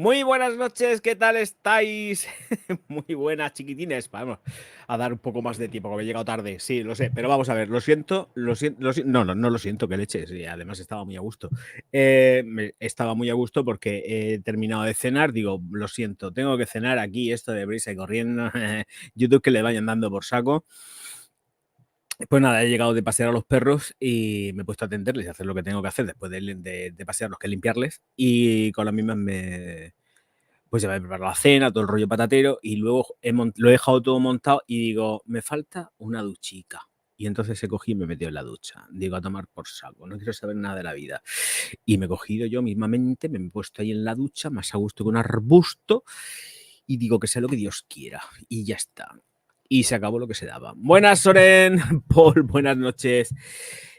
Muy buenas noches, ¿qué tal estáis? Muy buenas, chiquitines. Vamos a dar un poco más de tiempo, porque he llegado tarde. Sí, lo sé, pero vamos a ver, lo siento, no lo siento, que leches. Y además estaba muy a gusto. Estaba muy a gusto porque he terminado de cenar. Digo, lo siento, tengo que cenar aquí, esto de brisa y corriendo. YouTube que le vayan dando por saco. Pues nada, he llegado de pasear a los perros y me he puesto a atenderles y hacer lo que tengo que hacer después de pasearlos, que limpiarles. Y con las mismas pues ya me he preparado la cena, todo el rollo patatero, y luego lo he dejado todo montado y digo, me falta una duchica. Y entonces he cogido y me he metido en la ducha. Digo, a tomar por saco, no quiero saber nada de la vida. Y me he cogido yo mismamente, me he puesto ahí en la ducha, más a gusto que un arbusto, y digo que sea lo que Dios quiera. Y ya está. Y se acabó lo que se daba. Buenas, Soren, Paul, buenas noches.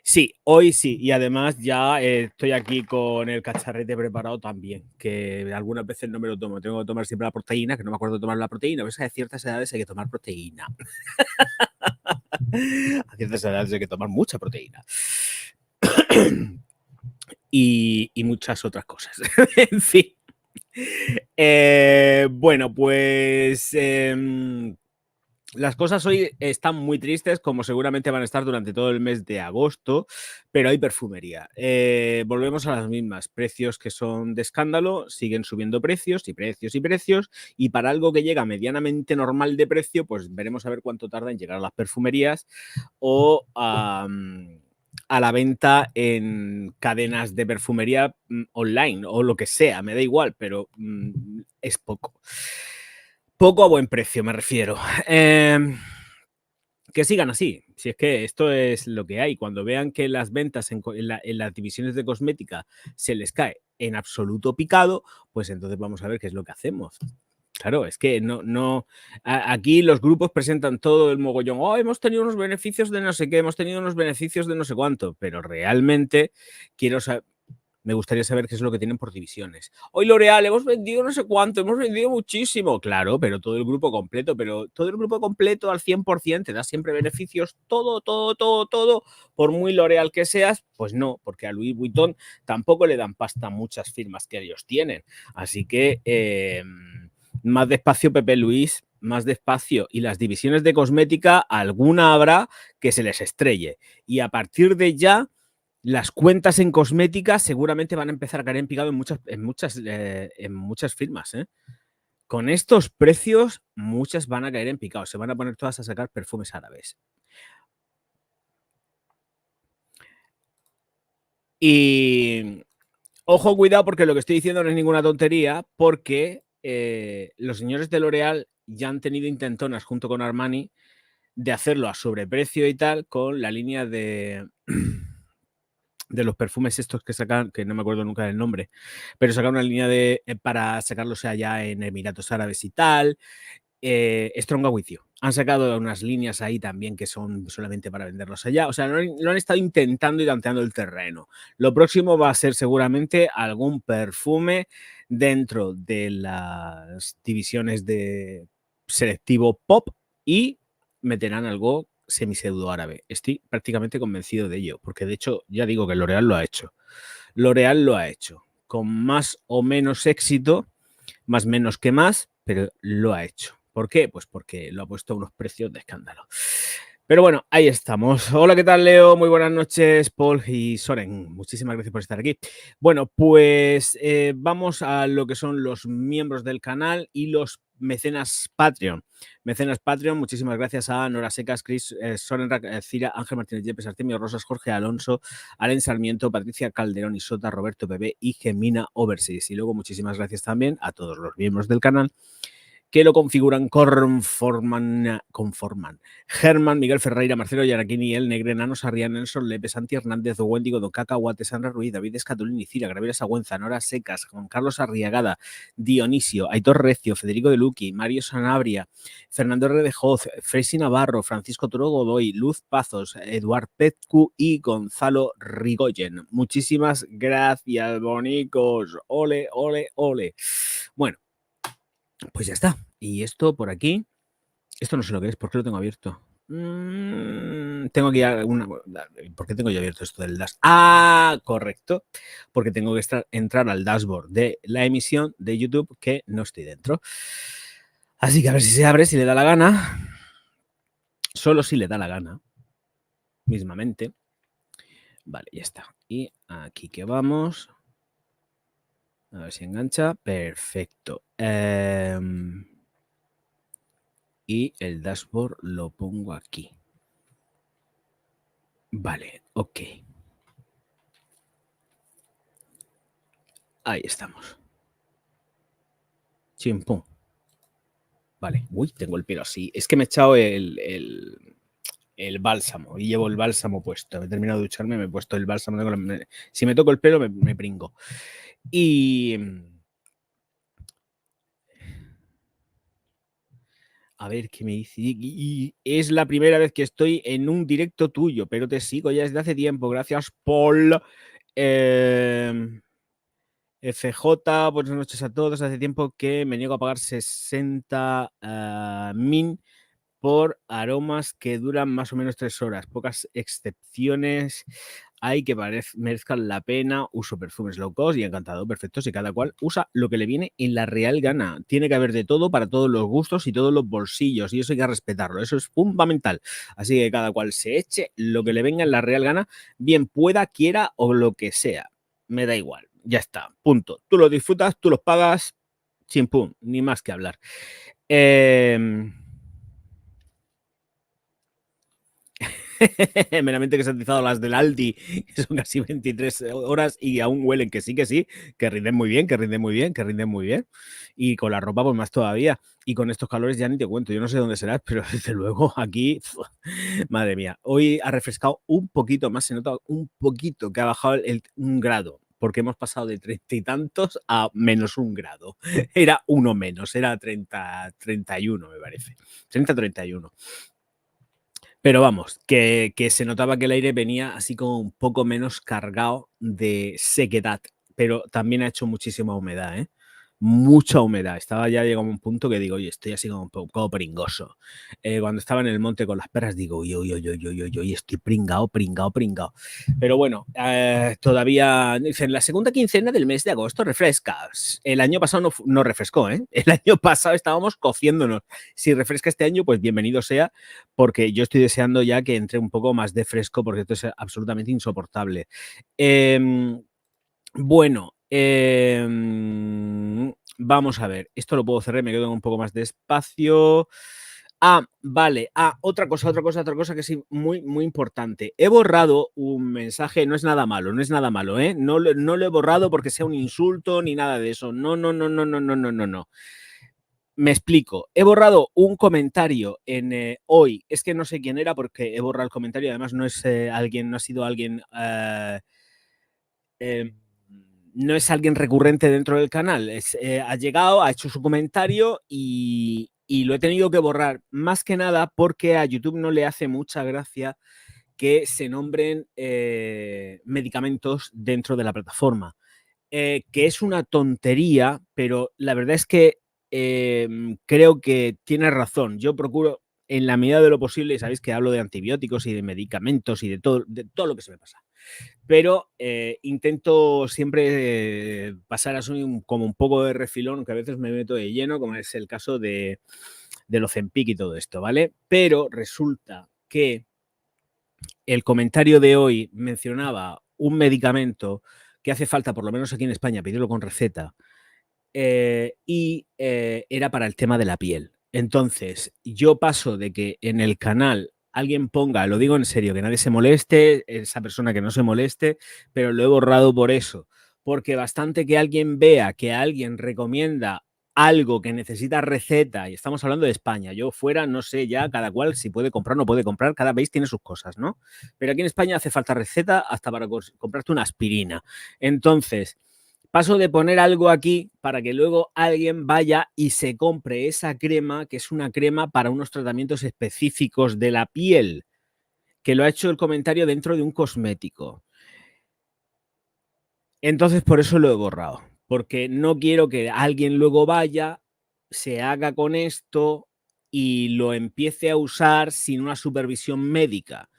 Sí, hoy sí, y además ya estoy aquí con el cacharrete preparado también, que algunas veces no me lo tomo, tengo que tomar siempre la proteína, que no me acuerdo de tomar la proteína, a veces a ciertas edades hay que tomar proteína. A ciertas edades hay que tomar mucha proteína. Y muchas otras cosas. En fin. Bueno, pues... las cosas hoy están muy tristes, como seguramente van a estar durante todo el mes de agosto, pero hay perfumería. Volvemos a las mismas. Precios que son de escándalo, siguen subiendo precios y precios y precios, y para algo que llega medianamente normal de precio, pues veremos a ver cuánto tarda en llegar a las perfumerías o a la venta en cadenas de perfumería online o lo que sea, me da igual, pero es poco. Poco a buen precio, me refiero. Que sigan así. Si es que esto es lo que hay. Cuando vean que las ventas en las divisiones de cosmética se les cae en absoluto picado, pues entonces vamos a ver qué es lo que hacemos. Claro, es que aquí los grupos presentan todo el mogollón. Oh, hemos tenido unos beneficios de no sé qué, hemos tenido unos beneficios de no sé cuánto, pero realmente quiero saber. Me gustaría saber qué es lo que tienen por divisiones. Hoy L'Oreal, hemos vendido no sé cuánto, hemos vendido muchísimo. Claro, pero todo el grupo completo, al 100% te da siempre beneficios, todo, por muy L'Oreal que seas, pues no, porque a Louis Vuitton tampoco le dan pasta a muchas firmas que ellos tienen. Así que más despacio, Pepe Luis, más despacio. Y las divisiones de cosmética, alguna habrá que se les estrelle. Y a partir de ya, las cuentas en cosmética seguramente van a empezar a caer en picado en muchas firmas. Con estos precios, muchas van a caer en picado. Se van a poner todas a sacar perfumes árabes. Y ojo, cuidado, porque lo que estoy diciendo no es ninguna tontería, porque los señores de L'Oreal ya han tenido intentonas junto con Armani de hacerlo a sobreprecio y tal con la línea de los perfumes estos que sacan, que no me acuerdo nunca del nombre, pero sacaron una línea para sacarlos allá en Emiratos Árabes y tal. Stronga With You. Han sacado unas líneas ahí también que son solamente para venderlos allá. O sea, lo han estado intentando y tanteando el terreno. Lo próximo va a ser seguramente algún perfume dentro de las divisiones de selectivo pop y meterán algo semiseudo árabe. Estoy prácticamente convencido de ello, porque de hecho ya digo que L'Oreal lo ha hecho. L'Oreal lo ha hecho con más o menos éxito, más menos que más, pero lo ha hecho. ¿Por qué? Pues porque lo ha puesto a unos precios de escándalo. Pero bueno, ahí estamos. Hola, ¿qué tal, Leo? Muy buenas noches, Paul y Soren. Muchísimas gracias por estar aquí. Bueno, pues vamos a lo que son los miembros del canal y los mecenas Patreon. Mecenas Patreon, muchísimas gracias a Nora Secas, Chris, Soren, Cira, Ángel Martínez Yepes, Artemio Rosas, Jorge Alonso, Alen Sarmiento, Patricia Calderón y Sota, Roberto Bebé y Gemina Overseas. Y luego muchísimas gracias también a todos los miembros del canal que lo configuran, conforman Germán, Miguel Ferreira, Marcelo Yaraquini, El Negre, Nano Sarrián, Nelson Lepe, Santi Hernández, Wendigo, Don Cacahuate, Sandra Ruiz, David Escatolini, Cira, Gabriela Sagüenza, Nora Secas, Juan Carlos Arriagada, Dionisio, Aitor Recio, Federico de Luqui, Mario Sanabria, Fernando R. de Hoz, Fresi Navarro, Francisco Toro Godoy, Luz Pazos, Eduard Petcu y Gonzalo Rigoyen. Muchísimas gracias, bonicos. Ole, ole, ole. Bueno, pues ya está. Y esto por aquí, esto no sé lo que es, ¿por qué lo tengo abierto? Tengo aquí una... ¿Por qué tengo yo abierto esto del dashboard? Ah, correcto. Porque tengo que entrar al dashboard de la emisión de YouTube, que no estoy dentro. Así que a ver si se abre, si le da la gana. Solo si le da la gana. Mismamente. Vale, ya está. Y aquí que vamos. A ver si engancha. Perfecto. Y el dashboard lo pongo aquí. Vale, ok. Ahí estamos. Chimpum. Vale. Uy, tengo el pelo así. Es que me he echado el bálsamo y llevo el bálsamo puesto. He terminado de ducharme, me he puesto el bálsamo. Si me toco el pelo, me pringo. Y... A ver qué me dice. Y es la primera vez que estoy en un directo tuyo, pero te sigo ya desde hace tiempo. Gracias, Paul. FJ, buenas noches a todos. Hace tiempo que me niego a pagar 60 min por aromas que duran más o menos 3 horas. Pocas excepciones hay que merezcan la pena. Uso perfumes low cost y encantado, perfectos, y cada cual usa lo que le viene en la real gana. Tiene que haber de todo para todos los gustos y todos los bolsillos, y eso hay que respetarlo. Eso es fundamental. Así que cada cual se eche lo que le venga en la real gana, bien pueda, quiera o lo que sea. Me da igual. Ya está, punto. Tú lo disfrutas, tú los pagas, chimpum, ni más que hablar. Meramente que se han utilizado las del Aldi, que son casi 23 horas y aún huelen que sí, que rinden muy bien, que rinden muy bien, que rinden muy bien. Y con la ropa, pues más todavía. Y con estos calores ya ni te cuento, yo no sé dónde serás, pero desde luego aquí, madre mía, hoy ha refrescado un poquito más, se nota un poquito que ha bajado un grado, porque hemos pasado de 30 y tantos a menos 1 grado. Era uno menos, era 30, 31 me parece, 30, 31. Pero vamos, que se notaba que el aire venía así como un poco menos cargado de sequedad, pero también ha hecho muchísima humedad, ¿eh? Mucha humedad. Estaba ya llegando a un punto que digo, oye, estoy así como un poco pringoso. Cuando estaba en el monte con las perras, digo, oye, estoy pringao. Pero bueno, todavía, dicen, la segunda quincena del mes de agosto refrescas. El año pasado no refrescó, ¿eh? El año pasado estábamos cociéndonos. Si refresca este año, pues bienvenido sea, porque yo estoy deseando ya que entre un poco más de fresco, porque esto es absolutamente insoportable. Bueno, vamos a ver. Esto lo puedo cerrar, me quedo un poco más de espacio. Vale. Otra cosa que sí, muy, muy importante. He borrado un mensaje, no es nada malo, ¿eh? No lo he borrado porque sea un insulto ni nada de eso. No. Me explico. He borrado un comentario en hoy. Es que no sé quién era porque he borrado el comentario. Además, no es alguien, no ha sido alguien. No es alguien recurrente dentro del canal. Ha llegado, ha hecho su comentario y lo he tenido que borrar. Más que nada porque a YouTube no le hace mucha gracia que se nombren medicamentos dentro de la plataforma. Que es una tontería, pero la verdad es que creo que tiene razón. Yo procuro, en la medida de lo posible, y sabéis que hablo de antibióticos y de medicamentos y de todo lo que se me pasa, pero intento siempre pasar así como un poco de refilón, que a veces me meto de lleno, como es el caso de los Ozempic y todo esto, ¿vale? Pero resulta que el comentario de hoy mencionaba un medicamento que hace falta, por lo menos aquí en España, pedirlo con receta, y era para el tema de la piel. Entonces, yo paso de que en el canal alguien ponga, lo digo en serio, que nadie se moleste, esa persona que no se moleste, pero lo he borrado por eso, porque bastante que alguien vea que alguien recomienda algo que necesita receta, y estamos hablando de España, yo fuera, no sé ya, cada cual si puede comprar o no puede comprar, cada país tiene sus cosas, ¿no? Pero aquí en España hace falta receta hasta para comprarte una aspirina. Entonces, paso de poner algo aquí para que luego alguien vaya y se compre esa crema, que es una crema para unos tratamientos específicos de la piel, que lo ha hecho el comentario dentro de un cosmético. Entonces, por eso lo he borrado, porque no quiero que alguien luego vaya, se haga con esto y lo empiece a usar sin una supervisión médica.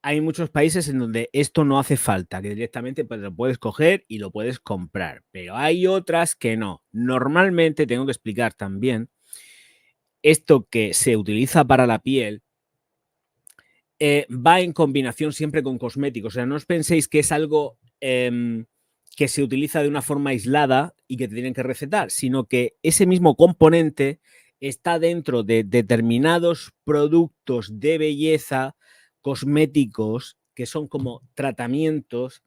hay muchos países en donde esto no hace falta, que directamente pues, lo puedes coger y lo puedes comprar, pero hay otras que no. Normalmente tengo que explicar también esto que se utiliza para la piel va en combinación siempre con cosméticos. O sea, no os penséis que es algo que se utiliza de una forma aislada y que te tienen que recetar, sino que ese mismo componente está dentro de determinados productos de belleza, cosméticos, que son como tratamientos,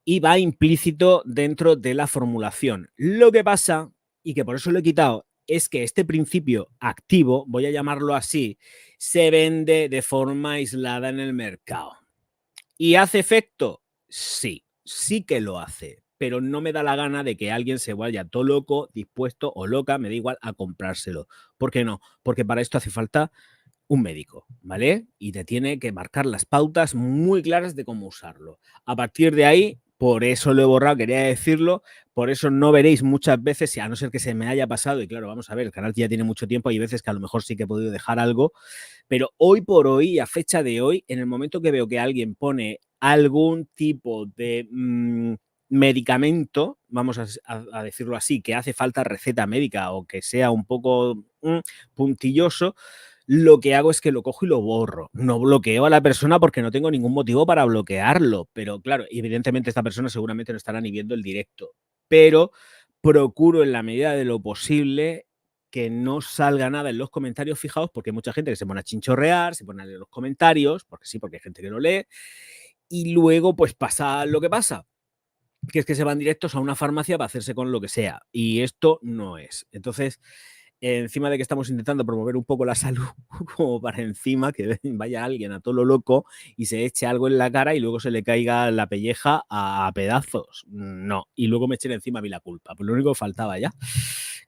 y va implícito dentro de la formulación. Lo que pasa, y que por eso lo he quitado, es que este principio activo, voy a llamarlo así, se vende de forma aislada en el mercado. ¿Y hace efecto? Sí, sí que lo hace, pero no me da la gana de que alguien se vaya todo loco, dispuesto o loca, me da igual, a comprárselo. ¿Por qué no? Porque para esto hace falta un médico, ¿vale? Y te tiene que marcar las pautas muy claras de cómo usarlo. A partir de ahí, por eso lo he borrado, quería decirlo, por eso no veréis muchas veces, a no ser que se me haya pasado, y claro, vamos a ver, el canal ya tiene mucho tiempo, hay veces que a lo mejor sí que he podido dejar algo, pero hoy por hoy, a fecha de hoy, en el momento que veo que alguien pone algún tipo de medicamento, vamos a decirlo así, que hace falta receta médica o que sea un poco puntilloso, lo que hago es que lo cojo y lo borro. No bloqueo a la persona porque no tengo ningún motivo para bloquearlo. Pero claro, evidentemente esta persona seguramente no estará ni viendo el directo. Pero procuro en la medida de lo posible que no salga nada en los comentarios fijados, porque hay mucha gente que se pone a chinchorrear, se pone a leer los comentarios, porque sí, porque hay gente que lo lee, y luego pues pasa lo que pasa, que es que se van directos a una farmacia para hacerse con lo que sea, y esto no es. Entonces, encima de que estamos intentando promover un poco la salud, como para encima que vaya alguien a todo lo loco y se eche algo en la cara y luego se le caiga la pelleja a pedazos. No, y luego me echen encima a mí la culpa, pues lo único que faltaba ya.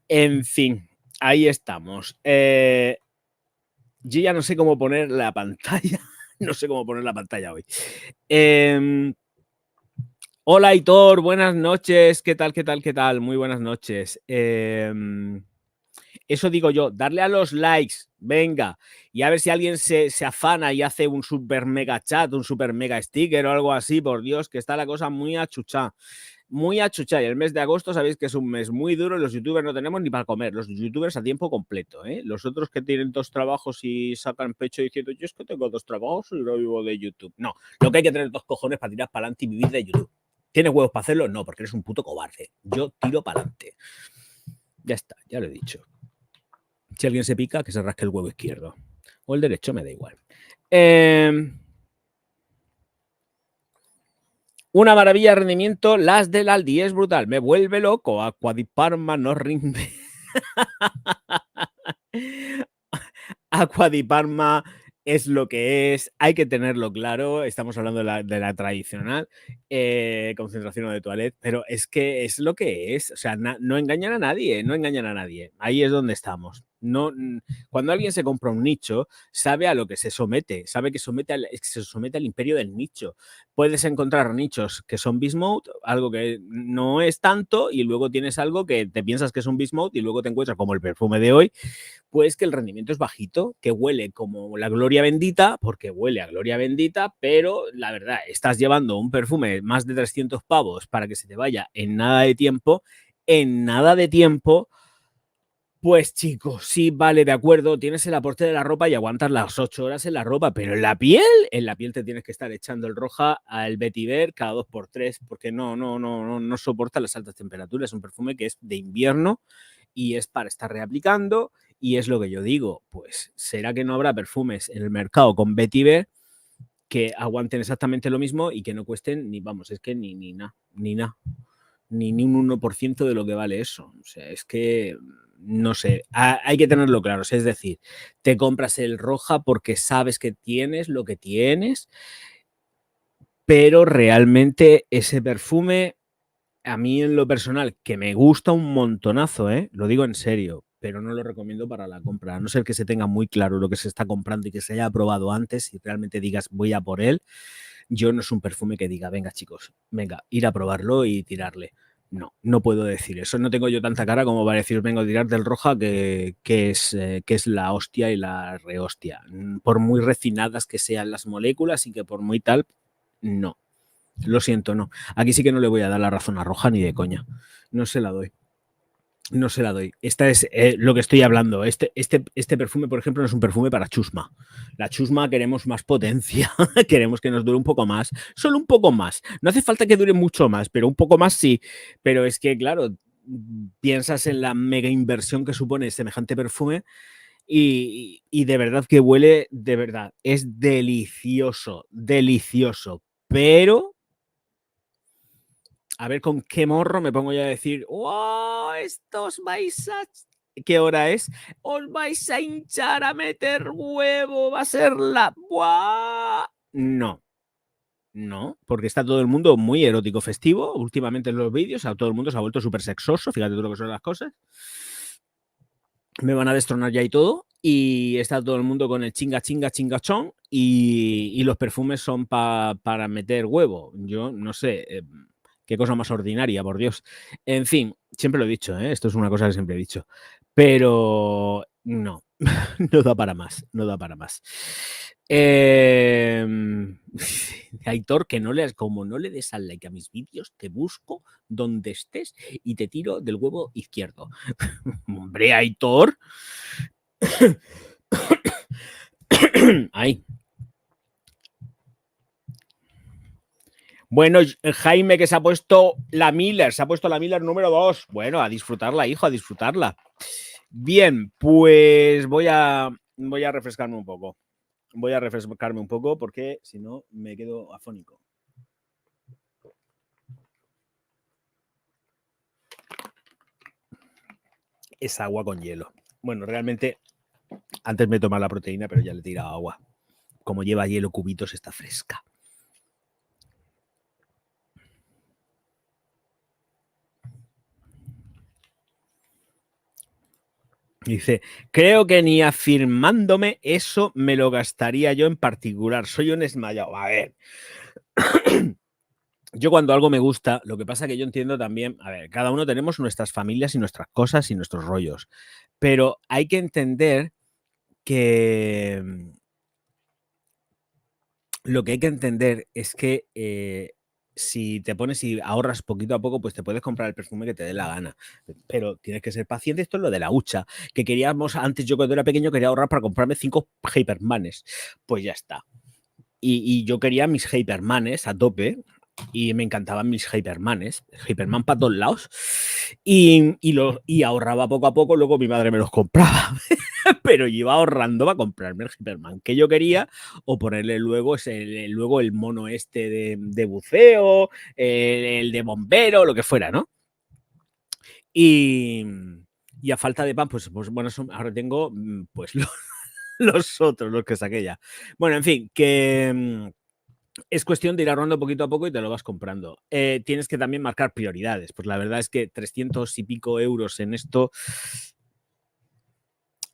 En fin, ahí estamos. Yo ya no sé cómo poner la pantalla. No sé cómo poner la pantalla hoy. Hola, Hitor, buenas noches. ¿Qué tal, qué tal, qué tal? Muy buenas noches. Eso digo yo, darle a los likes, venga, y a ver si alguien se afana y hace un super mega chat, un super mega sticker o algo así, por Dios, que está la cosa muy achuchada. Muy achuchada. Y el mes de agosto sabéis que es un mes muy duro y los youtubers no tenemos ni para comer. Los youtubers a tiempo completo, ¿eh? Los otros que tienen 2 trabajos y sacan pecho diciendo yo es que tengo 2 trabajos y no vivo de YouTube. No, lo que hay que tener 2 cojones para tirar para adelante y vivir de YouTube. ¿Tienes huevos para hacerlo? No, porque eres un puto cobarde. Yo tiro para adelante. Ya está, ya lo he dicho. Si alguien se pica, que se rasque el huevo izquierdo. O el derecho, me da igual. Una maravilla de rendimiento, las del Aldi, es brutal. Me vuelve loco. Aquadiparma no rinde. Aquadiparma es lo que es, hay que tenerlo claro. Estamos hablando de la tradicional concentración de toilette, pero es que es lo que es. O sea, no engañan a nadie, no engañan a nadie. Ahí es donde estamos. No, cuando alguien se compra un nicho, sabe a lo que se somete, sabe que se somete al imperio del nicho. Puedes encontrar nichos que son beast mode, algo que no es tanto, y luego tienes algo que te piensas que es un beast mode y luego te encuentras como el perfume de hoy, pues que el rendimiento es bajito, que huele como la gloria bendita, porque huele a gloria bendita, pero la verdad, estás llevando un perfume más de 300 pavos para que se te vaya en nada de tiempo, pues chicos, sí, vale, de acuerdo, tienes el aporte de la ropa y aguantas las 8 horas en la ropa, pero en la piel te tienes que estar echando el roja al vetiver cada 2x3, porque no soporta las altas temperaturas. Es un perfume que es de invierno y es para estar reaplicando, y es lo que yo digo, pues será que no habrá perfumes en el mercado con vetiver que aguanten exactamente lo mismo y que no cuesten ni, vamos, es que ni un 1% de lo que vale eso. O sea, es que no sé, hay que tenerlo claro. Es decir, te compras el roja porque sabes que tienes lo que tienes, pero realmente ese perfume, a mí en lo personal, que me gusta un montonazo, lo digo en serio, pero no lo recomiendo para la compra, a no ser que se tenga muy claro lo que se está comprando y que se haya probado antes y realmente digas voy a por él. Yo no es un perfume que diga, venga chicos, venga, ir a probarlo y tirarle. no puedo decir eso. No tengo yo tanta cara como para decir, vengo a tirar del Roja, que es la hostia y la rehostia. Por muy refinadas que sean las moléculas y que por muy tal, no. Lo siento, no. Aquí sí que no le voy a dar la razón a Roja ni de coña. No se la doy. No se la doy. Esta es lo que estoy hablando. Este perfume, por ejemplo, no es un perfume para chusma. La chusma queremos más potencia. Queremos que nos dure un poco más. Solo un poco más. No hace falta que dure mucho más, pero un poco más sí. Pero es que, claro, piensas en la mega inversión que supone semejante perfume y de verdad que huele, de verdad, es delicioso, delicioso. Pero a ver con qué morro me pongo ya a decir, ¡wow! Estos vais a... ¿Qué hora es? Os vais a hinchar a meter huevo, va a ser la... ¡Buah! No, no, porque está todo el mundo muy erótico festivo últimamente en los vídeos, todo el mundo se ha vuelto súper sexoso, fíjate tú lo que son las cosas. Me van a destronar ya y todo, y está todo el mundo con el chinga, chinga, chingachón, y los perfumes son para meter huevo. Yo no sé... Qué cosa más ordinaria, por Dios. En fin, siempre lo he dicho, ¿eh? Esto es una cosa que siempre he dicho. Pero no, no da para más, no da para más. Aitor, que como no le des al like a mis vídeos, te busco donde estés y te tiro del huevo izquierdo. Hombre, Aitor. Ay. Bueno, Jaime, que se ha puesto la Miller número 2. Bueno, a disfrutarla, hijo, a disfrutarla. Bien, pues voy a refrescarme un poco. Voy a refrescarme un poco porque si no me quedo afónico. Es agua con hielo. Bueno, realmente antes me he tomado la proteína, pero ya le he tirado agua. Como lleva hielo cubitos, está fresca. Dice, creo que ni afirmándome eso me lo gastaría yo en particular. Soy un esmayado. A ver. Yo cuando algo me gusta, lo que pasa que yo entiendo también, a ver, cada uno tenemos nuestras familias y nuestras cosas y nuestros rollos, pero hay que entender que lo que hay que entender es que si te pones y ahorras poquito a poco, pues te puedes comprar el perfume que te dé la gana. Pero tienes que ser paciente. Esto es lo de la hucha, que queríamos antes, yo cuando era pequeño quería ahorrar para comprarme 5 Hypermanes. Pues ya está. Y yo quería mis Hypermanes a tope y me encantaban mis Hypermanes, Hyperman para todos lados. Y ahorraba poco a poco, luego mi madre me los compraba. Pero yo iba ahorrando para comprarme el Hyperman que yo quería o ponerle luego el mono este de buceo, el de bombero, lo que fuera, ¿no? Y a falta de pan, pues bueno, ahora tengo pues los otros, los que saqué ya. Bueno, en fin, que es cuestión de ir ahorrando poquito a poco y te lo vas comprando. Tienes que también marcar prioridades. Pues la verdad es que 300 y pico euros en esto,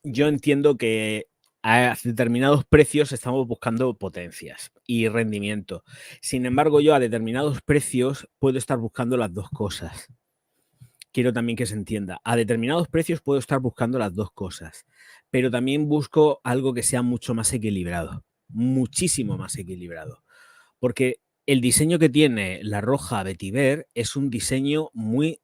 yo entiendo que a determinados precios estamos buscando potencias y rendimiento. Sin embargo, yo a determinados precios puedo estar buscando las dos cosas. Quiero también que se entienda. A determinados precios puedo estar buscando las dos cosas, pero también busco algo que sea mucho más equilibrado, muchísimo más equilibrado. Porque el diseño que tiene la roja Vetiver es un diseño muy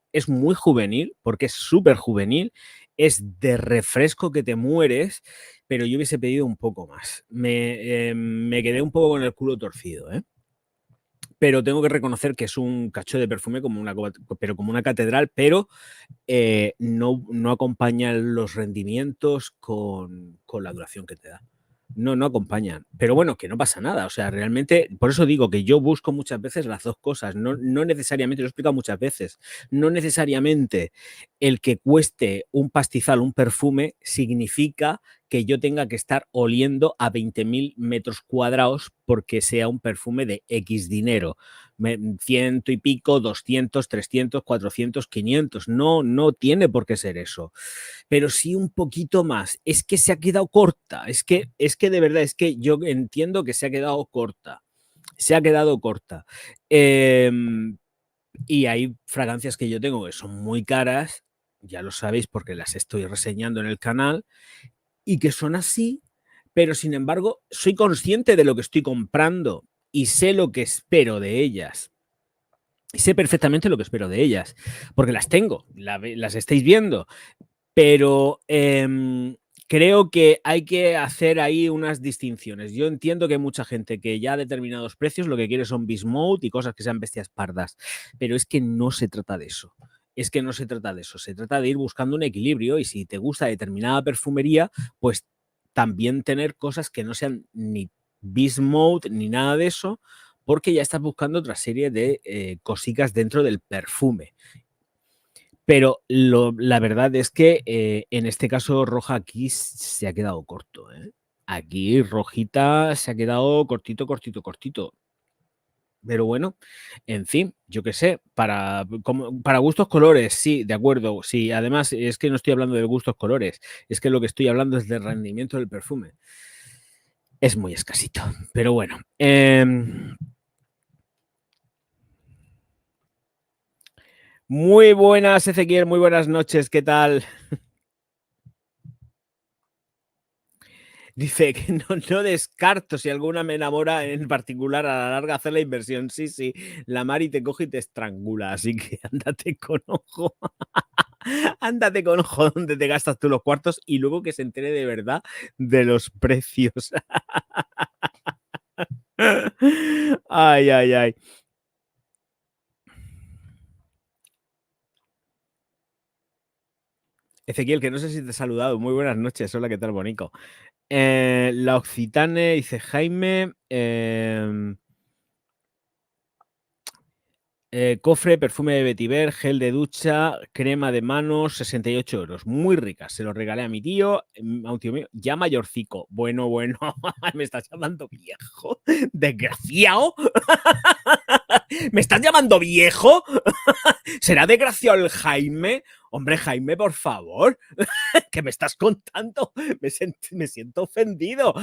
juvenil, porque es súper juvenil, es de refresco que te mueres, pero yo hubiese pedido un poco más. Me quedé un poco con el culo torcido, ¿eh? Pero tengo que reconocer que es un cacho de perfume como una catedral, pero no acompaña los rendimientos con la duración que te da. No acompañan. Pero bueno, que no pasa nada. O sea, realmente, por eso digo que yo busco muchas veces las dos cosas. No necesariamente, lo he explicado muchas veces, no necesariamente el que cueste un pastizal, un perfume, significa que yo tenga que estar oliendo a 20.000 metros cuadrados porque sea un perfume de X dinero. 100 y pico, 200, 300, 400, 500. No tiene por qué ser eso. Pero sí un poquito más. Es que se ha quedado corta. Es que de verdad, es que yo entiendo que se ha quedado corta. Se ha quedado corta. Y hay fragancias que yo tengo que son muy caras, ya lo sabéis porque las estoy reseñando en el canal, y que son así, pero sin embargo soy consciente de lo que estoy comprando y sé lo que espero de ellas. Y sé perfectamente lo que espero de ellas, porque las tengo, las estáis viendo, pero creo que hay que hacer ahí unas distinciones. Yo entiendo que hay mucha gente que ya a determinados precios lo que quiere son Bismuth y cosas que sean bestias pardas, pero es que no se trata de eso. Es que no se trata de eso, se trata de ir buscando un equilibrio y si te gusta determinada perfumería, pues también tener cosas que no sean ni Bismuth ni nada de eso, porque ya estás buscando otra serie de cositas dentro del perfume. Pero la verdad es que en este caso Roja aquí se ha quedado corto. Aquí Rojita se ha quedado cortito, cortito, cortito. Pero bueno, en fin, yo qué sé, para gustos colores, sí, de acuerdo, sí. Además, es que no estoy hablando de gustos colores, es que lo que estoy hablando es del rendimiento del perfume. Es muy escasito, pero bueno. Muy buenas, Ezequiel, muy buenas noches, ¿qué tal? Dice que no descarto si alguna me enamora en particular a la larga hacer la inversión. Sí, sí, la Mari te coge y te estrangula, así que ándate con ojo. Ándate con ojo donde te gastas tú los cuartos y luego que se entere de verdad de los precios. Ay, ay, ay. Ezequiel, que no sé si te he saludado. Muy buenas noches. Hola, ¿qué tal, Bonico? La Occitane, dice Jaime. Cofre, perfume de vetiver, gel de ducha, crema de manos, 68 €. Muy ricas. Se los regalé a mi tío, a un tío mío, ya mayorcico. Bueno, bueno, me estás llamando viejo. Desgraciado. ¿Me estás llamando viejo? ¿Será desgraciado el Jaime? Hombre, Jaime, por favor. ¿Qué me estás contando? Me siento ofendido.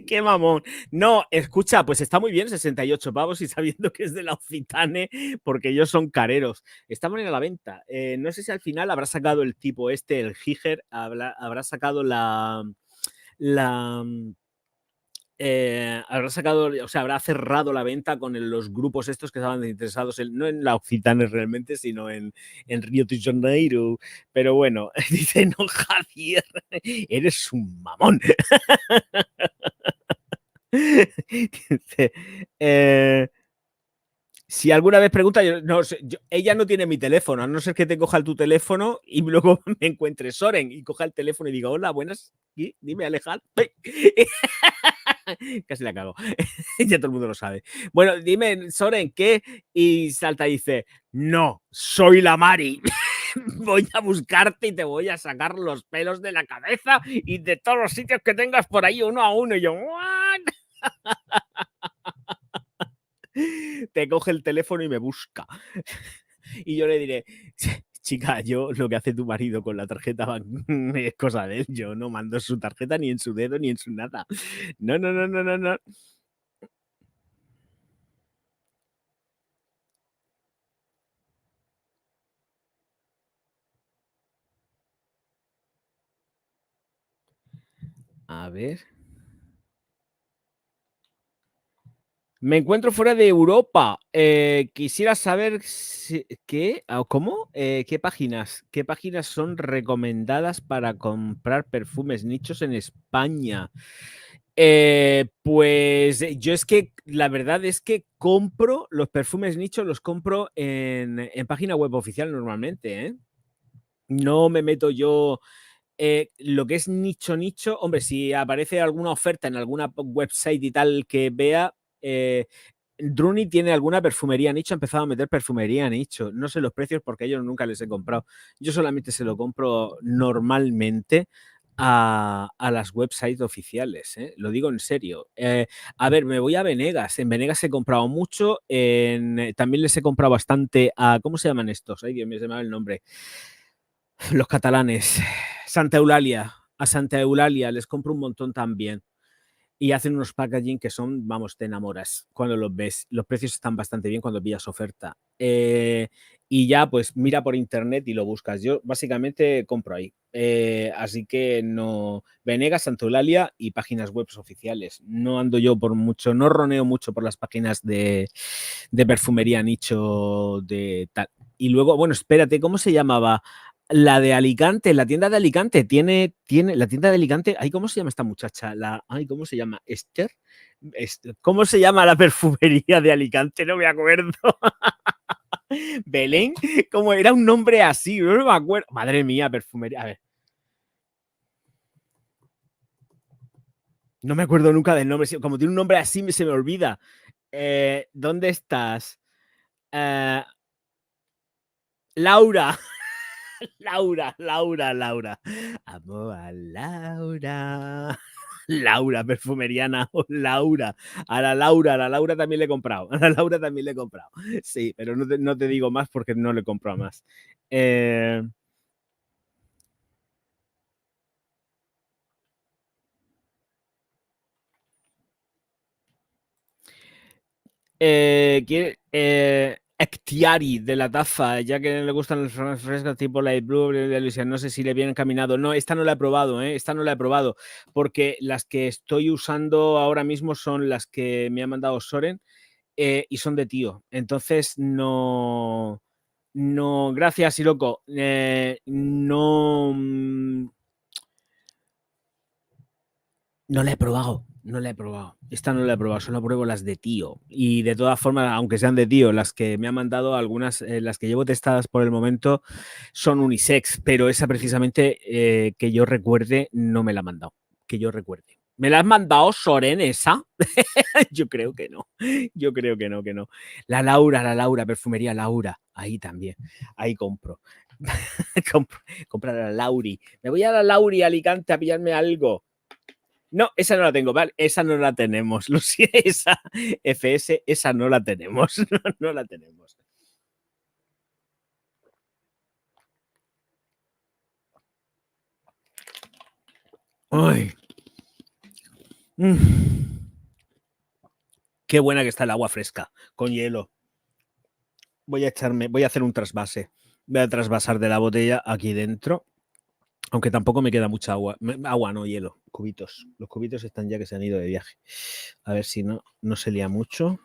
Qué mamón. No, escucha, pues está muy bien, 68 pavos y sabiendo que es de la Occitane, porque ellos son careros. Están a la venta. No sé si al final habrá sacado el tipo este, el Giger, habrá sacado la habrá sacado, o sea, habrá cerrado la venta con los grupos estos que estaban interesados no en la Occitane realmente, sino en Río de Janeiro. Pero bueno, dice, no, Javier, eres un mamón. Dice, si alguna vez pregunta, ella no tiene mi teléfono, a no ser que te coja tu teléfono y luego me encuentre Soren y coja el teléfono y diga, hola, buenas, ¿y? Dime, Alejandro. Casi la cago. Ya todo el mundo lo sabe. Bueno, dime, Soren, ¿qué? Y salta y dice, no, soy la Mari. Voy a buscarte y te voy a sacar los pelos de la cabeza y de todos los sitios que tengas por ahí uno a uno. Y yo, ¿what? Te coge el teléfono y me busca. Y yo le diré, chica, yo lo que hace tu marido con la tarjeta es cosa de él. Yo no mando su tarjeta ni en su dedo ni en su nada. No, no, no, no, no, no. A ver. Me encuentro fuera de Europa. Quisiera saber qué, ¿cómo? ¿Qué páginas son recomendadas para comprar perfumes nichos en España? Pues yo es que la verdad es que compro los perfumes nichos, los compro en página web oficial normalmente, ¿eh? No me meto yo. Lo que es nicho, hombre, si aparece alguna oferta en alguna website y tal que vea, Druni tiene alguna perfumería nicho, ha empezado a meter perfumería nicho. No sé los precios porque ellos nunca les he comprado. Yo solamente se lo compro normalmente a las websites oficiales, ¿eh? Lo digo en serio. A ver, me voy a Venegas. En Venegas he comprado mucho. También les he comprado bastante a... ¿Cómo se llaman estos? Ay, Dios mío, se me va el nombre. Los catalanes. Santa Eulalia. A Santa Eulalia les compro un montón también. y hacen unos packaging que son, vamos, te enamoras cuando los ves. Los precios están bastante bien cuando pillas oferta. Y ya, pues mira por internet y lo buscas. Yo básicamente compro ahí. Así que no. Venegas, Santolalia y páginas web oficiales. No ando yo por mucho, no roneo mucho por las páginas de perfumería nicho de tal. Y luego, bueno, espérate, ¿cómo se llamaba? La de Alicante, la tienda de Alicante, tiene la tienda de Alicante, ay, ¿cómo se llama esta muchacha? Ay, ¿cómo se llama? ¿Esther? ¿Cómo se llama la perfumería de Alicante? No me acuerdo. Belén, como era un nombre así, no me acuerdo. Madre mía, perfumería. A ver. No me acuerdo nunca del nombre. Como tiene un nombre así, se me olvida. ¿Dónde estás? Laura. Laura. Amo a Laura. Laura, perfumeriana, Laura. A la Laura también le he comprado. A la Laura también le he comprado. Sí, pero no te digo más porque no le he comprado más. Ectiari de la taza, ya que le gustan las frescas tipo Light Blue, no sé si le viene encaminado. No, esta no la he probado, esta no la he probado, porque las que estoy usando ahora mismo son las que me ha mandado Soren y son de tío. Entonces, no, gracias, Siroco. No la he probado. Esta no la he probado, solo pruebo las de tío. Y de todas formas, aunque sean de tío, las que me han mandado, algunas, las que llevo testadas por el momento, son unisex, pero esa precisamente, que yo recuerde, no me la ha mandado. Que yo recuerde. ¿Me la has mandado, Soren, esa? Yo creo que no. Que no. La Laura, perfumería Laura. Ahí también. Ahí compro. Comprar a la Lauri. Me voy a la Lauri Alicante a pillarme algo. No, esa no la tengo, vale, esa no la tenemos. Esa FS, esa no la tenemos. No la tenemos. Ay. Qué buena que está el agua fresca, con hielo. Voy a hacer un trasvase. Voy a trasvasar de la botella aquí dentro. Aunque tampoco me queda mucha agua. Agua, no hielo. Cubitos. Los cubitos están ya que se han ido de viaje. A ver si no se lía mucho.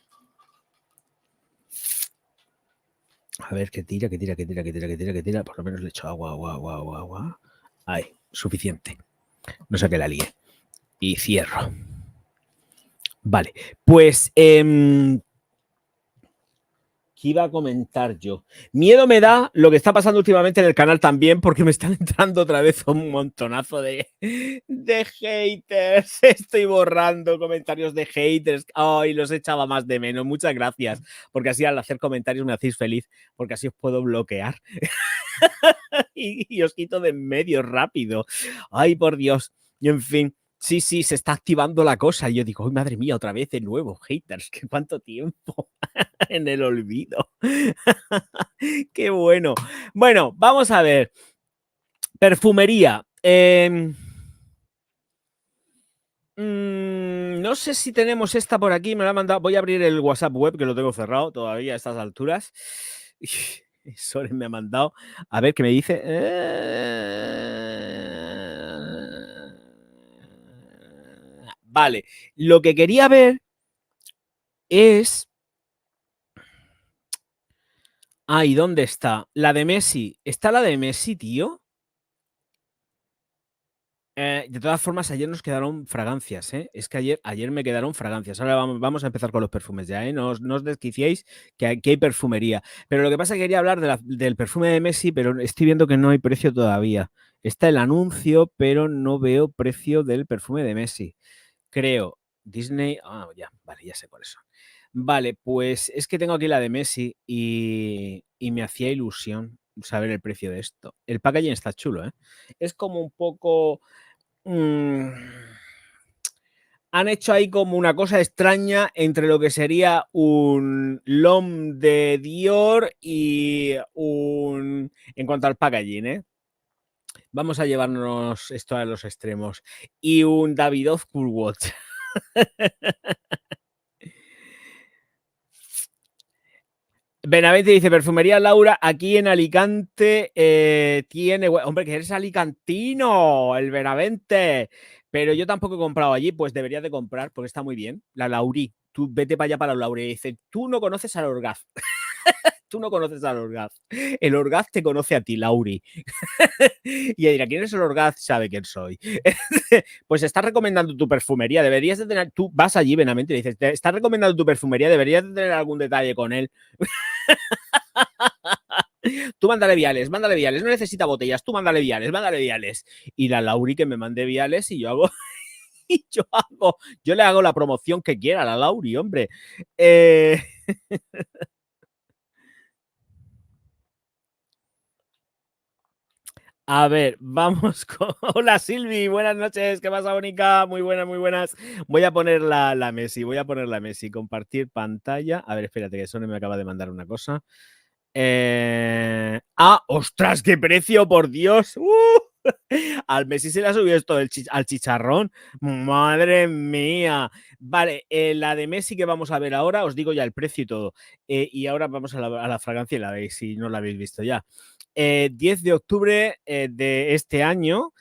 A ver, que tira. Por lo menos le echo agua. Ahí, suficiente. No sé qué la líe. Y cierro. Vale, pues ¿qué iba a comentar yo? Miedo me da lo que está pasando últimamente en el canal también, porque me están entrando otra vez un montonazo de haters. Estoy borrando comentarios de haters. Ay, los echaba más de menos. Muchas gracias, porque así al hacer comentarios me hacéis feliz, porque así os puedo bloquear y os quito de en medio rápido. Ay, por Dios. Y en fin. Sí, se está activando la cosa. Y yo digo, ¡ay, madre mía, otra vez de nuevo, haters! ¿Qué cuánto tiempo en el olvido? ¡Qué bueno! Bueno, vamos a ver. Perfumería. No sé si tenemos esta por aquí. Me la ha mandado. Voy a abrir el WhatsApp web, que lo tengo cerrado todavía a estas alturas. Soren me ha mandado. A ver qué me dice. Vale, lo que quería ver es... Ay, ¿dónde está? La de Messi. ¿Está la de Messi, tío? De todas formas, ayer nos quedaron fragancias, ¿eh? Es que ayer me quedaron fragancias. Ahora vamos a empezar con los perfumes ya, ¿eh? No os desquiciéis que aquí hay perfumería. Pero lo que pasa es que quería hablar del perfume de Messi, pero estoy viendo que no hay precio todavía. Está el anuncio, pero no veo precio del perfume de Messi. Creo. Disney. Ah, ya, vale, ya sé cuáles son. Vale, pues es que tengo aquí la de Messi y me hacía ilusión saber el precio de esto. El packaging está chulo, ¿eh? Es como un poco... han hecho ahí como una cosa extraña entre lo que sería un LOM de Dior y un... En cuanto al packaging, ¿eh? Vamos a llevarnos esto a los extremos. Y un Davidoff Cool Watch. Benavente dice, perfumería Laura, aquí en Alicante tiene... Hombre, que eres alicantino, el Benavente. Pero yo tampoco he comprado allí, pues deberías de comprar, porque está muy bien. La Lauri. Tú vete para allá para la Lauri y dice, tú no conoces al Orgaz. Tú no conoces al Orgaz. El Orgaz te conoce a ti, Lauri. Y ella dirá, ¿quién es el Orgaz? Sabe quién soy. Pues estás recomendando tu perfumería. Deberías de tener... Tú vas allí, Benavente, y dices, estás recomendando tu perfumería, deberías de tener algún detalle con él. Tú mándale viales, no necesita botellas, tú mándale viales. Y la Lauri que me mande viales y yo hago, yo le hago la promoción que quiera a la Lauri, hombre. A ver, vamos con... Hola Silvi, buenas noches, ¿qué pasa, Bonica? Muy buenas, muy buenas. Voy a poner la Messi, compartir pantalla. A ver, espérate, que Sony me acaba de mandar una cosa. ¡Ostras, qué precio, por Dios! Al Messi se le ha subido esto al chicharrón. ¡Madre mía! Vale, la de Messi que vamos a ver ahora, os digo ya el precio y todo. Y ahora vamos a la fragancia y la veis, si no la habéis visto ya. 10 de octubre de este año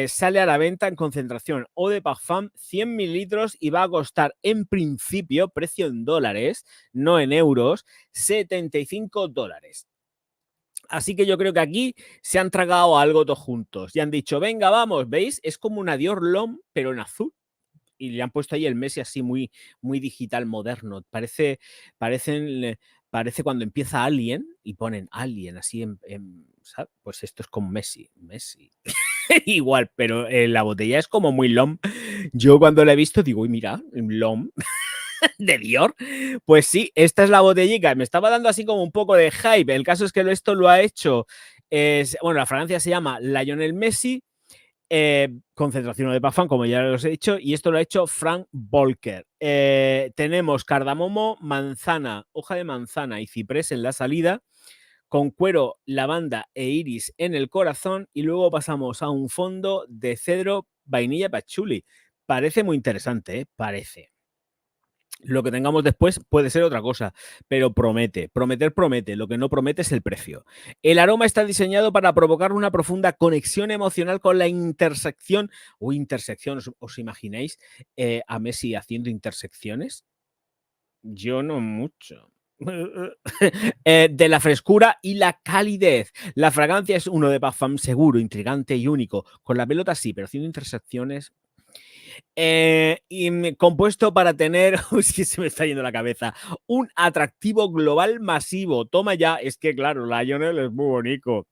sale a la venta en concentración Eau de Parfum 100 mililitros y va a costar en principio, precio en dólares, no en euros, $75. Así que yo creo que aquí se han tragado algo todos juntos y han dicho, venga, vamos, ¿veis? Es como una Dior L'Homme, pero en azul. Y le han puesto ahí el Messi así muy, muy digital, moderno. Parece cuando empieza Alien y ponen Alien así ¿sabes? Pues esto es como Messi. Igual, pero la botella es como muy L'Homme. Yo cuando la he visto digo, uy, mira, L'Homme de Dior. Pues sí, esta es la botellica. Me estaba dando así como un poco de hype. El caso es que esto lo ha hecho, bueno, la fragancia se llama Lionel Messi, concentración de Parfum, como ya os he dicho, y esto lo ha hecho Frank Volker. Tenemos cardamomo, manzana, hoja de manzana y ciprés en la salida, con cuero, lavanda e iris en el corazón, y luego pasamos a un fondo de cedro, vainilla, patchouli. Parece muy interesante, ¿eh? Parece. Lo que tengamos después puede ser otra cosa, pero promete, promete. Lo que no promete es el precio. El aroma está diseñado para provocar una profunda conexión emocional con la intersección o intersección. ¿Os imagináis a Messi haciendo intersecciones? Yo no mucho. De la frescura y la calidez. La fragancia es uno de Parfum seguro, intrigante y único. Con la pelota sí, pero haciendo intersecciones... y compuesto para tener, es que se me está yendo la cabeza, un atractivo global masivo. Toma ya, es que claro, Lionel es muy bonito.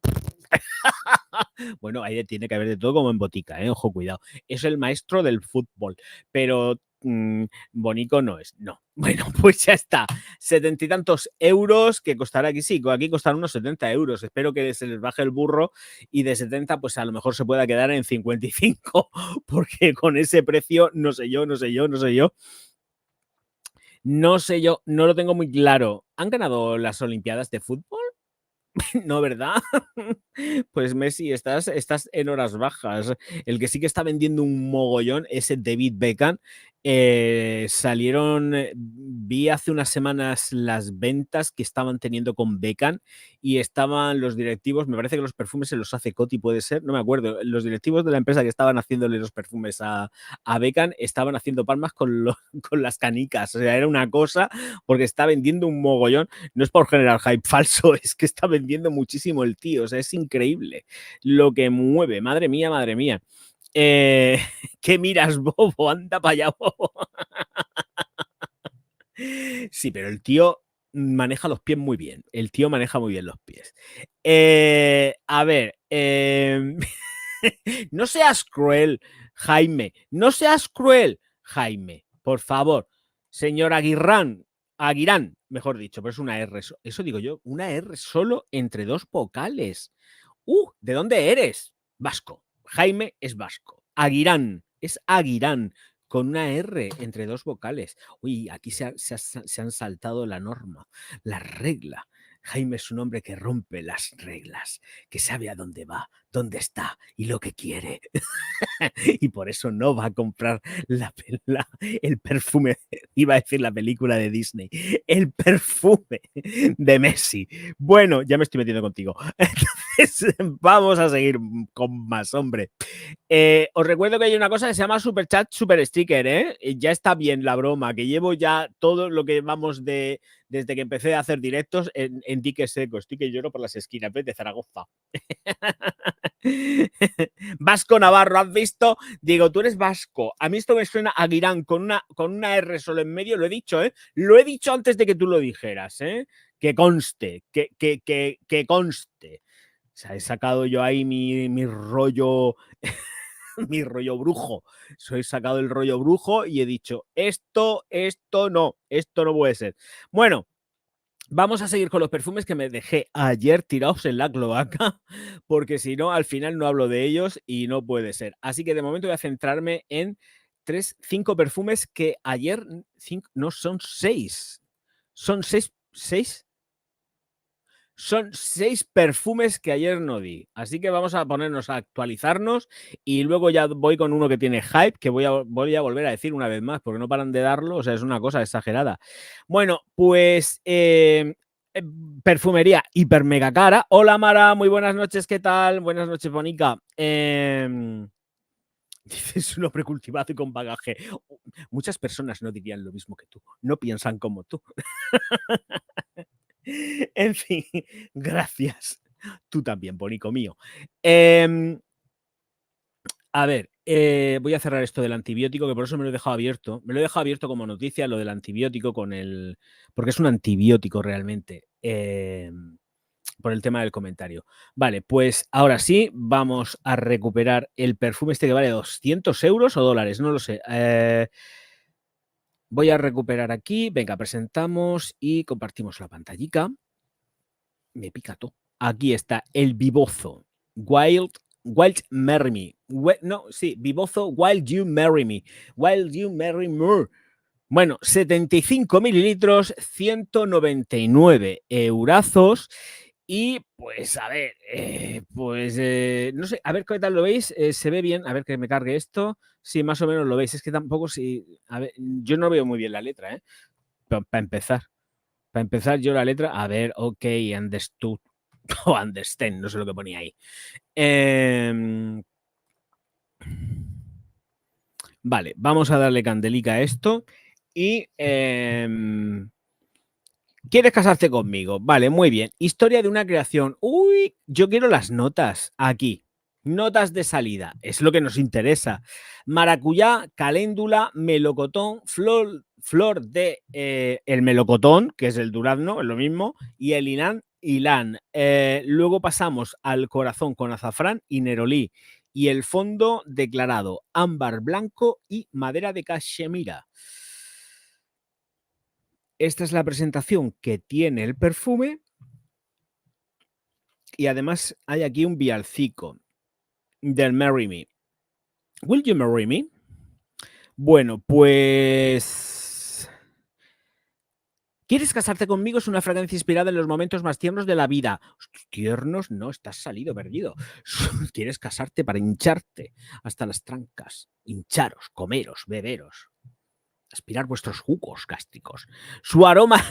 Bueno, ahí tiene que haber de todo como en botica, ojo, cuidado. Es el maestro del fútbol, pero bonito no es, no. Bueno, pues ya está. 70 y tantos euros que costará aquí, sí, aquí costarán unos 70 euros. Espero que se les baje el burro y de 70 pues a lo mejor se pueda quedar en 55, porque con ese precio no sé yo. No lo tengo muy claro. ¿Han ganado las Olimpiadas de fútbol? No, ¿verdad? Pues Messi, estás en horas bajas. El que sí que está vendiendo un mogollón es el David Beckham. Vi hace unas semanas las ventas que estaban teniendo con Beckham y estaban los directivos, me parece que los perfumes se los hace Coty, puede ser, no me acuerdo. Los directivos de la empresa que estaban haciéndole los perfumes a Beckham estaban haciendo palmas con las canicas. O sea, era una cosa porque está vendiendo un mogollón. No es por generar hype falso, es que está vendiendo muchísimo el tío. O sea, es increíble lo que mueve. Madre mía, madre mía. ¿Qué miras, bobo? Anda para allá, bobo. Sí, pero el tío maneja los pies muy bien. El tío maneja muy bien los pies. A ver, no seas cruel, Jaime. No seas cruel, Jaime. Por favor, señor Aguirán, mejor dicho, pero es una R. Eso digo yo, una R solo entre dos vocales. ¿De dónde eres? Vasco. Jaime es vasco. Aguirán es Aguirán, con una R entre dos vocales. Uy, aquí se han saltado la norma, la regla. Jaime es un hombre que rompe las reglas, que sabe a dónde va, dónde está y lo que quiere. Y por eso no va a comprar el perfume, iba a decir la película de Disney, el perfume de Messi. Bueno, ya me estoy metiendo contigo. Entonces, vamos a seguir con más, hombre. Os recuerdo que hay una cosa que se llama Super Chat, Super Sticker, ¿eh? Ya está bien la broma, que llevo ya todo lo que vamos desde que empecé a hacer directos en dique seco. Estoy que lloro por las esquinas, ¿ves? De Zaragoza. Vasco Navarro, ¿has visto? Digo, tú eres vasco. A mí esto me suena a Guirán con una R solo en medio. Lo he dicho, ¿eh? Lo he dicho antes de que tú lo dijeras, ¿eh? Que conste, que conste. O sea, he sacado yo ahí mi rollo, mi rollo brujo. He sacado el rollo brujo y he dicho, esto no puede ser. Bueno, vamos a seguir con los perfumes que me dejé ayer tirados en la cloaca, porque si no, al final no hablo de ellos y no puede ser. Así que de momento voy a centrarme en 5 perfumes que ayer, no, son 6. Son 6. Son 6 perfumes que ayer no di. Así que vamos a ponernos a actualizarnos y luego ya voy con uno que tiene hype, que voy a volver a decir una vez más, porque no paran de darlo. O sea, es una cosa exagerada. Bueno, pues perfumería hiper mega cara. Hola Mara, muy buenas noches, ¿qué tal? Buenas noches, Bonica. Dices un hombre cultivado y con bagaje. Muchas personas no dirían lo mismo que tú, no piensan como tú. En fin, gracias. Tú también, bonico mío. A ver, voy a cerrar esto del antibiótico, que por eso me lo he dejado abierto. Me lo he dejado abierto como noticia, lo del antibiótico porque es un antibiótico realmente. Por el tema del comentario. Vale, pues ahora sí, vamos a recuperar el perfume este que vale 200 euros o dólares, no lo sé. Voy a recuperar aquí. Venga, presentamos y compartimos la pantallica. Me pica todo. Aquí está el Vibozo Wild Marry Me. Vibozo Wild You Marry Me. Wild You Marry Me. Bueno, 75 mililitros, 199 eurazos. Y pues, a ver, no sé, a ver qué tal lo veis. Se ve bien, a ver que me cargue esto. Sí, más o menos lo veis. Es que tampoco, a ver, yo no veo muy bien la letra, ¿eh? Para empezar. Para empezar, yo la letra, a ver, ok, understood o understand, no sé lo que ponía ahí. Vale, vamos a darle candelica a esto y ¿quieres casarte conmigo? Vale, muy bien. Historia de una creación. Uy, yo quiero las notas aquí. Notas de salida, es lo que nos interesa. Maracuyá, caléndula, melocotón, flor de el melocotón, que es el durazno, es lo mismo, y el ilán. Luego pasamos al corazón con azafrán y nerolí. Y el fondo declarado ámbar blanco y madera de cachemira. Esta es la presentación que tiene el perfume. Y además hay aquí un villancico del Marry Me. Will you marry me? Bueno, pues... ¿Quieres casarte conmigo? Es una fragancia inspirada en los momentos más tiernos de la vida. Tiernos, no, estás salido perdido. ¿Quieres casarte para hincharte hasta las trancas? Hincharos, comeros, beberos. Aspirar vuestros jugos gástricos. Su aroma...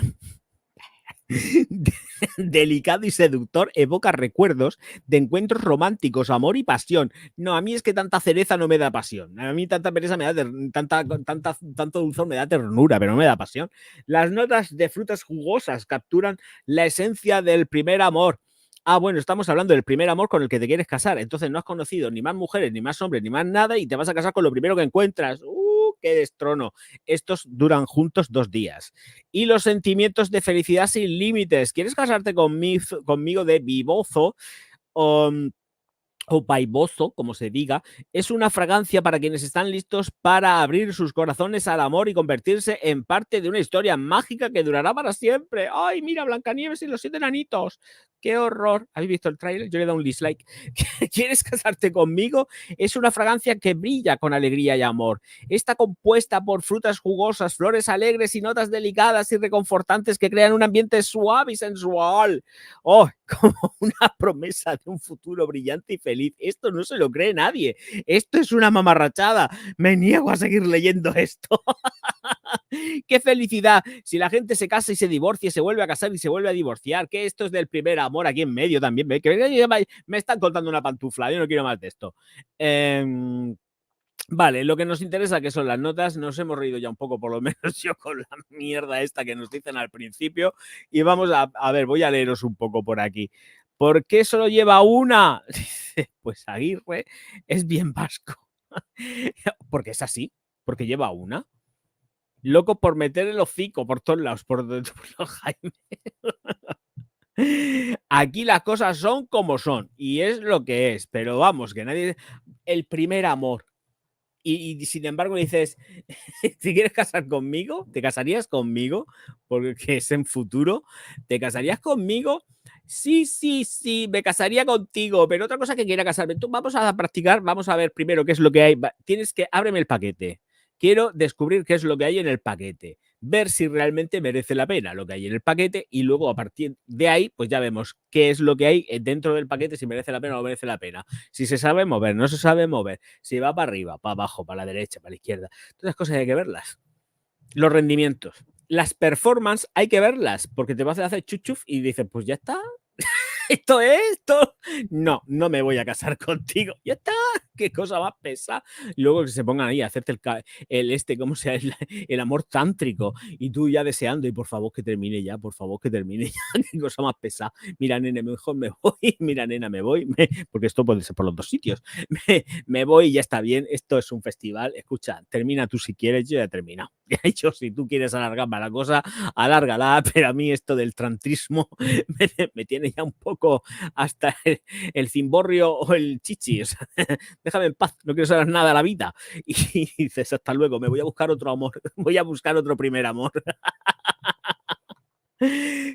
delicado y seductor evoca recuerdos de encuentros románticos, amor y pasión. No, a mí es que tanta cereza no me da pasión. A mí tanta pereza me da tanto dulzor me da ternura, pero no me da pasión. Las notas de frutas jugosas capturan la esencia del primer amor. Ah, bueno, estamos hablando del primer amor con el que te quieres casar. Entonces no has conocido ni más mujeres, ni más hombres, ni más nada y te vas a casar con lo primero que encuentras. ¡Qué destrono! Estos duran juntos 2 días. Y los sentimientos de felicidad sin límites. ¿Quieres casarte conmigo de Vibozo? O Paibozo, como se diga, es una fragancia para quienes están listos para abrir sus corazones al amor y convertirse en parte de una historia mágica que durará para siempre. ¡Ay, mira, Blancanieves y los 7 enanitos! ¡Qué horror! ¿Habéis visto el tráiler? Yo le he dado un dislike. ¿Quieres casarte conmigo? Es una fragancia que brilla con alegría y amor. Está compuesta por frutas jugosas, flores alegres y notas delicadas y reconfortantes que crean un ambiente suave y sensual. ¡Oh! Como una promesa de un futuro brillante y feliz. Esto no se lo cree nadie. Esto es una mamarrachada. Me niego a seguir leyendo esto. ¡Qué felicidad! Si la gente se casa y se divorcia, se vuelve a casar y se vuelve a divorciar, que esto es del primer amor aquí en medio también. Me están contando una pantufla, yo no quiero más de esto. Vale, lo que nos interesa que son las notas, nos hemos reído ya un poco, por lo menos yo, con la mierda esta que nos dicen al principio, y vamos a ver, voy a leeros un poco por aquí. ¿Por qué solo lleva una? Pues Aguirre es bien vasco. Porque es así, porque lleva una. Loco por meter el hocico por todos lados, por Jaime. Aquí las cosas son como son y es lo que es, pero vamos, que nadie... El primer amor. Y sin embargo dices, si quieres casar conmigo, ¿te casarías conmigo? Porque es en futuro. ¿Te casarías conmigo? Sí, sí, sí, me casaría contigo, pero otra cosa que quiera casarme. Tú, vamos a practicar, vamos a ver primero qué es lo que hay. Tienes que, ábreme el paquete. Quiero descubrir qué es lo que hay en el paquete, ver si realmente merece la pena lo que hay en el paquete y luego a partir de ahí, pues ya vemos qué es lo que hay dentro del paquete, si merece la pena o no merece la pena. Si se sabe mover, no se sabe mover, si va para arriba, para abajo, para la derecha, para la izquierda. Todas las cosas hay que verlas. Los rendimientos. Las performances hay que verlas porque te vas a hacer chuchuf y dices, pues ya está. Esto es esto. No, no me voy a casar contigo. Ya está. Qué cosa más pesa. Luego que se pongan ahí a hacerte ¿cómo se llama? El amor tántrico. Y tú ya deseando, y por favor que termine ya, por favor que termine ya. Qué cosa más pesa. Mira, nene, mejor me voy. Mira, nena, me voy. Porque esto puede ser por los dos sitios. Me voy y ya está bien. Esto es un festival. Escucha, termina tú si quieres, yo ya he terminado. Yo, si tú quieres alargar la cosa, alárgala, pero a mí esto del tantrismo me tiene ya un poco hasta el cimborrio o el chichi. O sea, déjame en paz, no quiero saber nada de la vida. Y dices, hasta luego, me voy a buscar otro amor, voy a buscar otro primer amor.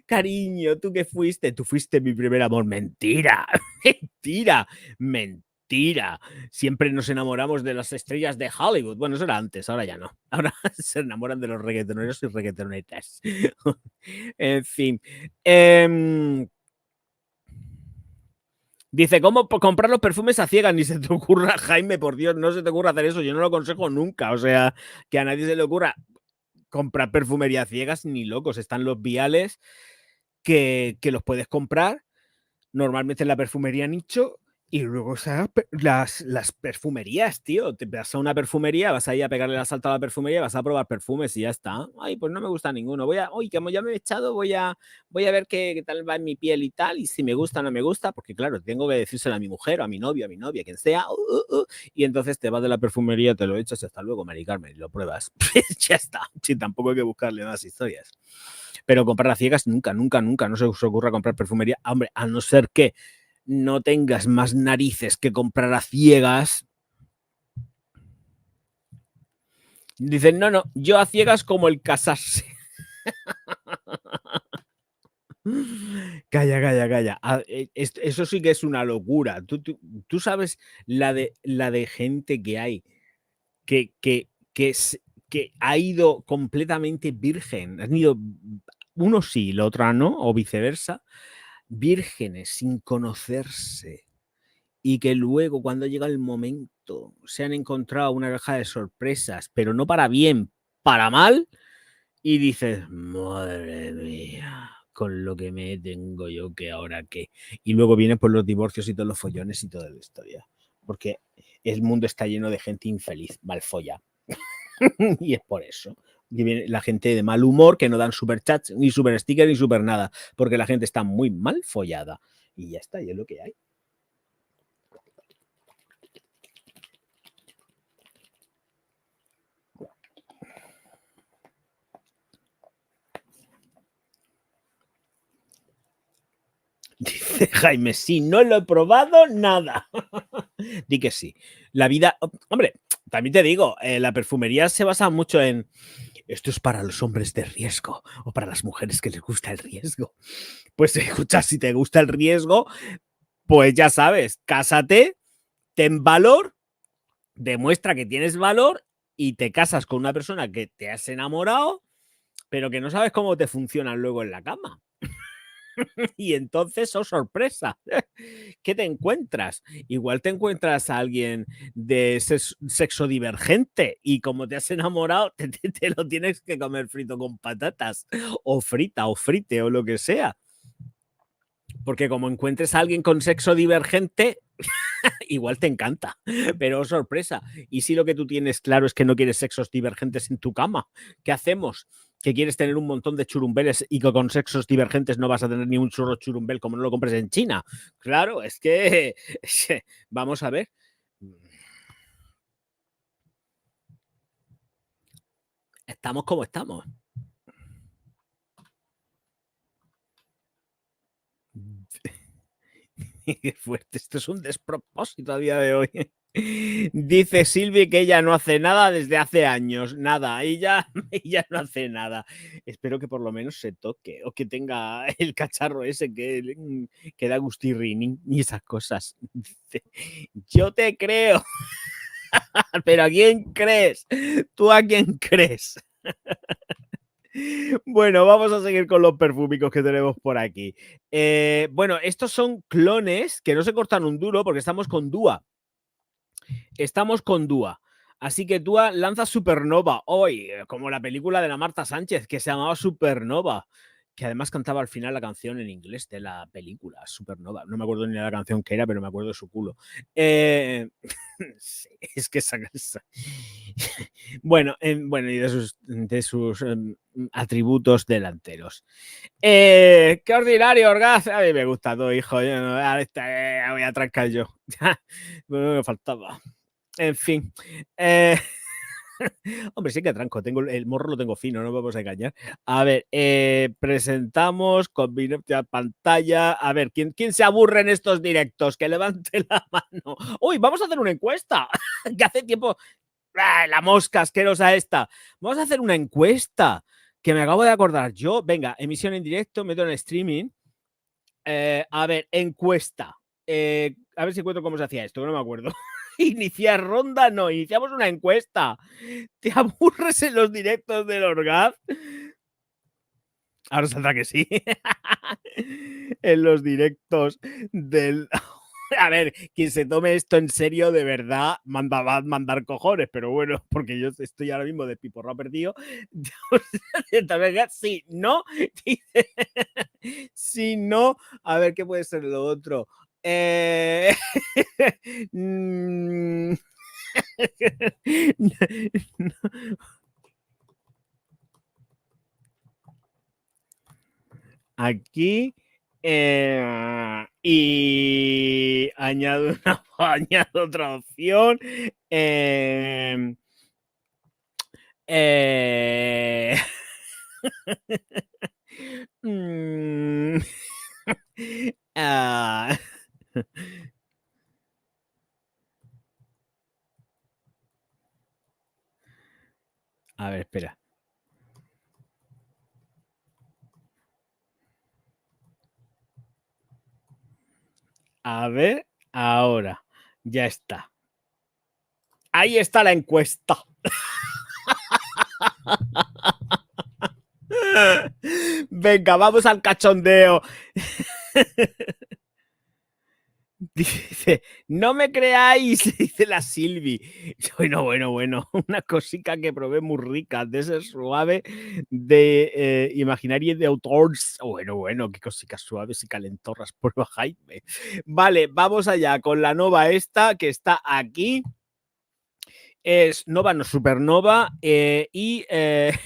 Cariño, ¿tú qué fuiste? Tú fuiste mi primer amor. Mentira, mentira, mentira. Siempre nos enamoramos de las estrellas de Hollywood. Bueno, eso era antes, ahora ya no. Ahora se enamoran de los reggaetoneros y reggaetonetas. En fin. Dice, ¿cómo comprar los perfumes a ciegas? Ni se te ocurra, Jaime, por Dios, no se te ocurra hacer eso. Yo no lo aconsejo nunca. O sea, que a nadie se le ocurra comprar perfumería a ciegas, ni locos. Están los viales que los puedes comprar normalmente en la perfumería nicho y luego, o sea, las perfumerías, tío. Te vas a una perfumería, vas a ir a pegarle la salta a la perfumería, vas a probar perfumes y ya está. Ay, pues no me gusta ninguno. Como ya me he echado, voy a ver qué tal va en mi piel y tal, y si me gusta o no me gusta, porque claro, tengo que decírselo a mi mujer, o a mi novio, a mi novia, quien sea, y entonces te vas de la perfumería, te lo echas y hasta luego, Mari Carmen, y lo pruebas. Ya está. Sí, tampoco hay que buscarle más historias. Pero comprar a ciegas nunca, nunca, nunca. No se os ocurra comprar perfumería. Hombre, a no ser que no tengas más narices que comprar a ciegas. Dicen, no, yo a ciegas como el casarse. Calla. Eso sí que es una locura. Tú sabes la de gente que hay que ha ido completamente virgen. Han ido uno sí, la otra no, o viceversa. Vírgenes sin conocerse y que luego cuando llega el momento se han encontrado una caja de sorpresas, pero no para bien, para mal, y dices, madre mía, con lo que me tengo yo que ahora qué. Y luego vienen por los divorcios y todos los follones y toda la historia, porque el mundo está lleno de gente infeliz, mal folla. Y es por eso. Y viene la gente de mal humor que no dan super chats, ni super stickers, ni super nada, porque la gente está muy mal follada. Y ya está, y es lo que hay. Dice Jaime, sí, no lo he probado nada. Di que sí. La vida, hombre, también te digo, la perfumería se basa mucho en esto es para los hombres de riesgo o para las mujeres que les gusta el riesgo. Pues escucha, si te gusta el riesgo, pues ya sabes, cásate, ten valor, demuestra que tienes valor y te casas con una persona que te has enamorado, pero que no sabes cómo te funcionan luego en la cama. Y entonces, oh sorpresa, ¿qué te encuentras? Igual te encuentras a alguien de sexo divergente y como te has enamorado, te lo tienes que comer frito con patatas o frita o frite o lo que sea. Porque como encuentres a alguien con sexo divergente, igual te encanta, pero sorpresa. Y si lo que tú tienes claro es que no quieres sexos divergentes en tu cama, ¿qué hacemos? Que quieres tener un montón de churumbeles y que con sexos divergentes no vas a tener ni un churro churumbel como no lo compres en China. Claro, es que vamos a ver. Estamos como estamos. Qué fuerte, esto es un despropósito a día de hoy. Dice Silvi que ella no hace nada desde hace años, nada, ella no hace nada. Espero que por lo menos se toque o que tenga el cacharro ese que da gustirrini y esas cosas. Dice, yo te creo, pero ¿a quién crees? ¿Tú a quién crees? Bueno, vamos a seguir con los perfumicos que tenemos por aquí. Bueno, estos son clones que no se cortan un duro porque estamos con Dua. Estamos con Dua. Así que Dua lanza Supernova hoy, como la película de la Marta Sánchez, que se llamaba Supernova, que además cantaba al final la canción en inglés de la película, Supernova. No me acuerdo ni de la canción que era, pero me acuerdo de su culo. Sí, es que esa casa. Bueno, y de sus atributos delanteros. ¡Qué ordinario, Orgaz! A mí me gusta todo, hijo. Yo no, voy a trancar yo. Me faltaba. En fin. Hombre, sí que tranco. Tengo el morro lo tengo fino, no vamos a engañar. A ver, presentamos con pantalla. A ver, ¿quién se aburre en estos directos? Que levante la mano. Uy, vamos a hacer una encuesta. Que hace tiempo. La mosca asquerosa esta. Vamos a hacer una encuesta. Que me acabo de acordar yo. Venga, emisión en directo, meto en streaming. A ver, encuesta. A ver si encuentro cómo se hacía esto, que no me acuerdo. Iniciar ronda, no, iniciamos una encuesta. ¿Te aburres en los directos del Orgaz? Ahora saldrá que sí. En los directos del. A ver, quien se tome esto en serio, de verdad, va a mandar cojones, pero bueno, porque yo estoy ahora mismo de piporra perdido. Sí, no, si no, a ver qué puede ser lo otro. Aquí y añado otra opción. A ver, espera. A ver, ahora. Ya está. Ahí está la encuesta. Venga, vamos al cachondeo. Dice, no me creáis, dice la Silvi. Bueno, una cosica que probé muy rica, de ese suave de Imaginaria de Autors. Bueno, qué cositas suaves y calentorras, prueba Jaime. Vale, vamos allá con la nova esta que está aquí. Es Nova, no Supernova, y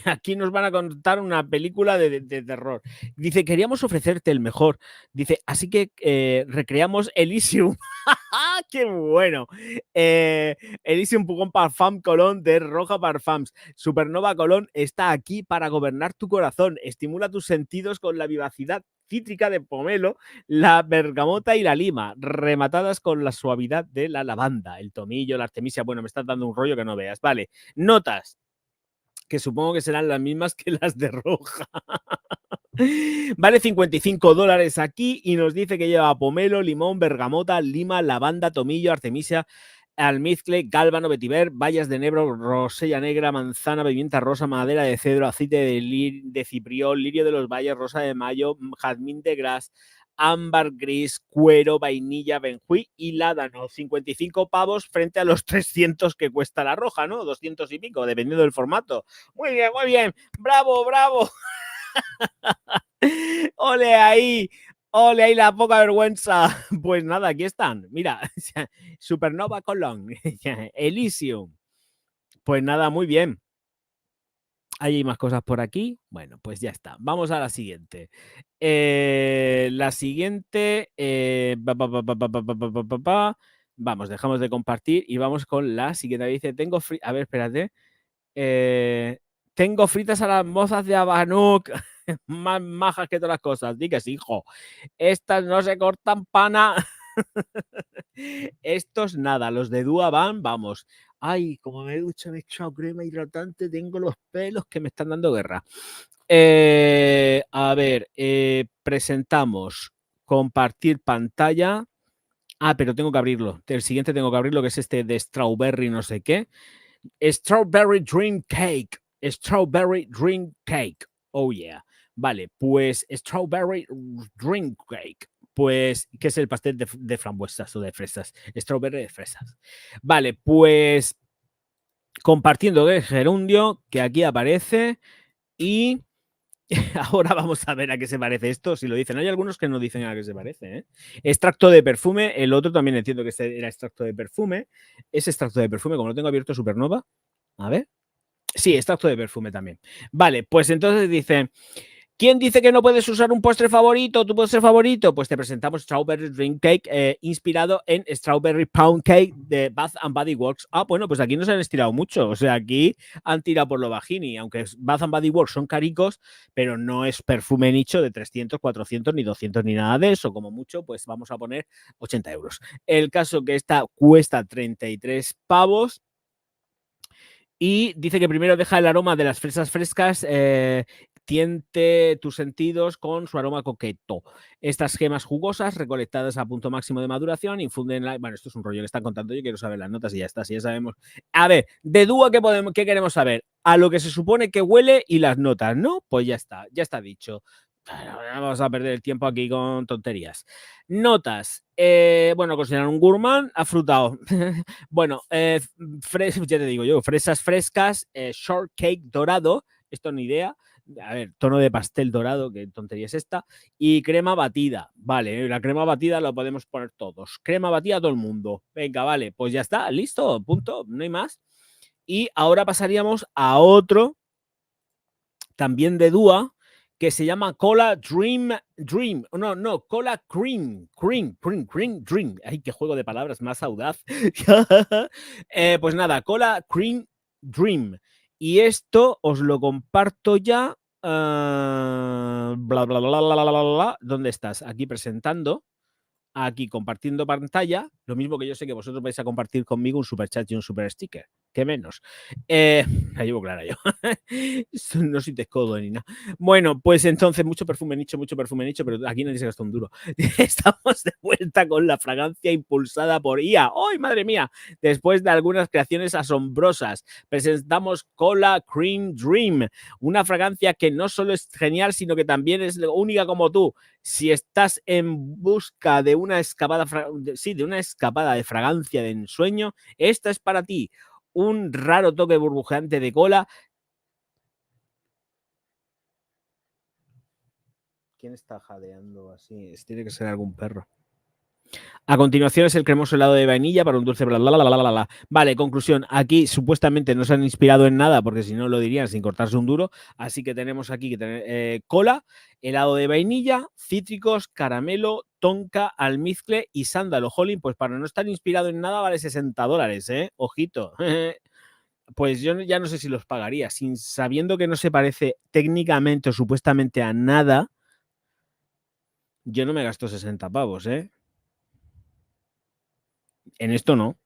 aquí nos van a contar una película de terror. Dice, queríamos ofrecerte el mejor. Dice, así que recreamos Elysium. ¡Qué bueno! Elysium Pugón Parfum Colón de Roja Parfums. Supernova Colón está aquí para gobernar tu corazón. Estimula tus sentidos con la vivacidad cítrica de pomelo, la bergamota y la lima, rematadas con la suavidad de la lavanda, el tomillo, la artemisia. Bueno, me estás dando un rollo que no veas. Vale, notas. que supongo que serán las mismas que las de roja. Vale $55 aquí y nos dice que lleva pomelo, limón, bergamota, lima, lavanda, tomillo, artemisia, almizcle, gálbano, vetiver, bayas de enebro, rosella negra, manzana, pimienta rosa, madera de cedro, aceite de cipriol, lirio de los valles, rosa de mayo, jazmín de gras, ámbar gris, cuero, vainilla, benjuí y ládano. 55 pavos frente a los 300 que cuesta la roja, ¿no? 200 y pico, dependiendo del formato. Muy bien, muy bien. Bravo, bravo. Ole ahí la poca vergüenza. Pues nada, aquí están. Mira, Supernova Colón, Elysium. Pues nada, muy bien. Hay más cosas por aquí. Bueno, pues ya está. Vamos a la siguiente. La siguiente. Vamos, dejamos de compartir y vamos con la siguiente. Dice: tengo. A ver, espérate. Tengo fritas a las mozas de Abanuk. Más majas que todas las cosas. Di que sí, hijo. Estas no se cortan pana. Estos nada, los de Dúa van, vamos. Ay, como me he duchado, me he echado crema hidratante, tengo los pelos que me están dando guerra. A ver, presentamos compartir pantalla. Ah, pero tengo que abrirlo. El siguiente tengo que abrirlo, que es este de Strawberry no sé qué. Strawberry Dream Cake. Strawberry Dream Cake. Oh, yeah. Vale, pues Strawberry Dream Cake. Pues, ¿qué es el pastel de frambuesas o de fresas? Strawberry de fresas. Vale, pues compartiendo el gerundio que aquí aparece y ahora vamos a ver a qué se parece esto, si lo dicen. Hay algunos que no dicen a qué se parece, ¿eh? Extracto de perfume, el otro también entiendo que este era extracto de perfume. Es extracto de perfume, como lo tengo abierto Supernova. A ver. Sí, extracto de perfume también. Vale, pues entonces dice: ¿quién dice que no puedes usar un postre favorito, tu postre favorito? Pues te presentamos Strawberry Dream Cake, inspirado en Strawberry Pound Cake de Bath and Body Works. Ah, bueno, pues aquí no se han estirado mucho. O sea, aquí han tirado por lo bajini, aunque Bath and Body Works son caricos, pero no es perfume nicho de 300, 400, ni 200, ni nada de eso. Como mucho, pues vamos a poner 80 euros. El caso que esta cuesta 33 pavos. Y dice que primero deja el aroma de las fresas frescas, tiente tus sentidos con su aroma coqueto. Estas gemas jugosas, recolectadas a punto máximo de maduración, infunden la... Bueno, esto es un rollo que están contando, yo quiero saber las notas y ya está, si ya sabemos. A ver, de Dúa, ¿qué queremos saber? A lo que se supone que huele y las notas, ¿no? Pues ya está dicho. Vamos a perder el tiempo aquí con tonterías. Notas. Bueno, consideran un gourmand afrutado. Bueno, ya te digo yo, fresas frescas, shortcake dorado, esto ni idea. A ver, tono de pastel dorado, qué tontería es esta. Y crema batida. Vale, la crema batida lo podemos poner todos. Crema batida a todo el mundo. Venga, vale, pues ya está, listo, punto, no hay más. Y ahora pasaríamos a otro, también de Dúa, que se llama Cola Dream. Cola Cream. Dream. Ay, qué juego de palabras más audaz. Pues nada, Cola Cream Dream. Y esto os lo comparto ya. Bla, bla, bla, bla, bla, bla, bla. ¿Dónde estás? Aquí presentando. Aquí compartiendo pantalla, lo mismo que yo sé que vosotros vais a compartir conmigo un super chat y un super sticker, que menos. La llevo clara yo. No soy descodo ni nada. Bueno, pues entonces mucho perfume nicho, pero aquí nadie se gastó un duro. Estamos de vuelta con la fragancia impulsada por IA. ¡Ay, madre mía! Después de algunas creaciones asombrosas, presentamos Cola Cream Dream, una fragancia que no solo es genial, sino que también es única como tú. Si estás en busca de una escapada, de una escapada de fragancia de ensueño, esta es para ti. Un raro toque burbujeante de cola. ¿Quién está jadeando así? Tiene que ser algún perro. A continuación es el cremoso helado de vainilla para un dulce bla, bla, bla, bla, bla, bla. Vale, conclusión. Aquí supuestamente no se han inspirado en nada porque si no lo dirían sin cortarse un duro. Así que tenemos aquí que tener cola, helado de vainilla, cítricos, caramelo, tonka, almizcle y sándalo. Jolín, pues para no estar inspirado en nada vale $60, ¿eh? Ojito. Pues yo ya no sé si los pagaría. Sin sabiendo que no se parece técnicamente o supuestamente a nada, yo no me gasto 60 pavos, ¿eh? En esto no.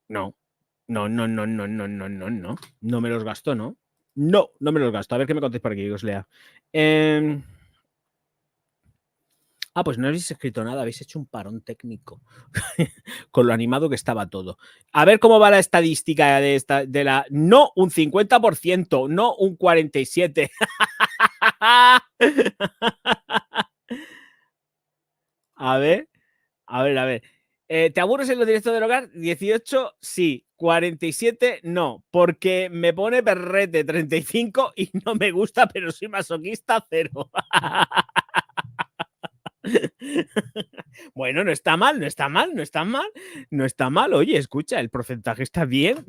No. No. No me los gasto, ¿no? No me los gasto. A ver qué me contéis por aquí, que os lea. Pues no habéis escrito nada, habéis hecho un parón técnico con lo animado que estaba todo. A ver cómo va la estadística de la... No un 50%, no un 47%. A ver. ¿Te aburres en los directos del hogar? 18, sí. 47, no. Porque me pone perrete 35 y no me gusta, pero soy masoquista 0. Bueno, no está mal. Oye, escucha, el porcentaje está bien.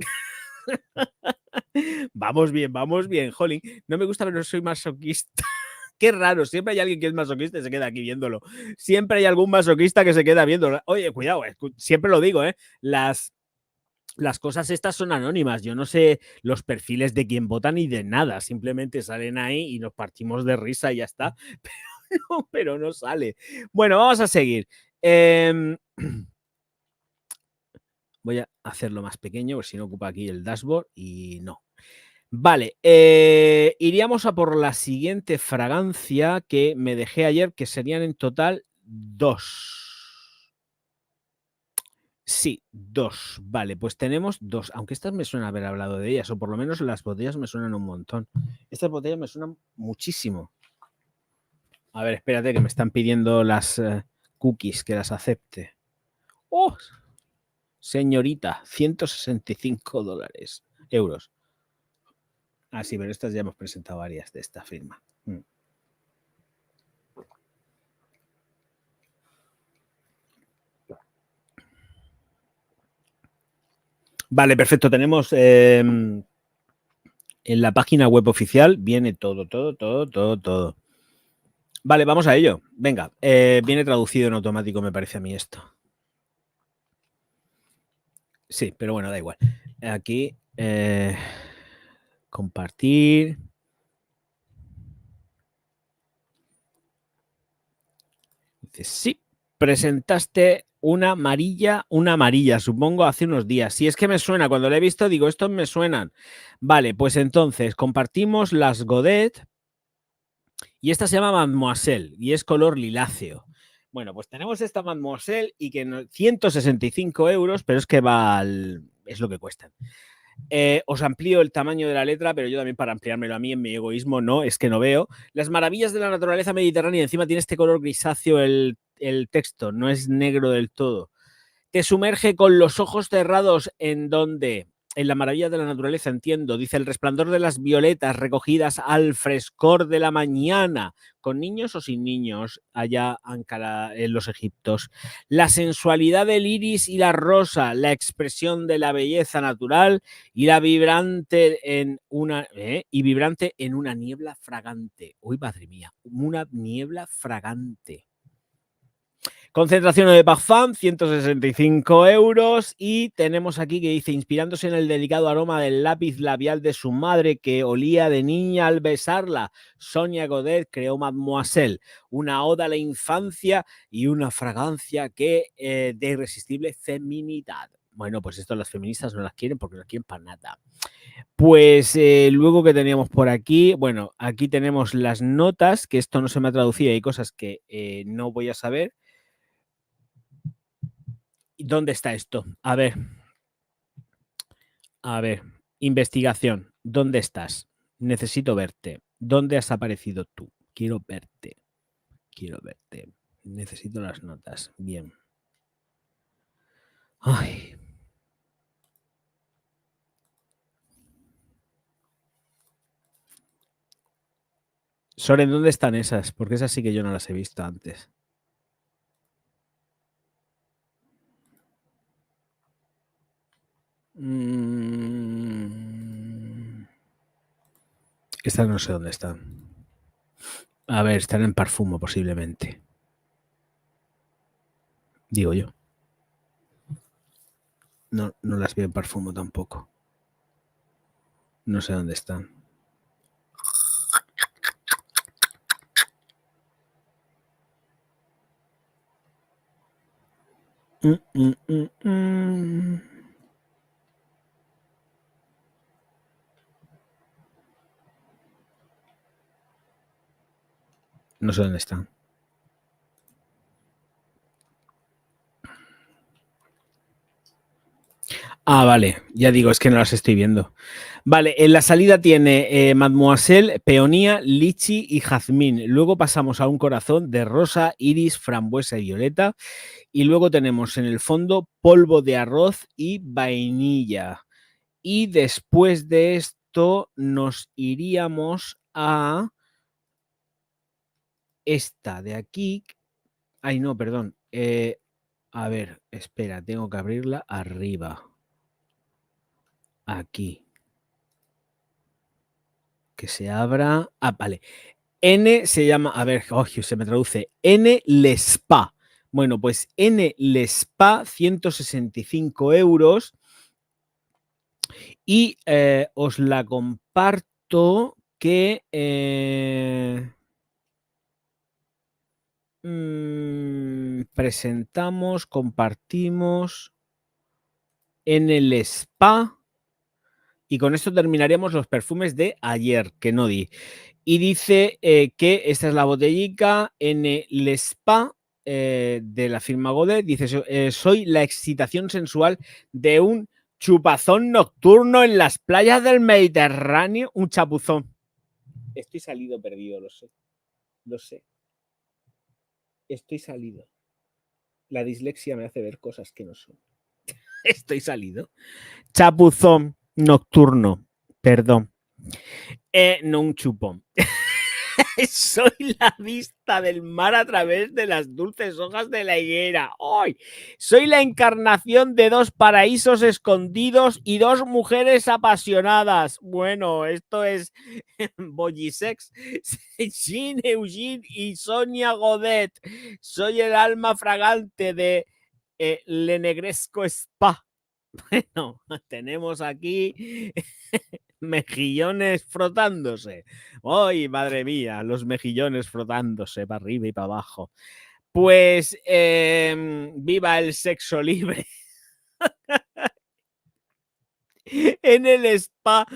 Vamos bien, jolín. No me gusta, pero soy masoquista. Qué raro, siempre hay alguien que es masoquista y se queda aquí viéndolo. Siempre hay algún masoquista que se queda viéndolo. Oye, cuidado, siempre lo digo, las cosas estas son anónimas. Yo no sé los perfiles de quién vota ni de nada. Simplemente salen ahí y nos partimos de risa y ya está. Pero no sale. Bueno, vamos a seguir. Voy a hacerlo más pequeño, porque si no ocupa aquí el dashboard y no. Vale, iríamos a por la siguiente fragancia que me dejé ayer, que serían en total 2. Sí, 2. Vale, pues tenemos 2. Aunque estas me suena haber hablado de ellas, o por lo menos las botellas me suenan un montón. Estas botellas me suenan muchísimo. A ver, espérate, que me están pidiendo las cookies, que las acepte. ¡Oh! Señorita, $165. Euros. Sí, pero estas ya hemos presentado varias de esta firma. Vale, perfecto. Tenemos en la página web oficial, viene todo. Vale, vamos a ello. Venga, viene traducido en automático, me parece a mí esto. Sí, pero bueno, da igual. Aquí, compartir. Dice, sí, presentaste una amarilla, supongo, hace unos días. Si es que me suena, cuando lo he visto digo, estos me suenan. Vale, pues entonces compartimos las Godet y esta se llama Mademoiselle y es color liláceo. Bueno, pues tenemos esta Mademoiselle y que 165 euros, pero es que es lo que cuestan. Os amplío el tamaño de la letra, pero yo también para ampliármelo a mí en mi egoísmo no, es que no veo. Las maravillas de la naturaleza mediterránea, encima tiene este color grisáceo el texto, no es negro del todo. Te sumerge con los ojos cerrados en donde... En la maravilla de la naturaleza, entiendo. Dice, el resplandor de las violetas recogidas al frescor de la mañana, con niños o sin niños, allá en los egiptos. La sensualidad del iris y la rosa, la expresión de la belleza natural y la vibrante en una niebla fragante. Uy, madre mía, una niebla fragante. Concentración de parfum, 165 euros. Y tenemos aquí que dice, inspirándose en el delicado aroma del lápiz labial de su madre que olía de niña al besarla, Sonia Godet creó Mademoiselle, una oda a la infancia y una fragancia de irresistible feminidad. Bueno, pues esto las feministas no las quieren porque no las quieren para nada. Pues luego que teníamos por aquí, bueno, aquí tenemos las notas, que esto no se me ha traducido, hay cosas que no voy a saber. ¿Dónde está esto? A ver, investigación. ¿Dónde estás? Necesito verte. ¿Dónde has aparecido tú? Quiero verte. Necesito las notas. Bien. Ay. Soren, ¿dónde están esas? Porque esas sí que yo no las he visto antes. Estas no sé dónde están. A ver, están en Parfumo posiblemente. Digo yo. No las veo en Parfumo tampoco. No sé dónde están. No sé dónde están. Ah, vale, ya digo, es que no las estoy viendo. Vale, en la salida tiene Mademoiselle, Peonía, Lichi y Jazmín. Luego pasamos a un corazón de rosa, iris, frambuesa y violeta. Y luego tenemos en el fondo polvo de arroz y vainilla. Y después de esto nos iríamos a esta de aquí. Ay, no, perdón. A ver, espera, tengo que abrirla arriba. Aquí. Que se abra. Ah, vale. N se llama, a ver, oh, se me traduce. N Lespa. Bueno, pues N Lespa, 165 euros. Y os la comparto que presentamos, compartimos en el spa. Y con esto terminaríamos los perfumes de ayer, que no di. Y dice que esta es la botellica en el spa de la firma Godet. Dice, soy la excitación sensual de un chupazón nocturno en las playas del Mediterráneo. Un chapuzón. Estoy salido perdido, lo sé. Lo sé. Estoy salido. La dislexia me hace ver cosas que no son. Estoy salido. Chapuzón nocturno. Perdón. No un chupón. Soy la vista del mar a través de las dulces hojas de la higuera. ¡Ay! Soy la encarnación de dos paraísos escondidos y dos mujeres apasionadas. Bueno, esto es Boyisex, Jean Eugene y Sonia Godet. Soy el alma fragante de Le Negresco Spa. Bueno, tenemos aquí mejillones frotándose. ¡Ay, madre mía! Los mejillones frotándose para arriba y para abajo. Pues viva el sexo libre. En el spa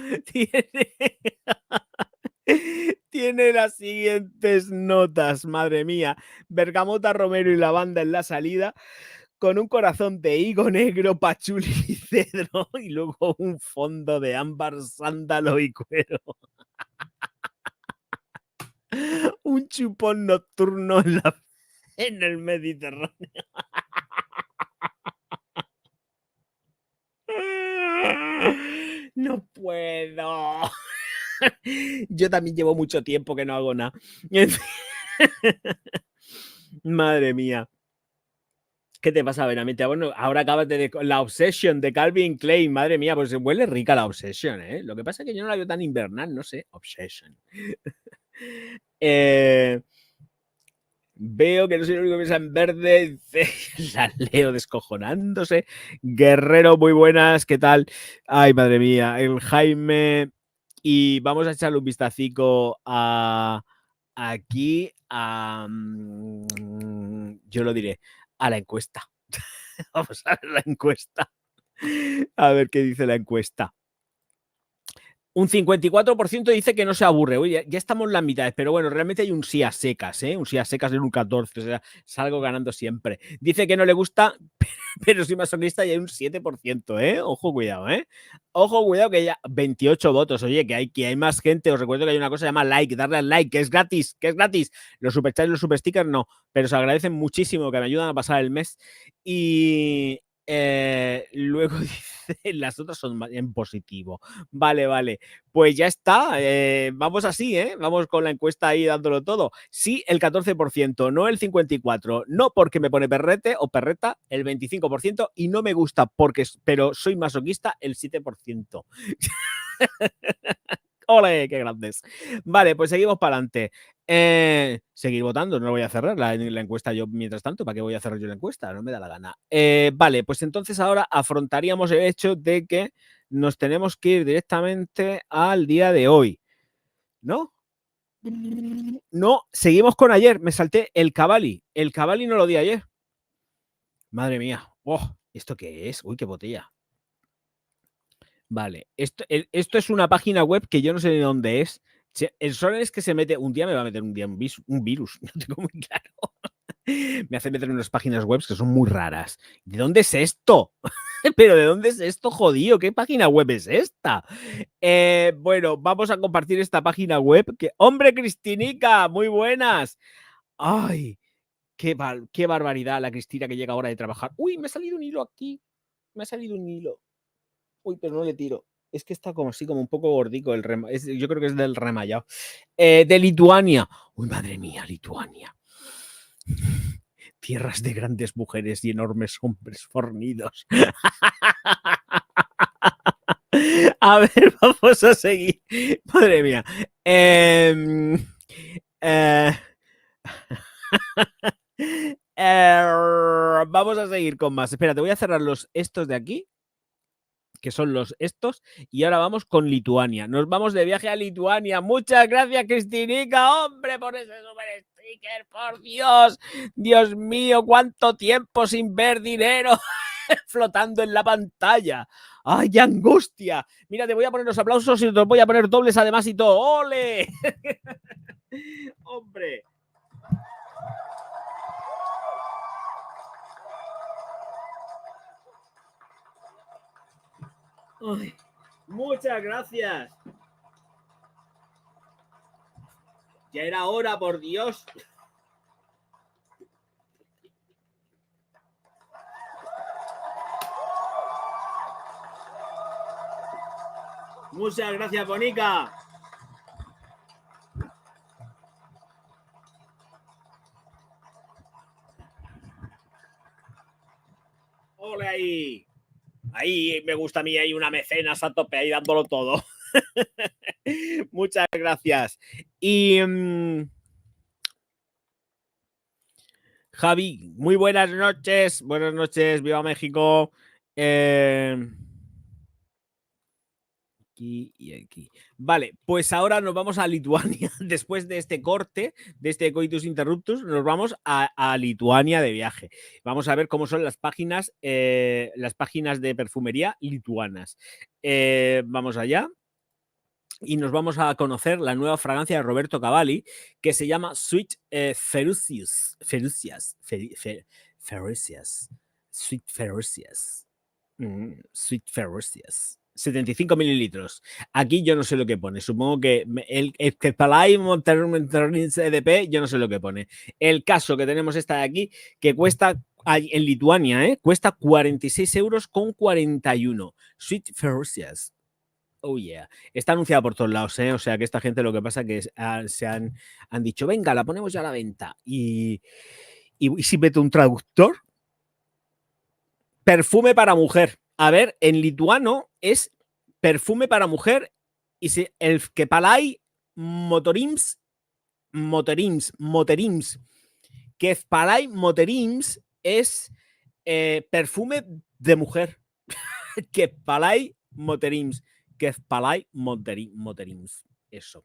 tiene las siguientes notas, madre mía. Bergamota, romero y lavanda en la salida, con un corazón de higo negro, pachuli y cedro, y luego un fondo de ámbar, sándalo y cuero. Un chupón nocturno en el Mediterráneo. No puedo. Yo también llevo mucho tiempo que no hago nada. Madre mía. ¿Qué te pasa, Benamita? Bueno, ahora acabas de la Obsession de Calvin Klein. Madre mía, pues huele rica la Obsession, ¿eh? Lo que pasa es que yo no la veo tan invernal, no sé. Obsession. Veo que no soy el único que piensa en verde. La leo descojonándose. Guerrero, muy buenas, ¿qué tal? Ay, madre mía, el Jaime. Y vamos a echarle un vistacico aquí yo lo diré, a la encuesta. Vamos a ver la encuesta. A ver qué dice la encuesta. Un 54% dice que no se aburre. Oye, ya estamos en las mitades, pero bueno, realmente hay un sí a secas, ¿eh? Un sí a secas en un 14, o sea, salgo ganando siempre. Dice que no le gusta, pero soy masoquista y hay un 7%, ¿eh? Ojo, cuidado, ¿eh? Ojo, cuidado, que ya 28 votos. Oye, que hay más gente. Os recuerdo que hay una cosa que se llama like, darle al like, que es gratis, que es gratis. Los superchats y los superstickers no, pero se agradecen muchísimo, que me ayudan a pasar el mes. Y luego dice, las otras son en positivo. Vale, vale. Pues ya está. Vamos así, ¿eh? Vamos con la encuesta ahí dándolo todo. Sí, el 14%, no el 54%. No porque me pone perrete o perreta, el 25%. Y no me gusta porque, pero soy masoquista, el 7%. ¡Ole! ¡Qué grandes! Vale, pues seguimos para adelante. Seguir votando, no lo voy a cerrar la encuesta yo mientras tanto. ¿Para qué voy a cerrar yo la encuesta? No me da la gana. Vale, pues entonces ahora afrontaríamos el hecho de que nos tenemos que ir directamente al día de hoy, ¿no? No, seguimos con ayer. Me salté el Cavalli. El Cavalli no lo di ayer. Madre mía. Oh, ¿esto qué es? Uy, qué botella. Vale, esto es una página web que yo no sé de dónde es. El sol es que se mete, un día me va a meter un virus, no tengo muy claro. Me hace meter en unas páginas web que son muy raras. ¿De dónde es esto? ¿Pero de dónde es esto, jodido? ¿Qué página web es esta? Bueno, vamos a compartir esta página web. ¡Hombre, Cristinica! ¡Muy buenas! ¡Ay! Qué barbaridad la Cristina que llega ahora de trabajar. ¡Uy, me ha salido un hilo aquí! Me ha salido un hilo. Uy, pero no le tiro. Es que está como así, como un poco gordico. Yo creo que es del remallado. De Lituania. Uy, madre mía, Lituania. Tierras de grandes mujeres y enormes hombres fornidos. A ver, vamos a seguir. Madre mía. Vamos a seguir con más. Espera, te voy a cerrar estos de aquí, que son los estos, y ahora vamos con Lituania. Nos vamos de viaje a Lituania. Muchas gracias, Cristinica, hombre, por ese super sticker, por Dios. Dios mío, cuánto tiempo sin ver dinero flotando en la pantalla. ¡Ay, qué angustia! Mira, te voy a poner los aplausos y te los voy a poner dobles además y todo. ¡Ole! ¡Hombre! Ay, muchas gracias. Ya era hora, por Dios. Muchas gracias, Bonica. ¡Ole ahí! Ahí me gusta a mí, hay una mecenas a tope ahí dándolo todo. Muchas gracias. Y Javi, muy buenas noches. Buenas noches, viva México. Aquí y aquí. Vale, pues ahora nos vamos a Lituania. Después de este corte, de este coitus interruptus, nos vamos a Lituania de viaje. Vamos a ver cómo son las páginas de perfumería lituanas. Vamos allá. Y nos vamos a conocer la nueva fragancia de Roberto Cavalli, que se llama Sweet Ferocious. Sweet Ferocious. Sweet Ferocious. 75 mililitros. Aquí yo no sé lo que pone. Supongo que el Palai EDP, yo no sé lo que pone. El caso que tenemos esta de aquí, que cuesta en Lituania, cuesta 46 euros con 41. Sweet Ferocious. Oh yeah. Está anunciada por todos lados, O sea que esta gente lo que pasa es que se han dicho, venga, la ponemos ya a la venta. Y si mete un traductor, perfume para mujer. A ver, en lituano es perfume para mujer y si el que palai motorims, que palai moterims es perfume de mujer. Que palai moterims. Que palai moterims. Eso.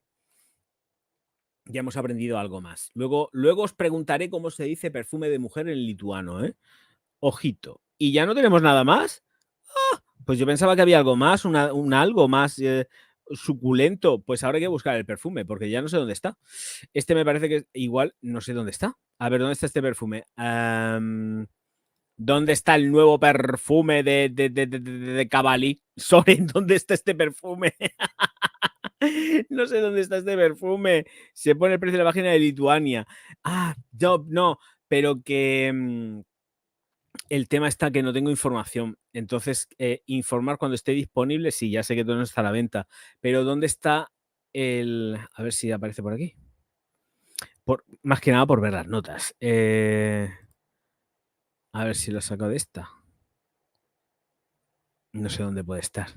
Ya hemos aprendido algo más. Luego os preguntaré cómo se dice perfume de mujer en lituano, Ojito. ¿Y ya no tenemos nada más? ¡Ah! Pues yo pensaba que había algo más, algo más suculento. Pues ahora hay que buscar el perfume, porque ya no sé dónde está. Este me parece que igual, no sé dónde está. A ver, ¿dónde está este perfume? ¿Dónde está el nuevo perfume de Cavalli? Soren, ¿dónde está este perfume? No sé dónde está este perfume. Se pone el precio de la página de Lituania. Ah, no, pero que el tema está que no tengo información. Entonces, informar cuando esté disponible, sí, ya sé que todo no está a la venta. Pero ¿dónde está el...? A ver si aparece por aquí. Más que nada por ver las notas. A ver si lo saco de esta. No sé dónde puede estar.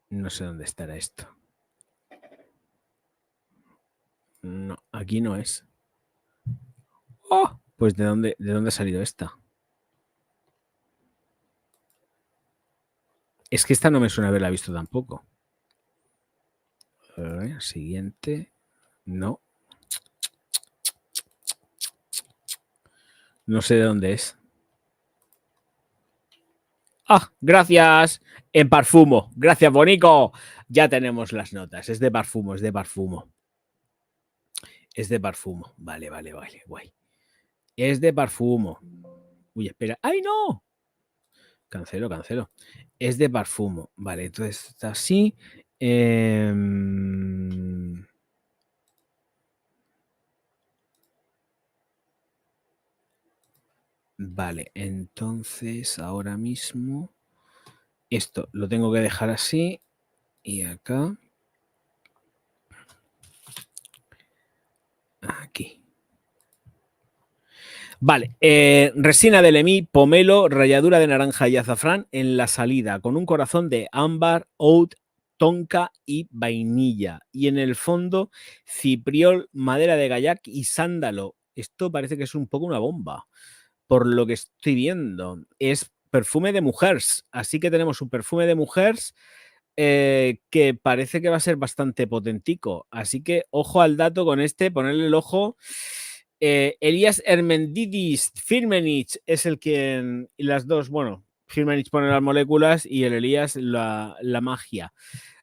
No sé dónde estará esto. No, aquí no es. ¡Oh! Pues ¿de dónde ha salido esta? Es que esta no me suena haberla visto tampoco. A ver, siguiente. No. No sé de dónde es. Ah, gracias. En Parfumo. Gracias, Bonico. Ya tenemos las notas. Es de Parfumo, es de Parfumo. Es de Parfumo. Vale, vale, vale. Guay. Es de Parfumo. Uy, espera. ¡Ay, no! Cancelo, cancelo. Es de Parfumo. Vale, entonces está así. Vale, entonces ahora mismo esto lo tengo que dejar así y acá. Aquí. Vale, resina de lemí, pomelo, ralladura de naranja y azafrán en la salida, con un corazón de ámbar, oud, tonka y vainilla. Y en el fondo, cipriol, madera de gallac y sándalo. Esto parece que es un poco una bomba, por lo que estoy viendo. Es perfume de mujeres, así que tenemos un perfume de mujeres que parece que va a ser bastante potentico. Así que ojo al dato con este, ponerle el ojo. Elías Hermendidis Firmenich es el quien, y las dos, bueno, Firmenich pone las moléculas y el Elías la magia.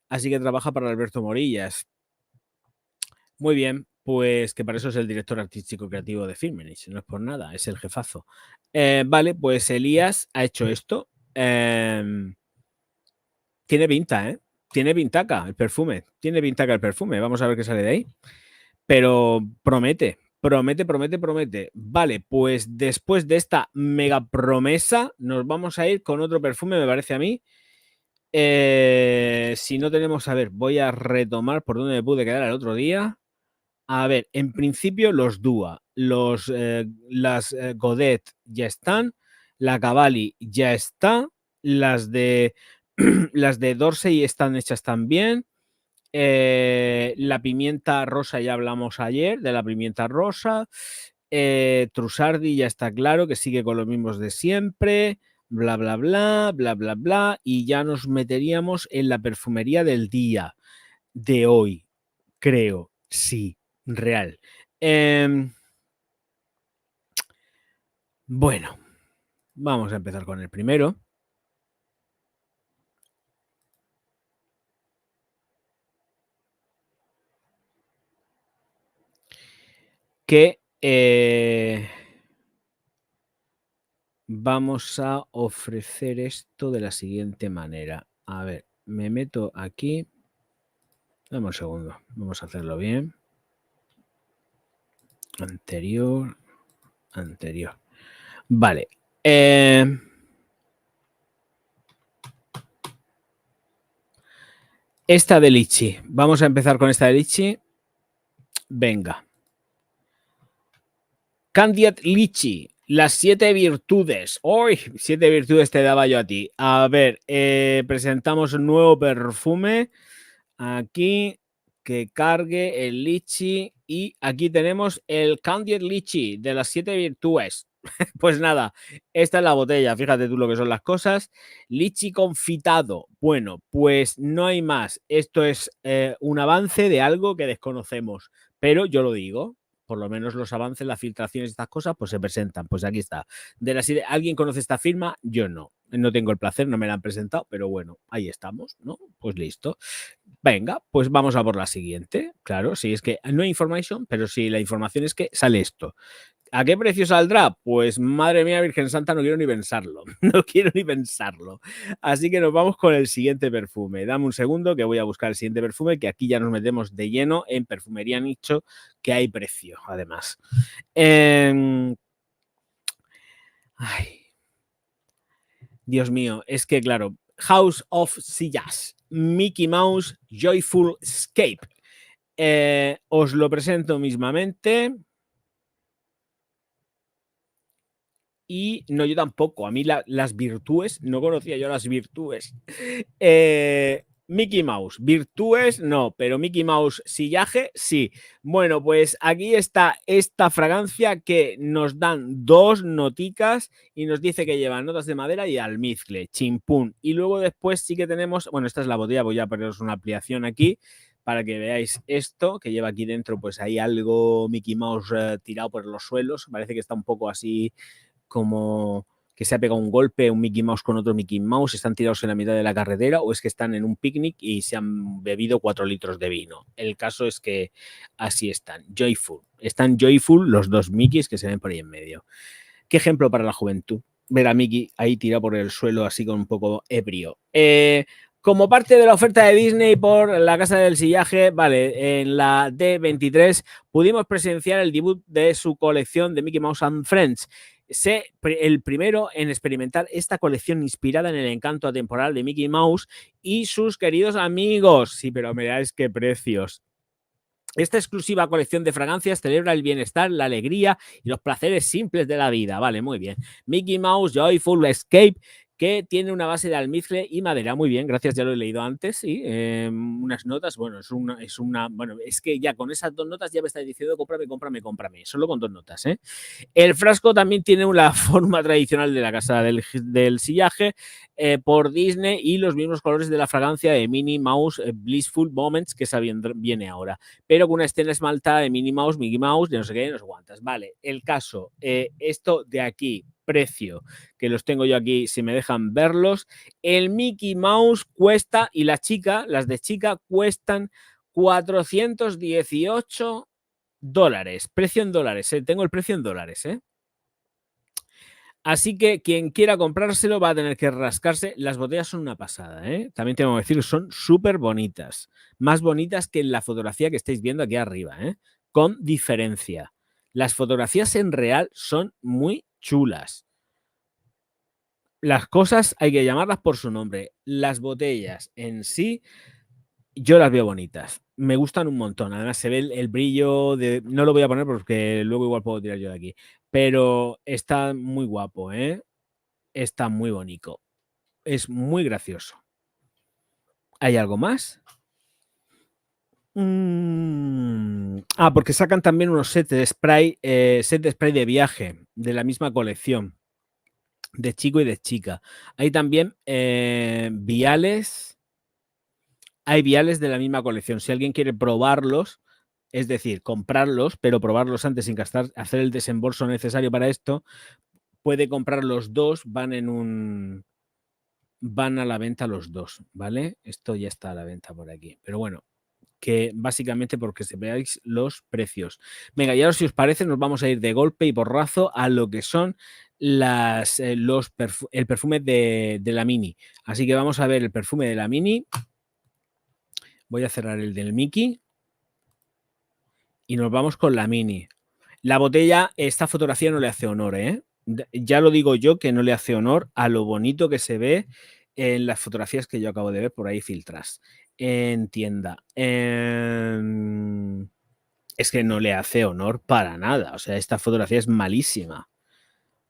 Así que trabaja para Alberto Morillas. Muy bien, pues que para eso es el director artístico creativo de Firmenich, no es por nada, es el jefazo. Vale, pues Elías ha hecho esto. Tiene pinta, ¿eh? Tiene pintaca el perfume. Tiene pintaca el perfume. Vamos a ver qué sale de ahí. Pero promete, promete, promete, promete. Vale, pues después de esta mega promesa, nos vamos a ir con otro perfume, me parece a mí. Si no tenemos, a ver, voy a retomar por donde me pude quedar el otro día. A ver, en principio los Dua, las Godet ya están, la Cavalli ya está, las de las de Dorsey están hechas también. La pimienta rosa ya hablamos ayer de la pimienta rosa. Trussardi ya está claro que sigue con los mismos de siempre. Bla, bla, bla, bla, bla, bla. Y ya nos meteríamos en la perfumería del día de hoy, creo. Sí, real. Bueno, vamos a empezar con el primero. Que vamos a ofrecer esto de la siguiente manera. A ver, me meto aquí. Dame un segundo. Vamos a hacerlo bien. Anterior. Anterior. Vale. Esta de Litchi. Vamos a empezar con esta de Litchi. Venga. Candiat Litchi. Las 7 virtudes. ¡Uy! 7 virtudes te daba yo a ti. A ver, presentamos un nuevo perfume. Aquí que cargue el Litchi. Y aquí tenemos el Candiat Litchi de las 7 virtudes. Pues nada, esta es la botella, fíjate tú lo que son las cosas. Litchi confitado. Bueno, pues no hay más. Esto es un avance de algo que desconocemos, pero yo lo digo. Por lo menos los avances, las filtraciones, estas cosas, pues se presentan. Pues aquí está. ¿Alguien conoce esta firma? Yo no. No tengo el placer, no me la han presentado, pero bueno, ahí estamos, ¿no? Pues listo. Venga, pues vamos a por la siguiente. Claro, sí, es que no hay information, pero sí, la información es que sale esto. ¿A qué precio saldrá? Pues madre mía, Virgen Santa, no quiero ni pensarlo. No quiero ni pensarlo. Así que nos vamos con el siguiente perfume. Dame un segundo que voy a buscar el siguiente perfume, que aquí ya nos metemos de lleno en perfumería nicho, que hay precio, además. Ay, Dios mío, es que claro, House of Sillas, Mickey Mouse Joyful Escape. Os lo presento mismamente. Y no, yo tampoco. A mí las virtudes, no conocía yo las virtudes. Mickey Mouse, virtudes no, pero Mickey Mouse sillaje sí. Bueno, pues aquí está esta fragancia que nos dan 2 noticas y nos dice que lleva notas de madera y almizcle, chimpún. Y luego después sí que tenemos, bueno, esta es la botella, voy a poneros una ampliación aquí para que veáis esto, que lleva aquí dentro, pues hay algo Mickey Mouse tirado por los suelos, parece que está un poco así como que se ha pegado un golpe un Mickey Mouse con otro Mickey Mouse, están tirados en la mitad de la carretera o es que están en un picnic y se han bebido 4 litros de vino. El caso es que así están, joyful. Están joyful los dos Mickeys que se ven por ahí en medio. ¿Qué ejemplo para la juventud? Ver a Mickey ahí tirado por el suelo así con un poco ebrio. Como parte de la oferta de Disney por la Casa del Sillaje, vale, en la D23 pudimos presenciar el debut de su colección de Mickey Mouse and Friends. Sé el primero en experimentar esta colección inspirada en el encanto atemporal de Mickey Mouse y sus queridos amigos. Sí, pero miráis qué precios. Esta exclusiva colección de fragancias celebra el bienestar, la alegría y los placeres simples de la vida. Vale, muy bien. Mickey Mouse Joyful Escape, que tiene una base de almizcle y madera. Muy bien, gracias, ya lo he leído antes, sí. Unas notas, bueno, bueno, es que ya con esas 2 notas ya me está diciendo cómprame. Solo con 2 notas, ¿eh? El frasco también tiene una forma tradicional de la Casa del Sillaje por Disney y los mismos colores de la fragancia de Minnie Mouse Blissful Moments que viene ahora, pero con una escena esmaltada de Minnie Mouse, Mickey Mouse, de no sé qué, no sé cuántas. Vale, el caso, esto de aquí, precio, que los tengo yo aquí, si me dejan verlos, el Mickey Mouse cuesta, y las de chica cuestan $418. Precio en dólares, tengo el precio en dólares, Así que quien quiera comprárselo va a tener que rascarse. Las botellas son una pasada, También tengo que decir que son súper bonitas. Más bonitas que en la fotografía que estáis viendo aquí arriba, Con diferencia. Las fotografías en real son muy chulas. Las cosas hay que llamarlas por su nombre. Las botellas en sí, yo las veo bonitas. Me gustan un montón. Además, se ve el brillo de. No lo voy a poner porque luego igual puedo tirar yo de aquí. Pero está muy guapo, Está muy bonito. Es muy gracioso. ¿Hay algo más? Porque sacan también unos sets de spray de viaje de la misma colección. De chico y de chica. Hay también viales. Hay viales de la misma colección. Si alguien quiere probarlos, es decir, comprarlos, pero probarlos antes sin gastar, hacer el desembolso necesario para esto, puede comprar los dos, van a la venta los dos, ¿vale? Esto ya está a la venta por aquí. Pero bueno, que básicamente porque se veáis los precios. Venga, y ahora si os parece nos vamos a ir de golpe y porrazo a lo que son el perfume de la Mini. Así que vamos a ver el perfume de la Mini. Voy a cerrar el del Mickey. Y nos vamos con la Mini. La botella, esta fotografía no le hace honor, Ya lo digo yo que no le hace honor a lo bonito que se ve en las fotografías que yo acabo de ver por ahí filtras en tienda. Es que no le hace honor para nada. O sea, esta fotografía es malísima.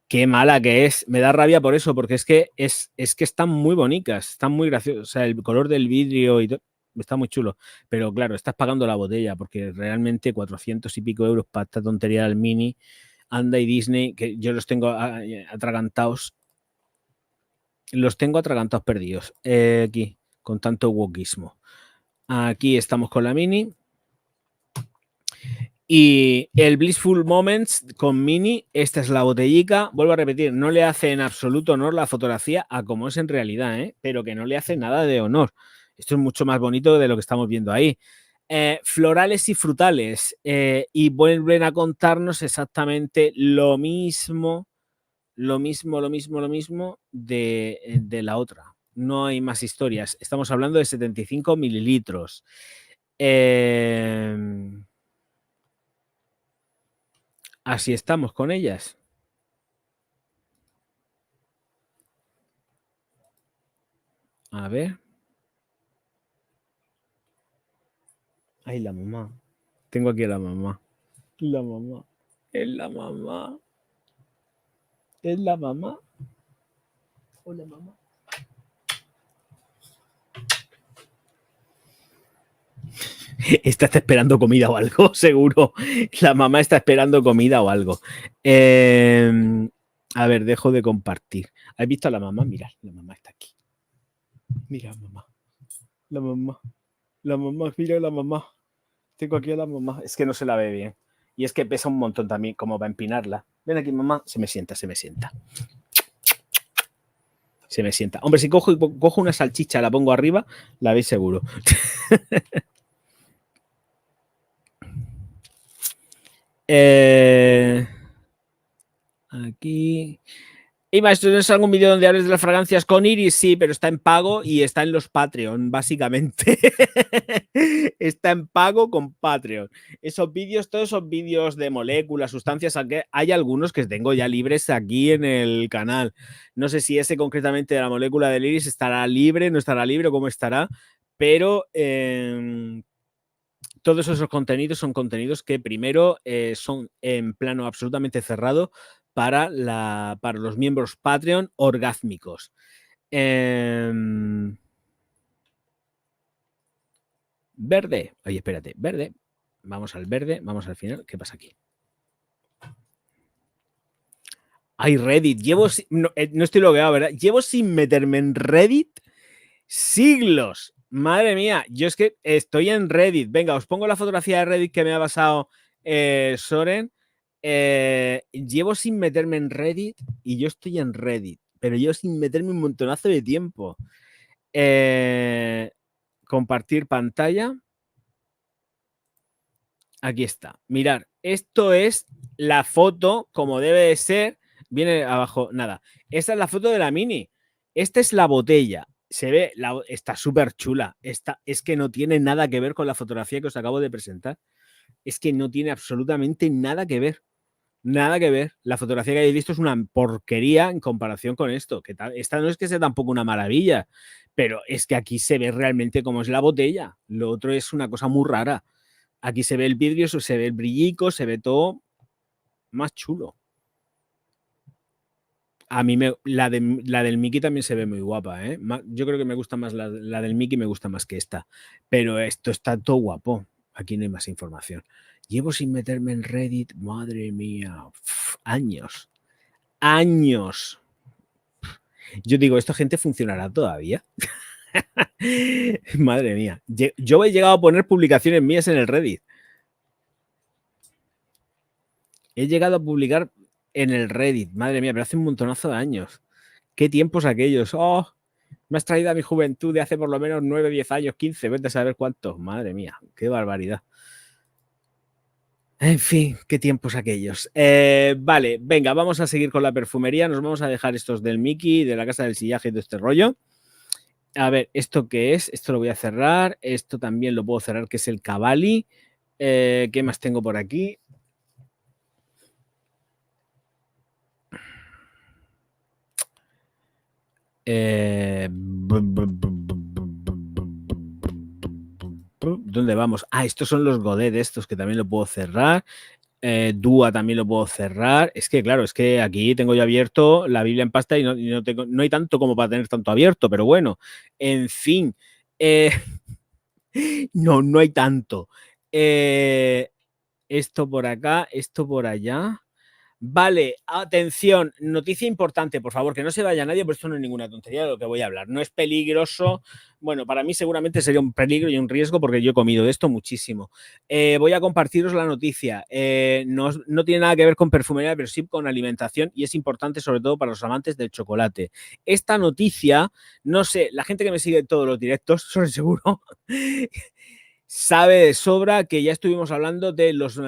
Qué mala que es. Me da rabia por eso, porque es que están muy bonitas, están muy graciosas. O sea, el color del vidrio y todo está muy chulo. Pero claro, estás pagando la botella, porque realmente 400 y pico euros para esta tontería del Mini, anda y Disney, que yo los tengo atragantados. Los tengo atragantados perdidos. Aquí, con tanto wokismo. Aquí estamos con la Mini. Y el Blissful Moments con Mini, esta es la botellica. Vuelvo a repetir, no le hace en absoluto honor la fotografía a como es en realidad, pero que no le hace nada de honor. Esto es mucho más bonito de lo que estamos viendo ahí. Florales y frutales. Y vuelven a contarnos exactamente lo mismo de la otra. No hay más historias. Estamos hablando de 75 mililitros. Así estamos con ellas. A ver. Ay, la mamá. Tengo aquí a la mamá. La mamá. Es la mamá. Es la mamá. Hola, mamá. Está esperando comida o algo, seguro. La mamá está esperando comida o algo. A ver, dejo de compartir. ¿Has visto a la mamá? Mira, la mamá está aquí. Mira, mamá. La mamá. La mamá, mira la mamá. Tengo aquí a la mamá. Es que no se la ve bien. Y es que pesa un montón también, como para empinarla. Ven aquí, mamá. Se me sienta. Se me sienta. Hombre, si cojo una salchicha, la pongo arriba, la veis seguro. Aquí. Y maestro, ¿no es algún vídeo donde hables de las fragancias con Iris? Sí, pero está en pago y está en los Patreon, básicamente. Está en pago con Patreon. Esos vídeos, todos esos vídeos de moléculas, sustancias, hay algunos que tengo ya libres aquí en el canal. No sé si ese concretamente de la molécula del Iris estará libre, no estará libre, cómo estará, pero todos esos contenidos son contenidos que primero son en plano absolutamente cerrado para los miembros Patreon orgásmicos. Verde. Oye, espérate. Verde. Vamos al verde. Vamos al final. ¿Qué pasa aquí? Ay, Reddit. No estoy logueado, ¿verdad? Llevo sin meterme en Reddit siglos. Madre mía. Yo es que estoy en Reddit. Venga, os pongo la fotografía de Reddit que me ha pasado Soren. Llevo sin meterme en Reddit y yo estoy en Reddit, pero llevo sin meterme un montonazo de tiempo. Compartir pantalla. Aquí está. Mirar, esto es la foto como debe de ser. Viene abajo, nada. Esta es la foto de la Mini. Esta es la botella. Se ve, está súper chula. Es que no tiene nada que ver con la fotografía que os acabo de presentar. Es que no tiene absolutamente nada que ver. Nada que ver. La fotografía que habéis visto es una porquería en comparación con esto. Que esta no es que sea tampoco una maravilla, pero es que aquí se ve realmente cómo es la botella. Lo otro es una cosa muy rara. Aquí se ve el vidrio, se ve el brillico, se ve todo más chulo. A mí la del Mickey también se ve muy guapa, ¿eh? Yo creo que me gusta más la del Mickey, me gusta más que esta. Pero esto está todo guapo. Aquí no hay más información. Llevo sin meterme en Reddit, madre mía, años. Años. Yo digo, ¿esta gente funcionará todavía? Madre mía. Yo he llegado a poner publicaciones mías en el Reddit. He llegado a publicar en el Reddit. Madre mía, pero hace un montonazo de años. ¿Qué tiempos aquellos? ¡Oh! Me has traído a mi juventud de hace por lo menos 9, 10 años, 15. Vete a saber cuántos. Madre mía, qué barbaridad. En fin, qué tiempos aquellos. Vale, venga, vamos a seguir con la perfumería. Nos vamos a dejar estos del Mickey, de la casa del sillaje y de este rollo. A ver, ¿esto qué es? Esto lo voy a cerrar. Esto también lo puedo cerrar, que es el Cavalli. ¿Qué más tengo por aquí? ¿Dónde vamos? Ah, estos son los Godet estos que también lo puedo cerrar. Dúa también lo puedo cerrar. Es que, claro, es que aquí tengo ya abierto la Biblia en pasta y no hay tanto como para tener tanto abierto, pero bueno, en fin. No hay tanto. Esto por acá, esto por allá. Vale, atención, noticia importante, por favor, que no se vaya nadie, pero esto no es ninguna tontería de lo que voy a hablar. No es peligroso. Bueno, para mí seguramente sería un peligro y un riesgo porque yo he comido de esto muchísimo. Voy a compartiros la noticia. No tiene nada que ver con perfumería, pero sí con alimentación y es importante sobre todo para los amantes del chocolate. Esta noticia, no sé, la gente que me sigue en todos los directos, sobre seguro, sabe de sobra que ya estuvimos hablando de los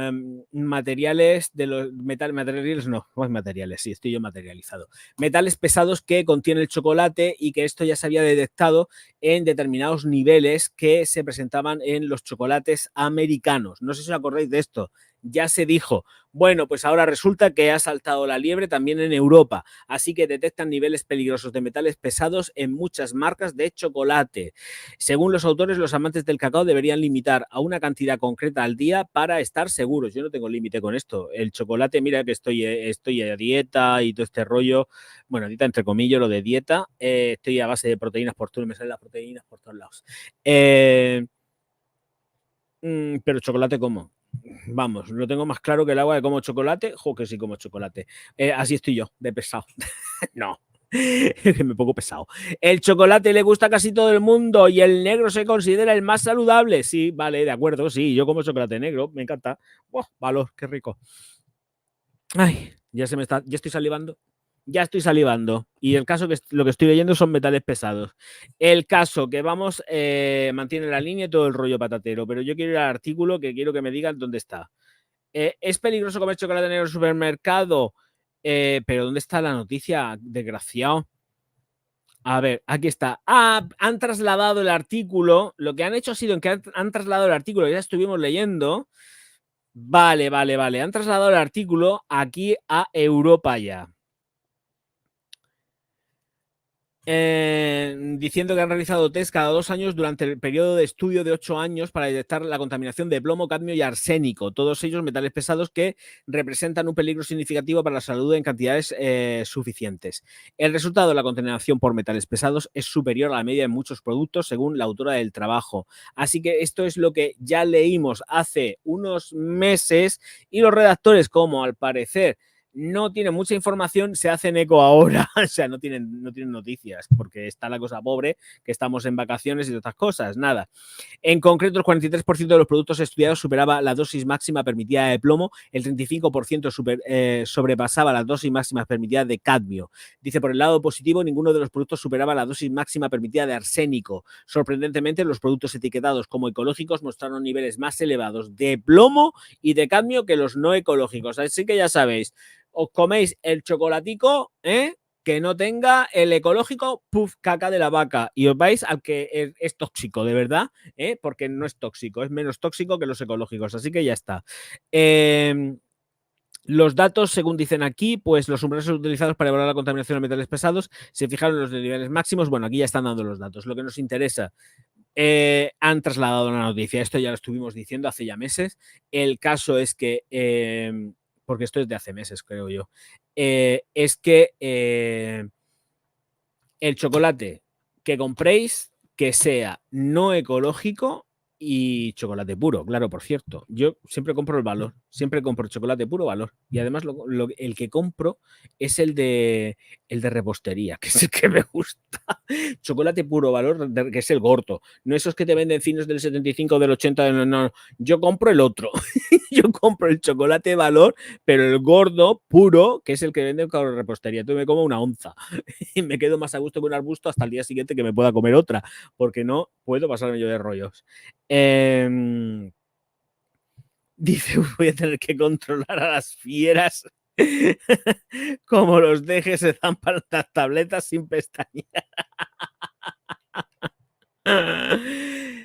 materiales, de los materiales, no materiales, sí, estoy yo materializado. Metales pesados que contiene el chocolate y que esto ya se había detectado en determinados niveles que se presentaban en los chocolates americanos. No sé si os acordáis de esto. Ya se dijo. Bueno, pues ahora resulta que ha saltado la liebre también en Europa. Así que detectan niveles peligrosos de metales pesados en muchas marcas de chocolate. Según los autores, los amantes del cacao deberían limitar a una cantidad concreta al día para estar seguros. Yo no tengo límite con esto. El chocolate, mira que estoy a dieta y todo este rollo. Bueno, dieta entre comillas, lo de dieta. Estoy a base de proteínas por todo, me salen las proteínas por todos lados. Pero chocolate como. Vamos, lo tengo más claro que el agua de como chocolate. Jo, que sí como chocolate. Así estoy yo, de pesado. No. Me pongo pesado. El chocolate le gusta a casi todo el mundo y el negro se considera el más saludable. Sí, vale, de acuerdo, sí, yo como chocolate negro, me encanta. ¡Oh, valor, qué rico! Ay, ya estoy salivando. Ya estoy salivando. Y el caso que lo que estoy leyendo son metales pesados. El caso que vamos mantiene la línea y todo el rollo patatero, pero yo quiero ir al artículo que quiero que me digan dónde está. ¿Es peligroso comer chocolate en el supermercado? Pero ¿dónde está la noticia, desgraciado? A ver, aquí está. Han trasladado el artículo. Lo que han hecho ha sido que han trasladado el artículo, ya estuvimos leyendo. Vale. Han trasladado el artículo aquí a Europa ya. Diciendo que han realizado test cada 2 años durante el periodo de estudio de 8 años para detectar la contaminación de plomo, cadmio y arsénico, todos ellos metales pesados que representan un peligro significativo para la salud en cantidades suficientes. El resultado de la contaminación por metales pesados es superior a la media de muchos productos, según la autora del trabajo. Así que esto es lo que ya leímos hace unos meses y los redactores, como al parecer no tienen mucha información, se hacen eco ahora, o sea, no tienen noticias, porque está la cosa pobre, que estamos en vacaciones y otras cosas, nada. En concreto, el 43% de los productos estudiados superaba la dosis máxima permitida de plomo, el 35% sobrepasaba las dosis máximas permitidas de cadmio. Dice, por el lado positivo, ninguno de los productos superaba la dosis máxima permitida de arsénico. Sorprendentemente, los productos etiquetados como ecológicos mostraron niveles más elevados de plomo y de cadmio que los no ecológicos. Así que ya sabéis, os coméis el chocolatico, que no tenga el ecológico, puf, caca de la vaca, y os vais al que es tóxico, de verdad, porque no es tóxico, es menos tóxico que los ecológicos, así que ya está. Los datos, según dicen aquí, pues los umbrales utilizados para evaluar la contaminación de metales pesados se fijaron en los niveles máximos. Bueno, aquí ya están dando los datos. Lo que nos interesa, han trasladado la noticia. Esto ya lo estuvimos diciendo hace ya meses. El caso es que porque esto es de hace meses, creo yo, es que el chocolate que compréis que sea no ecológico y chocolate puro, claro, por cierto. Yo siempre compro el valor, siempre compro chocolate puro valor. Y además el que compro es el de repostería, que es el que me gusta. Chocolate puro valor, que es el gordo. No esos que te venden finos del 75, del 80, no. Yo compro el otro. Yo compro el chocolate valor, pero el gordo puro, que es el que venden con repostería. Entonces me como una onza y me quedo más a gusto con un arbusto hasta el día siguiente que me pueda comer otra, porque no puedo pasarme yo de rollos. Dice, voy a tener que controlar a las fieras. Como los dejes se zampan las tabletas sin pestañear.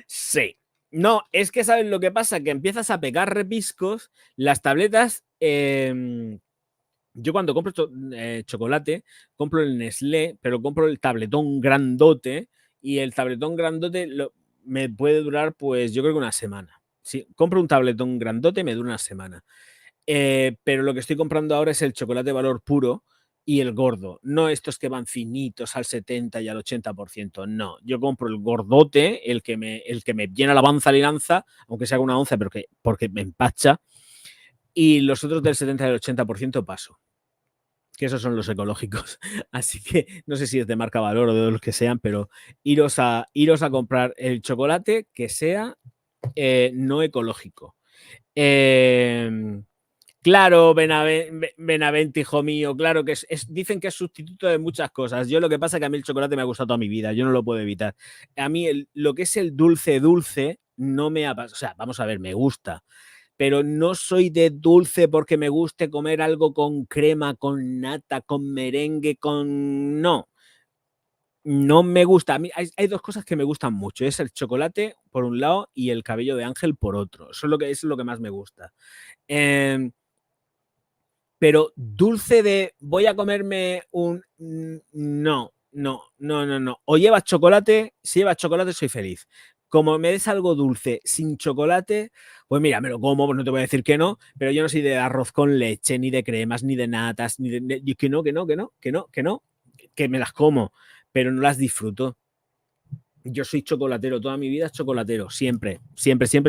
Sí. No, es que ¿sabes lo que pasa? Que empiezas a pegar repiscos, las tabletas. Yo cuando compro chocolate, compro el Nestlé, pero compro el tabletón grandote, y el tabletón grandote me puede durar, pues yo creo que una semana. Si compro un tabletón grandote, me dura una semana. Pero lo que estoy comprando ahora es el chocolate valor puro y el gordo, no estos que van finitos al 70 y al 80%, no. Yo compro el gordote, el que me llena la panza y lanza, aunque sea una onza, pero porque me empacha, y los otros del 70 y el 80% paso, que esos son los ecológicos. Así que no sé si es de marca Valor o de los que sean, pero iros a comprar el chocolate que sea no ecológico. Claro, Benavente, hijo mío, claro que dicen que es sustituto de muchas cosas. Yo lo que pasa es que a mí el chocolate me ha gustado toda mi vida, yo no lo puedo evitar. A mí lo que es el dulce no me ha pasado. O sea, vamos a ver, me gusta, pero no soy de dulce porque me guste comer algo con crema, con nata, con merengue, con... No me gusta. A mí hay dos cosas que me gustan mucho. Es el chocolate, por un lado, y el cabello de ángel, por otro. Eso es lo que más me gusta. Pero dulce de voy a comerme un... No. O llevas chocolate, si llevas chocolate soy feliz. Como me des algo dulce sin chocolate, pues mira, me lo como, pues no te voy a decir que no, pero yo no soy de arroz con leche, ni de cremas, ni de natas, ni de que no, que me las como, pero no las disfruto. Yo soy chocolatero, toda mi vida es chocolatero, siempre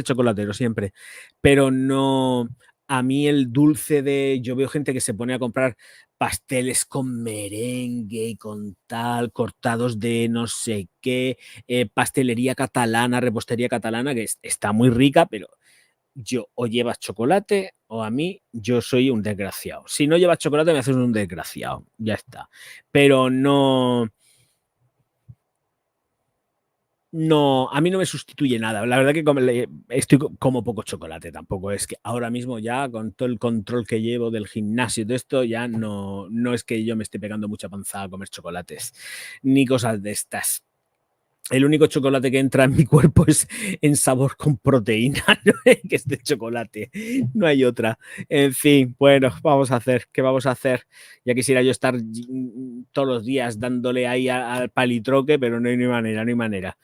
chocolatero, siempre. Pero no, a mí el dulce yo veo gente que se pone a comprar pasteles con merengue y con tal, cortados de no sé qué, pastelería catalana, repostería catalana, que está muy rica, pero yo o llevas chocolate o a mí, yo soy un desgraciado. Si no llevas chocolate, me haces un desgraciado. Ya está. Pero no. No, a mí no me sustituye nada. La verdad que estoy como poco chocolate tampoco. Es que ahora mismo ya con todo el control que llevo del gimnasio y de esto, ya no es que yo me esté pegando mucha panzada a comer chocolates ni cosas de estas. El único chocolate que entra en mi cuerpo es en sabor con proteína, ¿no? Que es de chocolate. No hay otra. En fin, bueno, vamos a hacer. ¿Qué vamos a hacer? Ya quisiera yo estar todos los días dándole ahí al palitroque, pero no hay ni manera, no hay manera.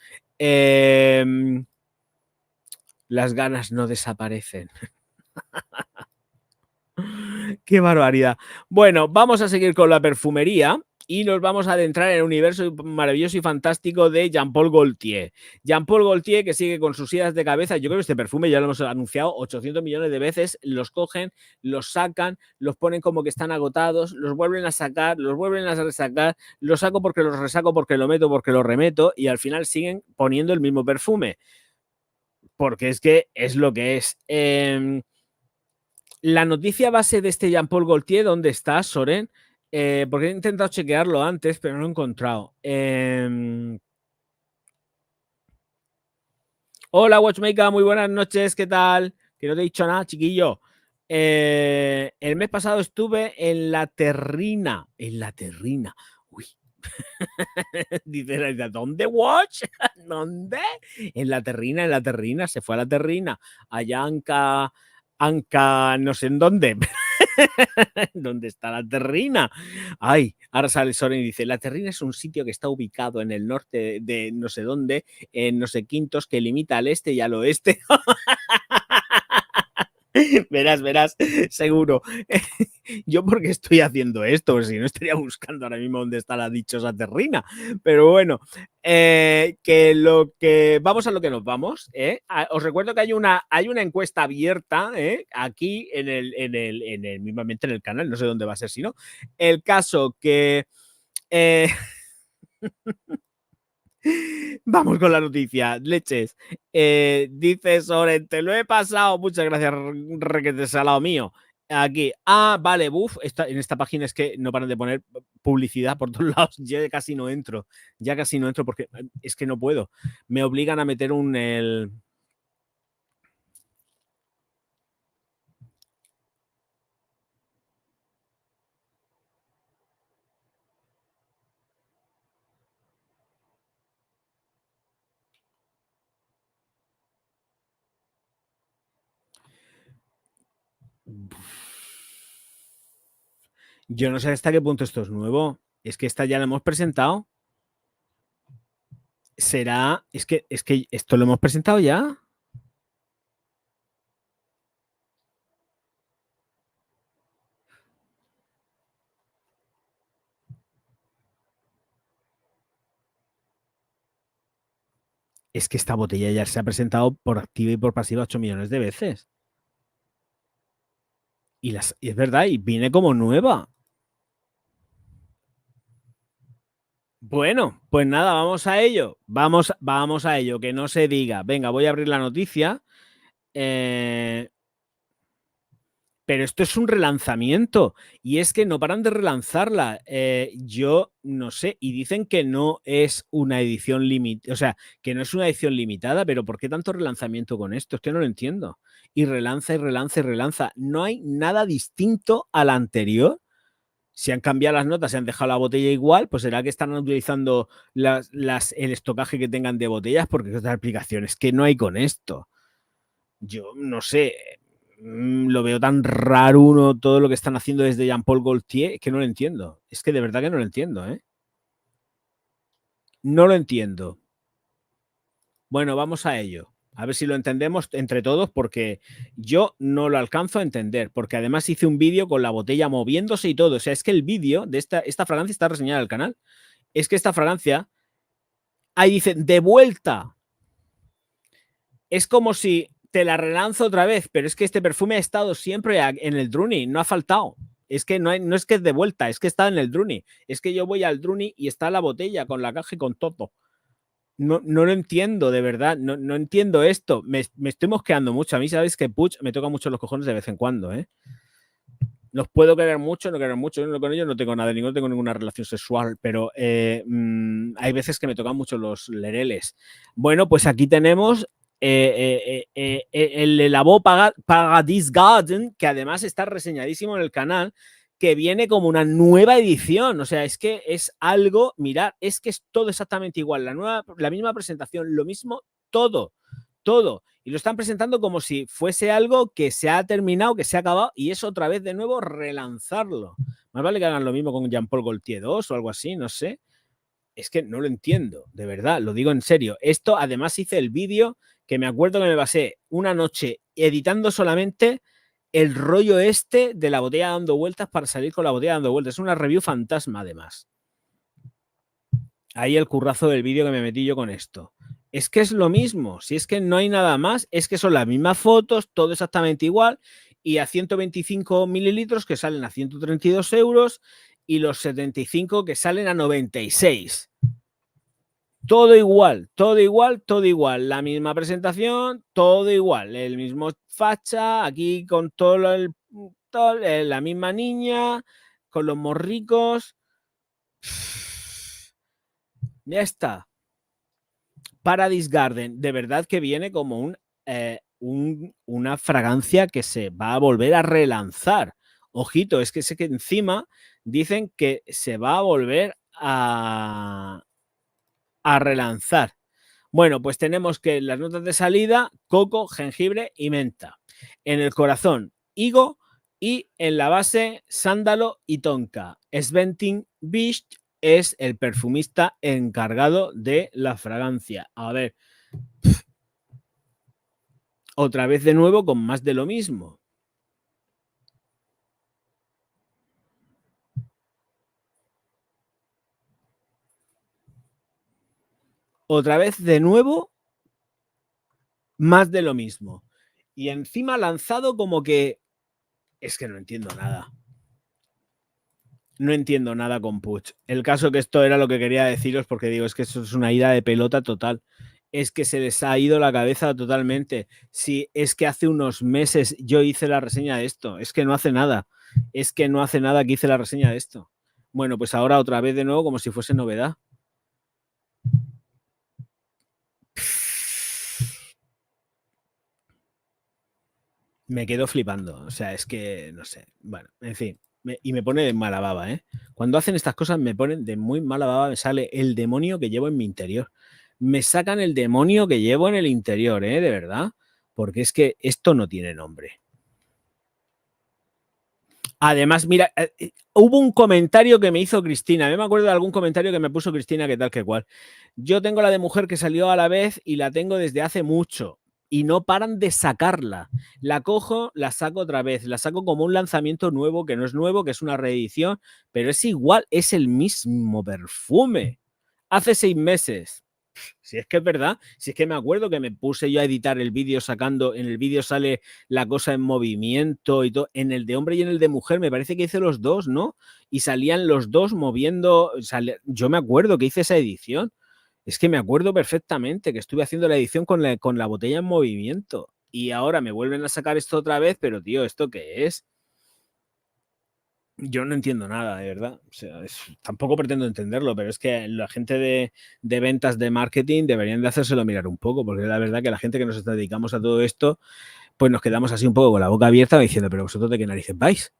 Las ganas no desaparecen. Qué barbaridad. Bueno, vamos a seguir con la perfumería y nos vamos a adentrar en el universo maravilloso y fantástico de Jean-Paul Gaultier. Jean-Paul Gaultier, que sigue con sus idas de cabeza. Yo creo que este perfume ya lo hemos anunciado 800 millones de veces. Los cogen, los sacan, los ponen como que están agotados, los vuelven a sacar, los vuelven a resacar, los saco porque los resaco, porque lo meto, porque lo remeto, y al final siguen poniendo el mismo perfume. Porque es que es lo que es. La noticia base de este Jean-Paul Gaultier, ¿dónde está, Soren? Porque he intentado chequearlo antes, pero no lo he encontrado. Hola, Watchmaker, muy buenas noches, ¿qué tal? Que no te he dicho nada, chiquillo. El mes pasado estuve en La Terrina. En La Terrina. Uy. Dice, ¿dónde, Watch? ¿Dónde? En La Terrina, se fue a La Terrina. Allá Anca, no sé en dónde. ¿Dónde está La Terrina? Ay, ahora sale Soren y dice, La Terrina es un sitio que está ubicado en el norte de no sé dónde, en no sé quintos, que limita al este y al oeste. Verás, seguro. Yo porque estoy haciendo esto, si no estaría buscando ahora mismo dónde está la dichosa Terrina. Pero bueno, vamos a lo que nos vamos. Os recuerdo que hay una encuesta abierta aquí mismamente en el canal, no sé dónde va a ser, si no. El caso que vamos con la noticia, leches. Dice Soren, te lo he pasado. Muchas gracias, requete salado mío. Aquí. Ah, vale, buf. En esta página es que no paran de poner publicidad por todos lados. Ya casi no entro. Porque es que no puedo. Me obligan a meter el. Yo no sé hasta qué punto esto es nuevo. Es que esta ya la hemos presentado. ¿Será? Es que esto lo hemos presentado ya. Es que esta botella ya se ha presentado por activa y por pasiva 8 millones de veces. Y es verdad, y viene como nueva. Bueno, pues nada, vamos a ello. Vamos a ello, que no se diga. Venga, voy a abrir la noticia. Pero esto es un relanzamiento y es que no paran de relanzarla. Yo no sé, y dicen que no es una edición limitada, o sea, que no es una edición limitada, pero ¿por qué tanto relanzamiento con esto? Es que no lo entiendo. Y relanza y relanza y relanza. No hay nada distinto al anterior. Si han cambiado las notas, se han dejado la botella igual, pues será que están utilizando el estocaje que tengan de botellas, porque otras aplicaciones que no hay con esto. Yo no sé, lo veo tan raro todo lo que están haciendo desde Jean-Paul Gaultier, que no lo entiendo. Es que de verdad que no lo entiendo, ¿eh? No lo entiendo. Bueno, vamos a ello. A ver si lo entendemos entre todos, porque yo no lo alcanzo a entender, porque además hice un vídeo con la botella moviéndose y todo. O sea, es que el vídeo de esta fragancia está reseñada en el canal. Es que esta fragancia, ahí dice, de vuelta. Es como si te la relanzo otra vez, pero es que este perfume ha estado siempre en el Druni, no ha faltado. Es que no es que es de vuelta, es que está en el Druni. Es que yo voy al Druni y está la botella con la caja y con todo. No lo entiendo, de verdad. No entiendo esto. Me estoy mosqueando mucho. A mí, sabéis que Puig me toca mucho los cojones de vez en cuando, ¿eh? Los puedo querer mucho, no querer mucho. Yo con ellos no tengo nada, no tengo ninguna relación sexual, pero hay veces que me tocan mucho los lereles. Bueno, pues aquí tenemos el Lavabo Paradise Garden, que además está reseñadísimo en el canal, que viene como una nueva edición. O sea, es que es algo, mirad, es que es todo exactamente igual. La misma presentación, lo mismo, todo. Y lo están presentando como si fuese algo que se ha terminado, que se ha acabado, y es otra vez de nuevo relanzarlo. Más vale que hagan lo mismo con Jean-Paul Gaultier 2 o algo así, no sé. Es que no lo entiendo, de verdad, lo digo en serio. Esto, además, hice el vídeo que me acuerdo que me pasé una noche editando solamente el rollo este de la botella dando vueltas para salir con la botella dando vueltas. Es una review fantasma, además. Ahí el currazo del vídeo que me metí yo con esto. Es que es lo mismo, si es que no hay nada más, es que son las mismas fotos, todo exactamente igual, y a 125 mililitros que salen a 132 euros y los 75 que salen a 96. Todo igual, todo igual, todo igual. La misma presentación, todo igual. El mismo facha, aquí con todo la misma niña, con los morricos. Ya está. Paradise Garden, de verdad que viene como una fragancia que se va a volver a relanzar. Ojito, es que sé que encima dicen que se va a volver a relanzar. Bueno, pues tenemos que las notas de salida, coco, jengibre y menta. En el corazón, higo, y en la base, sándalo y tonka. Sventin Beach es el perfumista encargado de la fragancia. A ver, otra vez de nuevo con más de lo mismo. Otra vez de nuevo, más de lo mismo. Y encima lanzado como que... Es que no entiendo nada. No entiendo nada con Puig. El caso que esto era lo que quería deciros, porque digo, es que eso es una ida de pelota total. Es que se les ha ido la cabeza totalmente. Si es que hace unos meses yo hice la reseña de esto, es que no hace nada. Es que no hace nada que hice la reseña de esto. Bueno, pues ahora otra vez de nuevo como si fuese novedad. Me quedo flipando. O sea, es que no sé. Bueno, en fin. Y me pone de mala baba, ¿eh? Cuando hacen estas cosas me ponen de muy mala baba. Me sale el demonio que llevo en mi interior. Me sacan el demonio que llevo en el interior, ¿eh? De verdad. Porque es que esto no tiene nombre. Además, mira, hubo un comentario que me hizo Cristina. Yo me acuerdo de algún comentario que me puso Cristina, que tal, que cual. Yo tengo la de mujer que salió a la vez y la tengo desde hace mucho. Y no paran de sacarla. La cojo, la saco otra vez. La saco como un lanzamiento nuevo, que no es nuevo, que es una reedición, pero es igual, es el mismo perfume. Hace 6 meses. Si es que es verdad, si es que me acuerdo que me puse yo a editar el vídeo sacando, en el vídeo sale la cosa en movimiento y todo, en el de hombre y en el de mujer me parece que hice los dos, ¿no? Y salían los dos moviendo, yo me acuerdo que hice esa edición, es que me acuerdo perfectamente que estuve haciendo la edición con la botella en movimiento y ahora me vuelven a sacar esto otra vez, pero tío, ¿esto qué es? Yo no entiendo nada, de verdad. O sea, tampoco pretendo entenderlo, pero es que la gente de ventas de marketing deberían de hacérselo mirar un poco, porque la verdad que la gente que nos dedicamos a todo esto, pues nos quedamos así un poco con la boca abierta diciendo, pero vosotros de qué narices vais.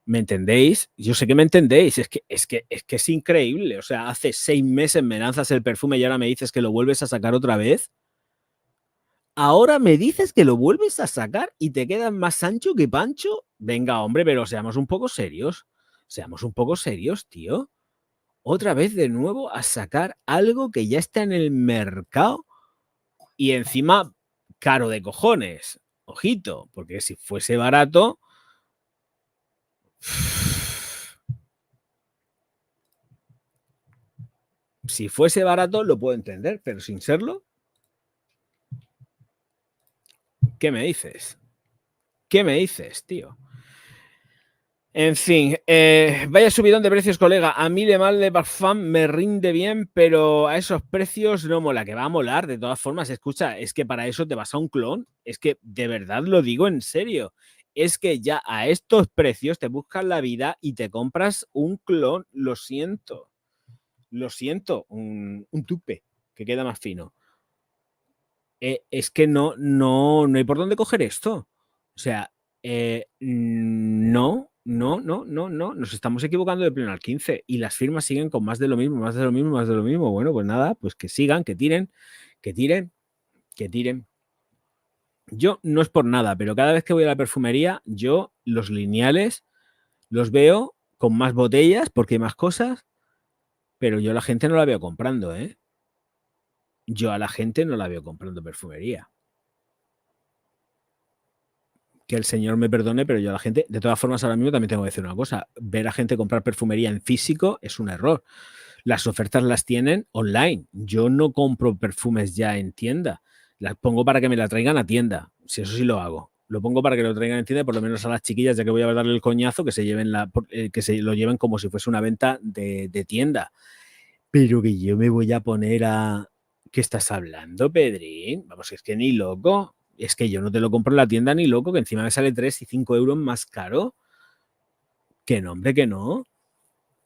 ¿Me entendéis? Yo sé que me entendéis, es increíble. O sea, hace 6 meses me lanzas el perfume y ahora me dices que lo vuelves a sacar otra vez. Ahora me dices que lo vuelves a sacar y te quedas más ancho que Pancho. Venga, hombre, pero seamos un poco serios. Seamos un poco serios, tío. Otra vez de nuevo a sacar algo que ya está en el mercado y encima caro de cojones. Ojito, porque si fuese barato... Si fuese barato lo puedo entender, pero sin serlo... ¿Qué me dices? ¿Qué me dices, tío? En fin, vaya subidón de precios, colega. A mí Le Mal de Parfum me rinde bien, pero a esos precios no mola. Que va a molar, de todas formas. Escucha, es que para eso te vas a un clon. Es que de verdad lo digo en serio. Es que ya a estos precios te buscas la vida y te compras un clon. Lo siento. Lo siento. Un tupe que queda más fino. Es que no hay por dónde coger esto. O sea, no. Nos estamos equivocando de pleno al 15 y las firmas siguen con más de lo mismo, más de lo mismo, más de lo mismo. Bueno, pues nada, pues que sigan, que tiren, que tiren, que tiren. Yo no es por nada, pero cada vez que voy a la perfumería, yo los lineales los veo con más botellas porque hay más cosas, pero yo a la gente no la veo comprando, ¿eh? Yo a la gente no la veo comprando perfumería. Que el señor me perdone, pero yo a la gente, de todas formas, ahora mismo también tengo que decir una cosa, ver a gente comprar perfumería en físico es un error. Las ofertas las tienen online. Yo no compro perfumes ya en tienda. Las pongo para que me la traigan a tienda. Si eso sí lo hago. Lo pongo para que lo traigan en tienda, por lo menos a las chiquillas, ya que voy a darle el coñazo, que se lleven que se lo lleven como si fuese una venta de tienda. Pero que yo me voy a poner a... ¿Qué estás hablando, Pedrín? Vamos, es que ni loco. Es que yo no te lo compro en la tienda ni loco, que encima me sale 3 y 5 euros más caro. Que no, hombre, que no.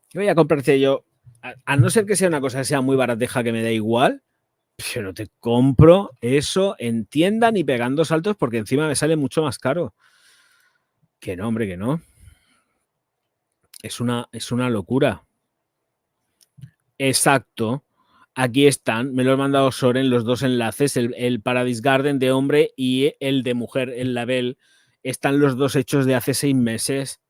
¿Qué voy a comprarte yo? A no ser que sea una cosa que sea muy barateja que me da igual, pero te compro eso en tienda ni pegando saltos porque encima me sale mucho más caro. Que no, hombre, que no. Es una locura. Exacto. Aquí están, me lo han mandado Soren, los dos enlaces, el Paradise Garden de hombre y el de mujer, el label. Están los dos hechos de hace 6 meses.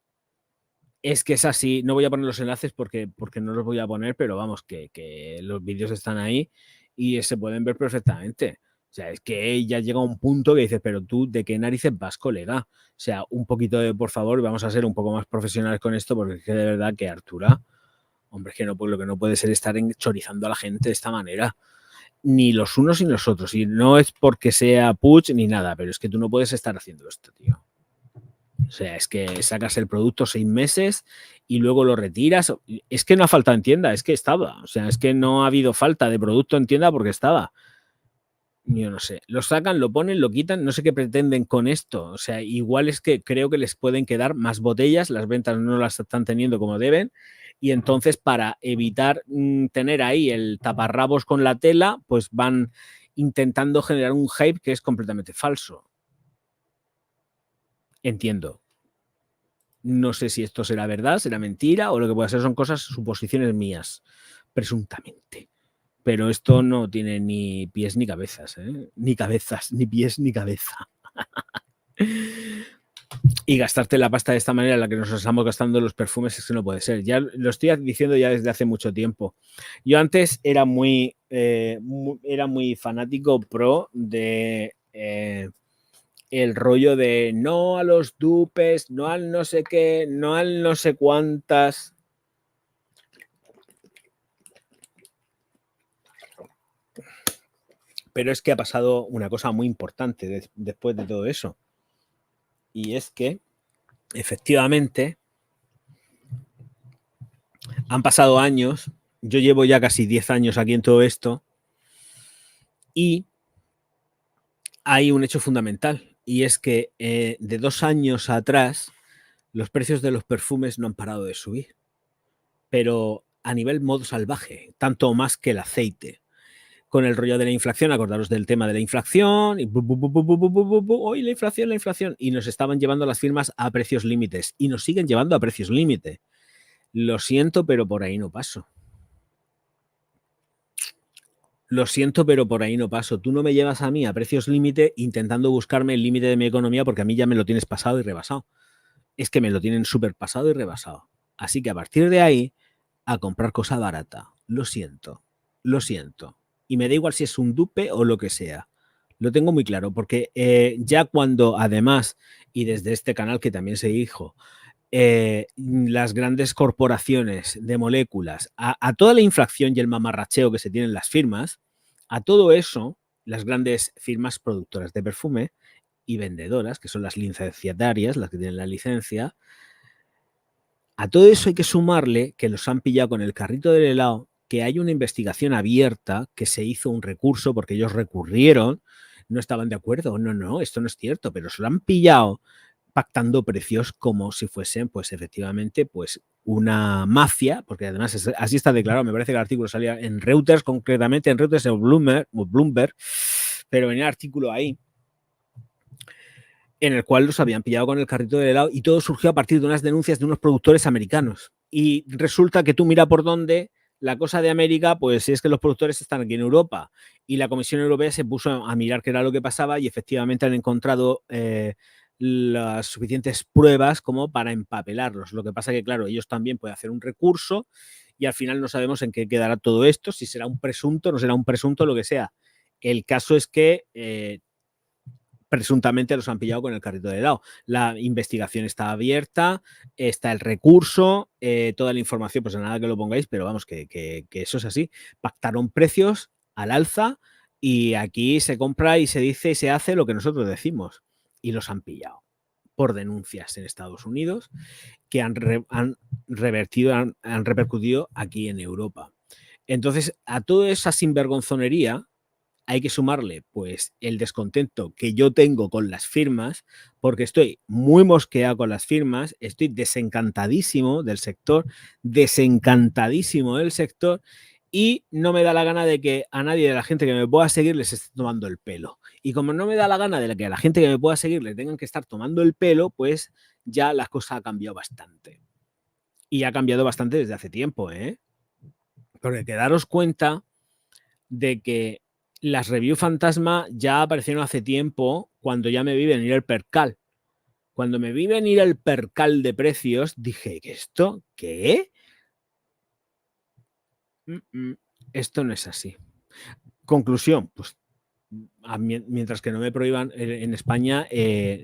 Es que es así, no voy a poner los enlaces porque no los voy a poner, pero vamos, que los vídeos están ahí y se pueden ver perfectamente. O sea, es que ya llega un punto que dices, pero tú, ¿de qué narices vas, colega? O sea, un poquito de, por favor, vamos a ser un poco más profesionales con esto, porque es que de verdad que Artura, hombre, es que no, pues lo que no puede ser estar chorizando a la gente de esta manera. Ni los unos ni los otros. Y no es porque sea Puig ni nada, pero es que tú no puedes estar haciendo esto, tío. O sea, es que sacas el producto 6 meses y luego lo retiras. Es que no ha faltado en tienda, es que estaba. O sea, es que no ha habido falta de producto en tienda porque estaba. Yo no sé. Lo sacan, lo ponen, lo quitan. No sé qué pretenden con esto. O sea, igual es que creo que les pueden quedar más botellas. Las ventas no las están teniendo como deben. Y entonces, para evitar tener ahí el taparrabos con la tela, pues van intentando generar un hype que es completamente falso. Entiendo. No sé si esto será verdad, será mentira o lo que puede ser son cosas, suposiciones mías, presuntamente. Pero esto no tiene ni pies ni cabezas, ¿eh? Ni cabezas, ni pies ni cabeza. Y gastarte la pasta de esta manera en la que nos estamos gastando los perfumes es que no puede ser. Ya lo estoy diciendo ya desde hace mucho tiempo. Yo antes era muy fanático pro de el rollo de no a los dupes, no al no sé qué, no al no sé cuántas. Pero es que ha pasado una cosa muy importante después de todo eso. Y es que, efectivamente, han pasado años. Yo llevo ya casi 10 años aquí en todo esto. Y hay un hecho fundamental. Y es que de 2 años atrás, los precios de los perfumes no han parado de subir. Pero a nivel modo salvaje, tanto más que el aceite. Con el rollo de la inflación, acordaros del tema de la inflación, y hoy la inflación, y nos estaban llevando las firmas a precios límites, y nos siguen llevando a precios límite. Lo siento, pero por ahí no paso. Lo siento, pero por ahí no paso. Tú no me llevas a mí a precios límite intentando buscarme el límite de mi economía porque a mí ya me lo tienes pasado y rebasado. Es que me lo tienen súper pasado y rebasado. Así que a partir de ahí, a comprar cosa barata. Lo siento, lo siento. Y me da igual si es un dupe o lo que sea. Lo tengo muy claro, porque ya cuando además, y desde este canal que también se dijo, las grandes corporaciones de moléculas, a toda la inflación y el mamarracheo que se tienen las firmas, a todo eso, las grandes firmas productoras de perfume y vendedoras, que son las licenciatarias, las que tienen la licencia, A todo eso hay que sumarle que los han pillado con el carrito del helado, que hay una investigación abierta, que se hizo un recurso porque ellos recurrieron, no estaban de acuerdo, no, esto no es cierto, pero se lo han pillado pactando precios como si fuesen, pues efectivamente, pues una mafia, porque además así está declarado, me parece que el artículo salía en Reuters, concretamente en Reuters o Bloomberg, pero venía el artículo ahí, en el cual los habían pillado con el carrito de helado y todo surgió a partir de unas denuncias de unos productores americanos. Y resulta que tú mira por dónde la cosa de América, pues es que los productores están aquí en Europa y la Comisión Europea se puso a mirar qué era lo que pasaba y efectivamente han encontrado las suficientes pruebas como para empapelarlos. Lo que pasa que, claro, ellos también pueden hacer un recurso y al final no sabemos en qué quedará todo esto, si será un presunto, no será un presunto, lo que sea. El caso es que presuntamente los han pillado con el carrito de helado. La investigación está abierta, está el recurso, toda la información, pues nada que lo pongáis, pero vamos, que eso es así. Pactaron precios al alza y aquí se compra y se dice y se hace lo que nosotros decimos. Y los han pillado por denuncias en Estados Unidos que han repercutido aquí en Europa. Entonces, a toda esa sinvergonzonería hay que sumarle pues el descontento que yo tengo con las firmas, porque estoy muy mosqueado con las firmas, estoy desencantadísimo del sector y no me da la gana de que a nadie de la gente que me pueda seguir les esté tomando el pelo. Y como no me da la gana de que a la gente que me pueda seguir le tengan que estar tomando el pelo, pues ya la cosa ha cambiado bastante. Y ha cambiado bastante desde hace tiempo, ¿eh? Porque daros cuenta de que las reviews fantasma ya aparecieron hace tiempo cuando ya me vi venir el percal. Cuando me vi venir el percal de precios, dije, ¿esto qué? Esto no es así. Conclusión, pues mientras que no me prohíban en España,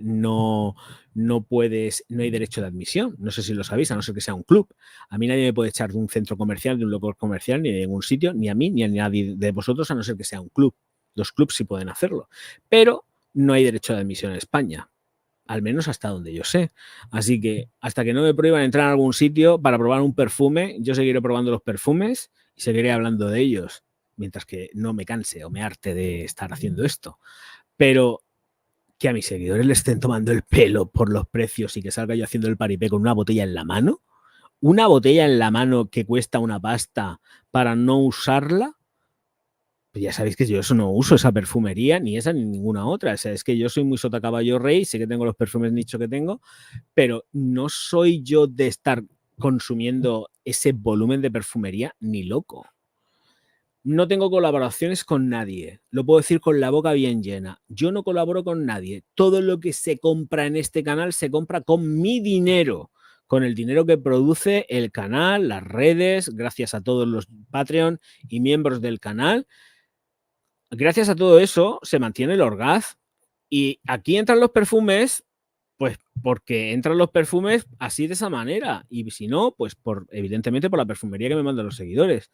no hay derecho de admisión. No sé si lo sabéis, a no ser que sea un club. A mí nadie me puede echar de un centro comercial, de un local comercial, ni de ningún sitio, ni a mí, ni a nadie de vosotros, a no ser que sea un club. Los clubs sí pueden hacerlo, pero no hay derecho de admisión en España, al menos hasta donde yo sé. Así que hasta que no me prohíban entrar a algún sitio para probar un perfume, yo seguiré probando los perfumes y seguiré hablando de ellos, mientras que no me canse o me harte de estar haciendo esto. Pero que a mis seguidores les estén tomando el pelo por los precios y que salga yo haciendo el paripé con una botella en la mano que cuesta una pasta para no usarla, pues ya sabéis que yo eso no uso, esa perfumería, ni esa ni ninguna otra. O sea, es que yo soy muy sota caballo rey, sé que tengo los perfumes nicho que tengo, pero no soy yo de estar consumiendo ese volumen de perfumería ni loco. No tengo colaboraciones con nadie, lo puedo decir con la boca bien llena. Yo no colaboro con nadie. Todo lo que se compra en este canal se compra con mi dinero, con el dinero que produce el canal, las redes, gracias a todos los Patreon y miembros del canal. Gracias a todo eso se mantiene el Orgaz. Y aquí entran los perfumes, pues porque entran los perfumes así de esa manera. Y si no, pues evidentemente por la perfumería que me mandan los seguidores.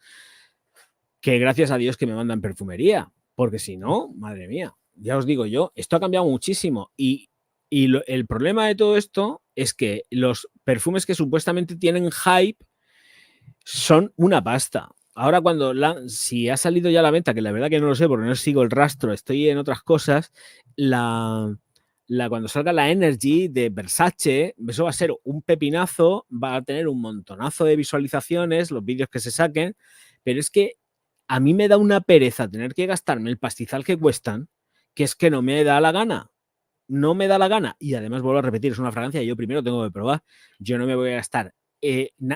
Que gracias a Dios que me mandan perfumería, porque si no, madre mía, ya os digo yo, esto ha cambiado muchísimo y el problema de todo esto es que los perfumes que supuestamente tienen hype son una pasta. Ahora si ha salido ya a la venta, que la verdad que no lo sé porque no sigo el rastro, estoy en otras cosas, cuando salga la Energy de Versace, eso va a ser un pepinazo, va a tener un montonazo de visualizaciones, los vídeos que se saquen, pero es que a mí me da una pereza tener que gastarme el pastizal que cuestan, que es que no me da la gana. No me da la gana. Y además vuelvo a repetir, es una fragancia y yo primero tengo que probar. Yo no me voy a gastar.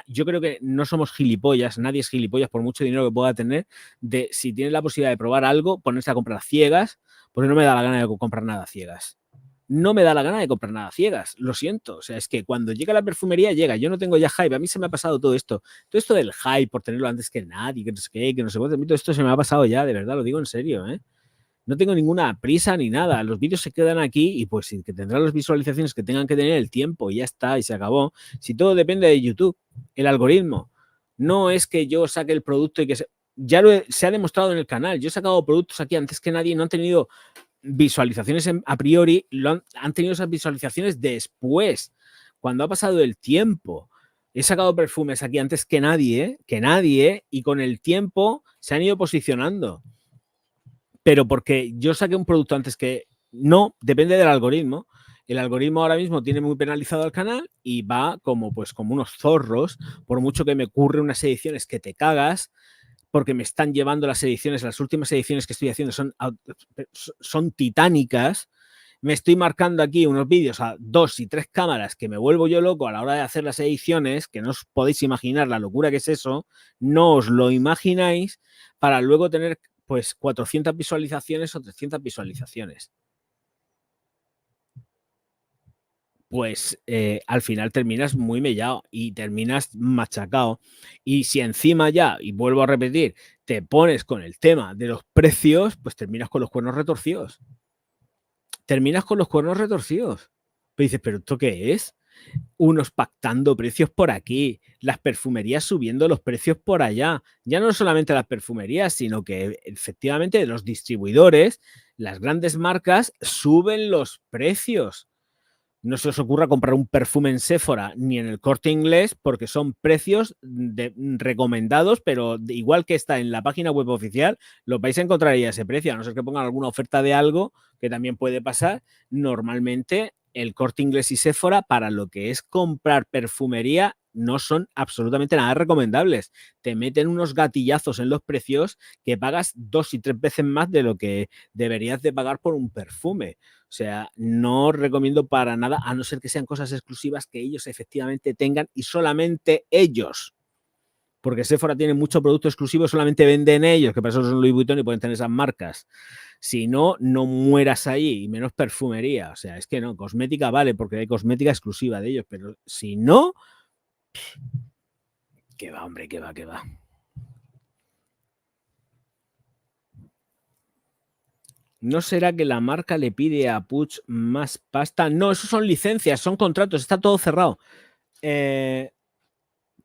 Yo creo que no somos gilipollas, nadie es gilipollas por mucho dinero que pueda tener, de si tienes la posibilidad de probar algo, ponerse a comprar ciegas, porque no me da la gana de comprar nada ciegas. No me da la gana de comprar nada ciegas, lo siento. O sea, es que cuando llega la perfumería, llega. Yo no tengo ya hype. A mí se me ha pasado todo esto. Todo esto del hype por tenerlo antes que nadie, que no sé qué, que no sé cuánto. Todo esto se me ha pasado ya, de verdad, lo digo en serio, ¿eh? No tengo ninguna prisa ni nada. Los vídeos se quedan aquí y pues que tendrán las visualizaciones que tengan que tener el tiempo y ya está, y se acabó. Si todo depende de YouTube, el algoritmo. No es que yo saque el producto y que se ha demostrado en el canal. Yo he sacado productos aquí antes que nadie y no han tenido visualizaciones a priori, han tenido esas visualizaciones después, cuando ha pasado el tiempo. He sacado perfumes aquí antes que nadie, y con el tiempo se han ido posicionando. Pero porque yo saqué un producto antes que no, depende del algoritmo. El algoritmo ahora mismo tiene muy penalizado al canal y va como, pues, como unos zorros, por mucho que me ocurre unas ediciones que te cagas, porque me están llevando las ediciones, las últimas ediciones que estoy haciendo son titánicas. Me estoy marcando aquí unos vídeos a 2 y 3 cámaras que me vuelvo yo loco a la hora de hacer las ediciones, que no os podéis imaginar la locura que es eso, no os lo imagináis, para luego tener pues 400 visualizaciones o 300 visualizaciones. Pues al final terminas muy mellado y terminas machacado. Y si encima ya, y vuelvo a repetir, te pones con el tema de los precios, pues terminas con los cuernos retorcidos. Terminas con los cuernos retorcidos. Pero dices, ¿pero esto qué es? Unos pactando precios por aquí, las perfumerías subiendo los precios por allá. Ya no solamente las perfumerías, sino que efectivamente los distribuidores, las grandes marcas, suben los precios. No se os ocurra comprar un perfume en Sephora ni en el Corte Inglés porque son precios recomendados, pero igual que está en la página web oficial, lo vais a encontrar ahí a ese precio, a no ser que pongan alguna oferta de algo, que también puede pasar. Normalmente el Corte Inglés y Sephora, para lo que es comprar perfumería, no son absolutamente nada recomendables. Te meten unos gatillazos en los precios que pagas 2 y 3 veces más de lo que deberías de pagar por un perfume. O sea, no recomiendo para nada, a no ser que sean cosas exclusivas que ellos efectivamente tengan y solamente ellos. Porque Sephora tiene mucho producto exclusivo, solamente venden ellos, que para eso son Louis Vuitton y pueden tener esas marcas. Si no, no mueras ahí, y menos perfumería. O sea, es que no, cosmética vale, porque hay cosmética exclusiva de ellos, pero si no, que va, hombre, que va, que va. ¿No será que la marca le pide a Puig más pasta? No, eso son licencias, son contratos, está todo cerrado.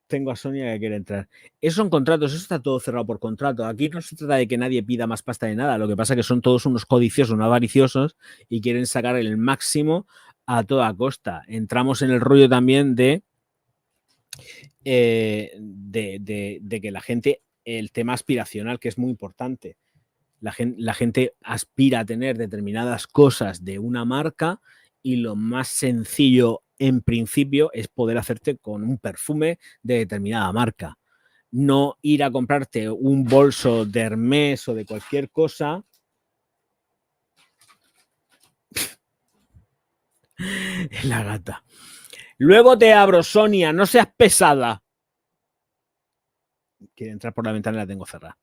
Tengo a Sonia que quiere entrar. Esos son contratos, eso está todo cerrado por contrato. Aquí no se trata de que nadie pida más pasta de nada. Lo que pasa es que son todos unos codiciosos, unos avariciosos y quieren sacar el máximo a toda costa. Entramos en el rollo también de que la gente, el tema aspiracional, que es muy importante. La gente aspira a tener determinadas cosas de una marca y lo más sencillo en principio es poder hacerte con un perfume de determinada marca. No ir a comprarte un bolso de Hermès o de cualquier cosa. La gata. Luego te abro, Sonia, no seas pesada. Quiere entrar por la ventana y la tengo cerrada.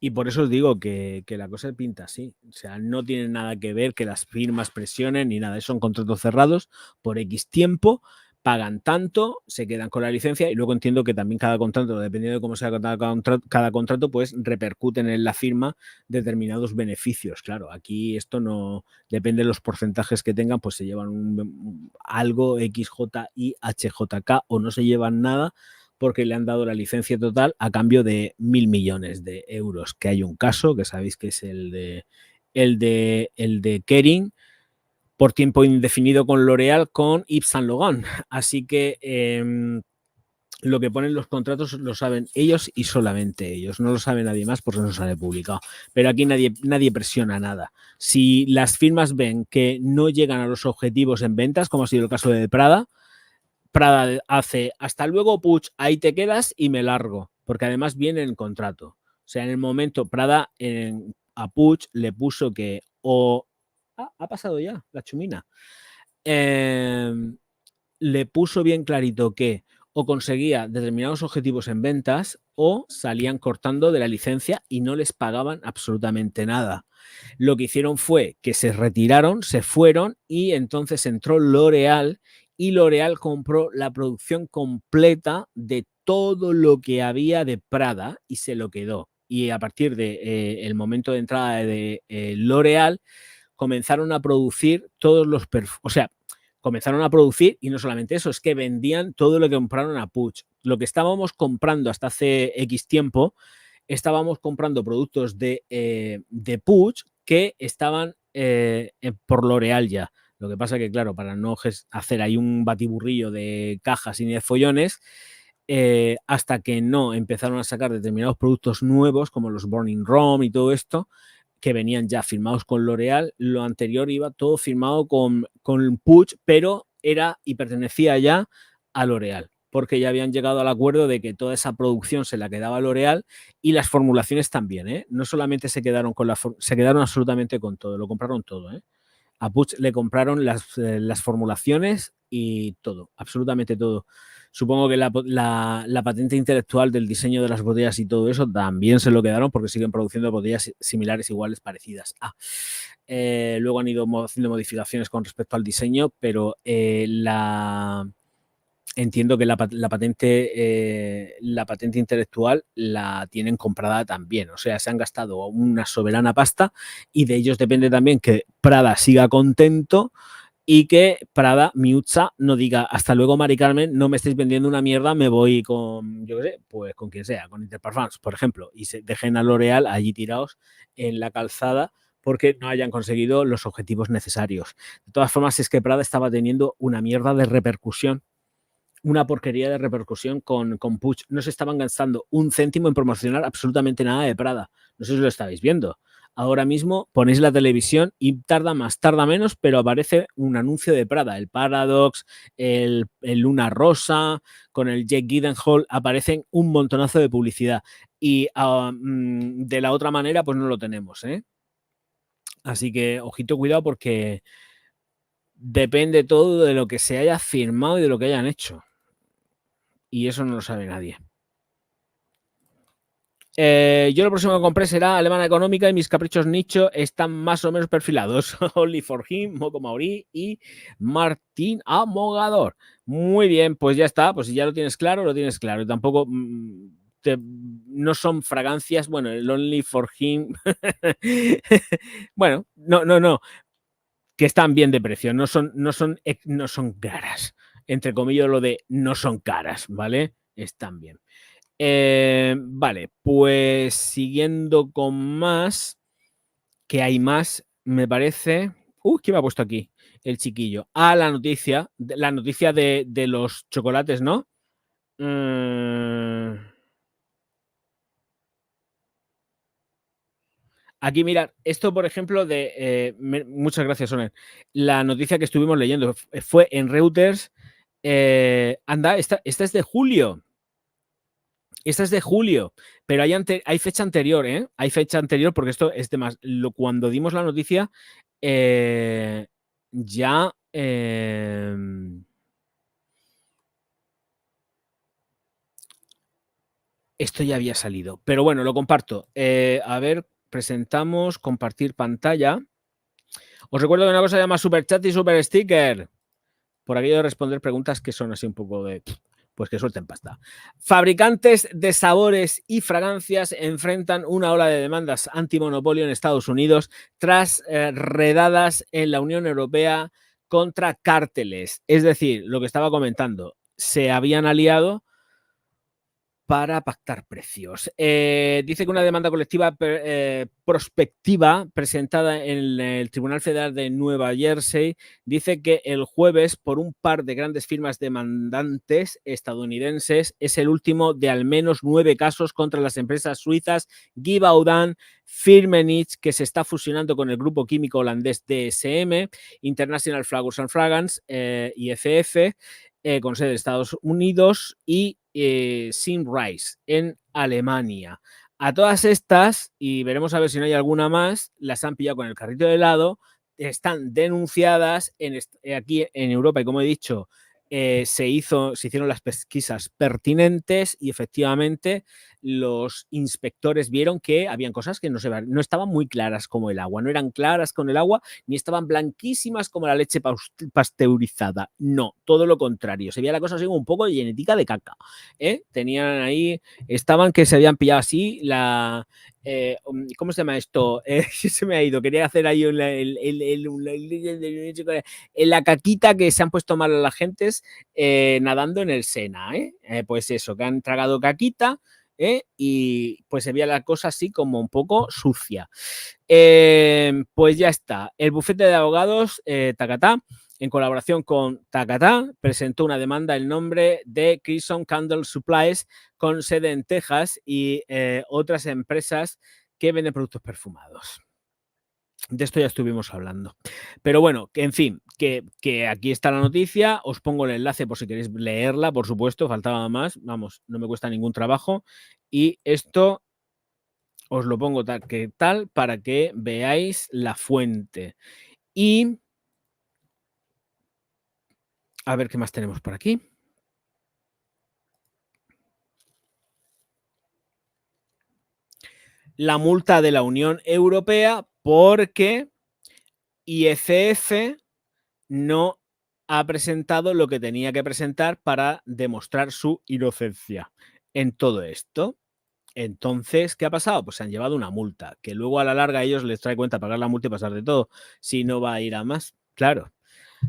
Y por eso os digo que la cosa pinta así. O sea, no tiene nada que ver que las firmas presionen ni nada. Son contratos cerrados por X tiempo, pagan tanto, se quedan con la licencia y luego entiendo que también cada contrato, dependiendo de cómo sea cada contrato, pues repercuten en la firma determinados beneficios. Claro, aquí esto no depende de los porcentajes que tengan, pues se llevan algo XJ y HJK o no se llevan nada, porque le han dado la licencia total a cambio de 1.000 millones de euros. Que hay un caso, que sabéis que es el de Kering, por tiempo indefinido con L'Oréal, con Yves Saint Laurent. Así que lo que ponen los contratos lo saben ellos y solamente ellos. No lo sabe nadie más porque no sale publicado. Pero aquí nadie presiona nada. Si las firmas ven que no llegan a los objetivos en ventas, como ha sido el caso de Prada hace hasta luego, Puig, ahí te quedas y me largo, porque además viene en contrato. O sea, en el momento Prada a Puig le puso que ha pasado ya la chumina. Le puso bien clarito que o conseguía determinados objetivos en ventas o salían cortando de la licencia y no les pagaban absolutamente nada. Lo que hicieron fue que se retiraron, se fueron y entonces entró L'Oréal y L'Oréal compró la producción completa de todo lo que había de Prada y se lo quedó. Y a partir de el momento de entrada de L'Oréal comenzaron a producir todos los perfumes, o sea, comenzaron a producir y no solamente eso, es que vendían todo lo que compraron a Puig. Lo que estábamos comprando hasta hace X tiempo, estábamos comprando productos de Puig que estaban por L'Oréal ya. Lo que pasa que, claro, para no hacer ahí un batiburrillo de cajas y ni de follones, hasta que no empezaron a sacar determinados productos nuevos, como los Burning Rom y todo esto, que venían ya firmados con L'Oréal, lo anterior iba todo firmado con Puig, pero era y pertenecía ya a L'Oréal, porque ya habían llegado al acuerdo de que toda esa producción se la quedaba L'Oréal y las formulaciones también, ¿eh? No solamente se quedaron se quedaron absolutamente con todo, lo compraron todo, ¿eh? A Puig le compraron las formulaciones y todo, absolutamente todo. Supongo que la patente intelectual del diseño de las botellas y todo eso también se lo quedaron porque siguen produciendo botellas similares, iguales, parecidas. Luego han ido haciendo modificaciones con respecto al diseño, pero entiendo que la patente intelectual la tienen comprada también. O sea, se han gastado una soberana pasta y de ellos depende también que Prada siga contento y que Prada, Miuccia, no diga hasta luego, Mari Carmen, no me estáis vendiendo una mierda, me voy con, yo qué sé, pues con quien sea, con Interparfums, por ejemplo, y se dejen a L'Oréal allí tirados en la calzada porque no hayan conseguido los objetivos necesarios. De todas formas, es que Prada estaba teniendo una mierda de repercusión, una porquería de repercusión con Puig. No se estaban gastando un céntimo en promocionar absolutamente nada de Prada. No sé si lo estáis viendo. Ahora mismo ponéis la televisión y tarda más, tarda menos, pero aparece un anuncio de Prada. El Paradox, el Luna Rosa, con el Jake Gyllenhaal, aparecen un montonazo de publicidad. Y de la otra manera, pues no lo tenemos, ¿eh? Así que, ojito, cuidado, porque depende todo de lo que se haya firmado y de lo que hayan hecho. Y eso no lo sabe nadie. Yo lo próximo que compré será Alemana Económica y mis caprichos nicho están más o menos perfilados. Only for Him, Moco Mauri y Martín Amogador. Muy bien, pues ya está. Pues si ya lo tienes claro, lo tienes claro. Y tampoco no son fragancias. Bueno, el Only for Him. Bueno, no. Que están bien de precio. No son caras. Entre comillas, lo de no son caras, ¿vale? Están bien. Vale, pues siguiendo con más, que hay más, me parece. ¿Qué me ha puesto aquí? El chiquillo. La noticia de los chocolates, ¿no? Aquí, mirad, esto, por ejemplo, muchas gracias, Soner. La noticia que estuvimos leyendo fue en Reuters. Anda, esta es de julio. Esta es de julio, pero hay fecha anterior, ¿eh? Hay fecha anterior porque esto es de más. Cuando dimos la noticia, ya. Esto ya había salido. Pero bueno, lo comparto. A ver, presentamos, compartir pantalla. Os recuerdo que una cosa se llama Super Chat y Super Sticker. Por aquello de responder preguntas que son así un poco de... Pues que suelten pasta. Fabricantes de sabores y fragancias enfrentan una ola de demandas antimonopolio en Estados Unidos tras redadas en la Unión Europea contra cárteles. Es decir, lo que estaba comentando, se habían aliado para pactar precios. Dice que una demanda colectiva prospectiva presentada en el Tribunal Federal de Nueva Jersey dice que el jueves, por un par de grandes firmas demandantes estadounidenses, es el último de al menos 9 casos contra las empresas suizas Givaudan, Firmenich, que se está fusionando con el grupo químico holandés DSM, International Flavors and Fragrance, IFF, con sede de Estados Unidos, y Symrise en Alemania. A todas estas, y veremos a ver si no hay alguna más, las han pillado con el carrito de helado, están denunciadas aquí en Europa, y como he dicho, se hicieron las pesquisas pertinentes y efectivamente los inspectores vieron que habían cosas que no estaban muy claras como el agua, no eran claras con el agua ni estaban blanquísimas como la leche pasteurizada, no, todo lo contrario, se veía la cosa así un poco llenética de caca, tenían ahí, estaban que se habían pillado así ¿cómo se llama esto? Se me ha ido, quería hacer ahí la caquita que se han puesto mal a la gente nadando en el Sena, pues eso, que han tragado caquita, y pues se veía la cosa así como un poco sucia. Pues ya está. El bufete de abogados Takata, en colaboración con Takata, presentó una demanda en nombre de Crimson Candle Supplies con sede en Texas y otras empresas que venden productos perfumados. De esto ya estuvimos hablando. Pero bueno, que en fin, que aquí está la noticia. Os pongo el enlace por si queréis leerla, por supuesto, faltaba más. Vamos, no me cuesta ningún trabajo. Y esto os lo pongo tal para que veáis la fuente. Y a ver qué más tenemos por aquí. La multa de la Unión Europea porque IFF no ha presentado lo que tenía que presentar para demostrar su inocencia en todo esto. Entonces, ¿qué ha pasado? Pues se han llevado una multa, que luego a la larga a ellos les trae cuenta pagar la multa y pasar de todo. Si no va a ir a más, claro,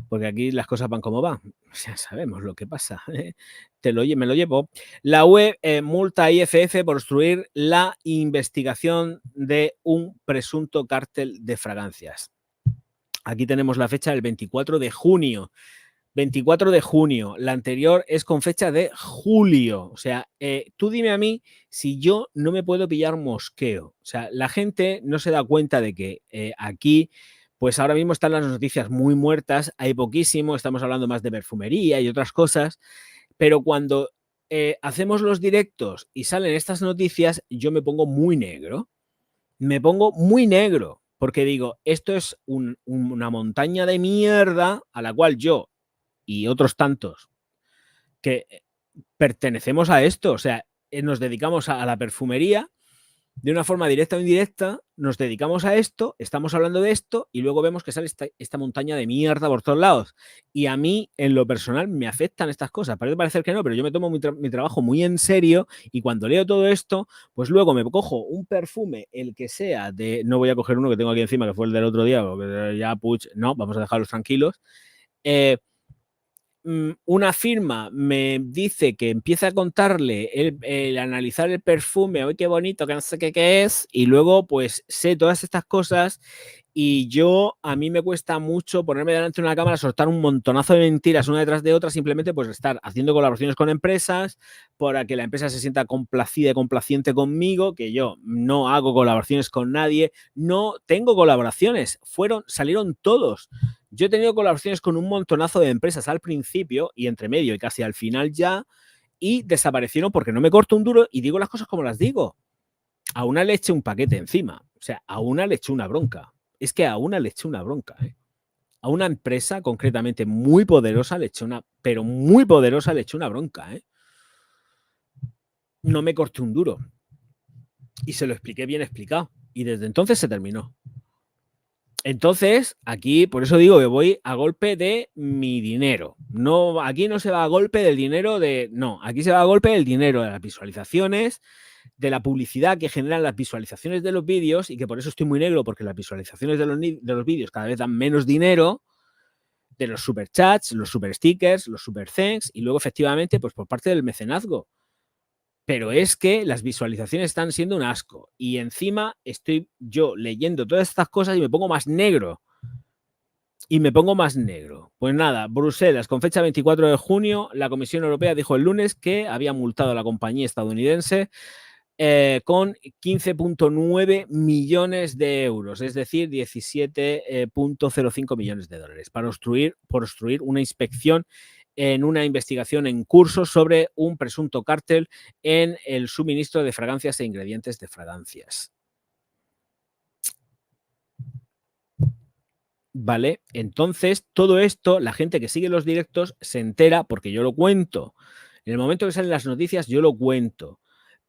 porque aquí las cosas van como van. Ya sabemos lo que pasa. Me lo llevo. La UE multa a IFF por obstruir la investigación de un presunto cártel de fragancias. Aquí tenemos la fecha del 24 de junio. 24 de junio. La anterior es con fecha de julio. O sea, tú dime a mí si yo no me puedo pillar mosqueo. O sea, la gente no se da cuenta de que aquí, pues ahora mismo están las noticias muy muertas, hay poquísimo, estamos hablando más de perfumería y otras cosas, pero cuando hacemos los directos y salen estas noticias, yo me pongo muy negro. Me pongo muy negro. Porque digo, esto es una montaña de mierda a la cual yo y otros tantos que pertenecemos a esto, o sea, nos dedicamos a la perfumería de una forma directa o indirecta, nos dedicamos a esto, estamos hablando de esto y luego vemos que sale esta montaña de mierda por todos lados. Y a mí, en lo personal, me afectan estas cosas. Parece parecer que no, pero yo me tomo mi trabajo muy en serio y cuando leo todo esto, pues luego me cojo un perfume, el que sea, no voy a coger uno que tengo aquí encima, que fue el del otro día, porque ya, puch, no, vamos a dejarlos tranquilos. Una firma me dice que empieza a contarle el analizar el perfume, ¡ay, qué bonito, que no sé qué es! Y luego, pues, sé todas estas cosas y a mí me cuesta mucho ponerme delante de una cámara, soltar un montonazo de mentiras una detrás de otra, simplemente pues estar haciendo colaboraciones con empresas para que la empresa se sienta complacida y complaciente conmigo, que yo no hago colaboraciones con nadie, no tengo colaboraciones, salieron todos. Yo he tenido colaboraciones con un montonazo de empresas al principio y entre medio y casi al final ya, y desaparecieron porque no me corto un duro y digo las cosas como las digo. A una le eché un paquete encima, o sea, a una le eché una bronca. Es que a una le eché una bronca, ¿eh? A una empresa concretamente muy poderosa le eché pero muy poderosa le eché una bronca, ¿eh? No me corté un duro. Y se lo expliqué bien explicado. Y desde entonces se terminó. Entonces, aquí, por eso digo que voy a golpe de mi dinero. No, aquí no se va a golpe del dinero no, aquí se va a golpe del dinero de las visualizaciones, de la publicidad que generan las visualizaciones de los vídeos, y que por eso estoy muy negro, porque las visualizaciones de los vídeos cada vez dan menos dinero, de los superchats, los super stickers, los super thanks, y luego efectivamente, pues por parte del mecenazgo. Pero es que las visualizaciones están siendo un asco. Y encima estoy yo leyendo todas estas cosas y me pongo más negro. Pues nada, Bruselas, con fecha 24 de junio, la Comisión Europea dijo el lunes que había multado a la compañía estadounidense con 15,9 millones de euros, es decir, 17,05 millones de dólares, por obstruir una inspección en una investigación en curso sobre un presunto cártel en el suministro de fragancias e ingredientes de fragancias. ¿Vale? Entonces, todo esto, la gente que sigue los directos se entera porque yo lo cuento. En el momento que salen las noticias, yo lo cuento.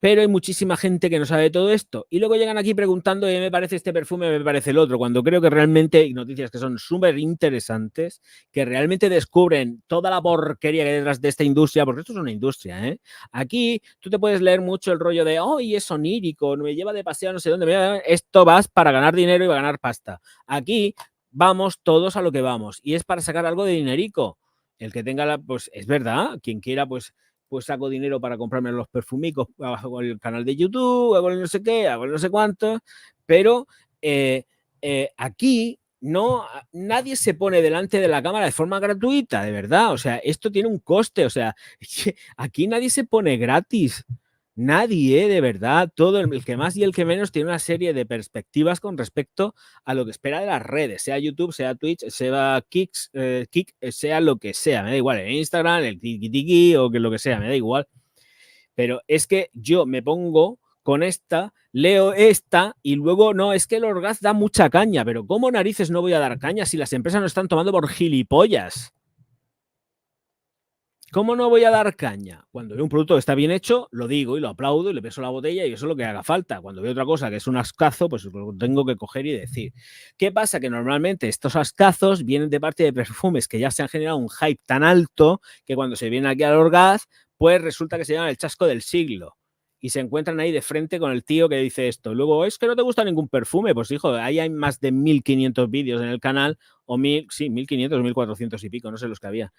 Pero hay muchísima gente que no sabe todo esto. Y luego llegan aquí preguntando, me parece este perfume, me parece el otro. Cuando creo que realmente hay noticias que son súper interesantes, que realmente descubren toda la porquería que hay detrás de esta industria, porque esto es una industria, ¿eh? Aquí tú te puedes leer mucho el rollo de, y es onírico, me lleva de paseo no sé dónde. Esto vas para ganar dinero y para ganar pasta. Aquí vamos todos a lo que vamos. Y es para sacar algo de dinerico. El que tenga pues es verdad, quien quiera, pues pues saco dinero para comprarme los perfumicos, hago el canal de YouTube, hago el no sé qué, hago el no sé cuánto, pero aquí no, nadie se pone delante de la cámara de forma gratuita, de verdad. O sea, esto tiene un coste. O sea, aquí nadie se pone gratis. Nadie, de verdad. Todo el que más y el que menos tiene una serie de perspectivas con respecto a lo que espera de las redes, sea YouTube, sea Twitch, sea Kik, sea lo que sea. Me da igual, en Instagram, el tiki o que lo que sea, me da igual. Pero es que yo me pongo con esta, leo esta y luego no, es que el Orgaz da mucha caña, pero ¿cómo narices no voy a dar caña si las empresas no están tomando por gilipollas? ¿Cómo no voy a dar caña? Cuando veo un producto que está bien hecho, lo digo y lo aplaudo y le beso la botella y eso es lo que haga falta. Cuando veo otra cosa que es un ascazo, pues lo tengo que coger y decir. ¿Qué pasa? Que normalmente estos ascazos vienen de parte de perfumes que ya se han generado un hype tan alto que cuando se viene aquí al Orgaz, pues resulta que se llama el chasco del siglo. Y se encuentran ahí de frente con el tío que dice esto. Luego, es que no te gusta ningún perfume. Pues hijo, ahí hay más de 1500 vídeos en el canal, o 1500 o 1400 y pico, no sé los que había.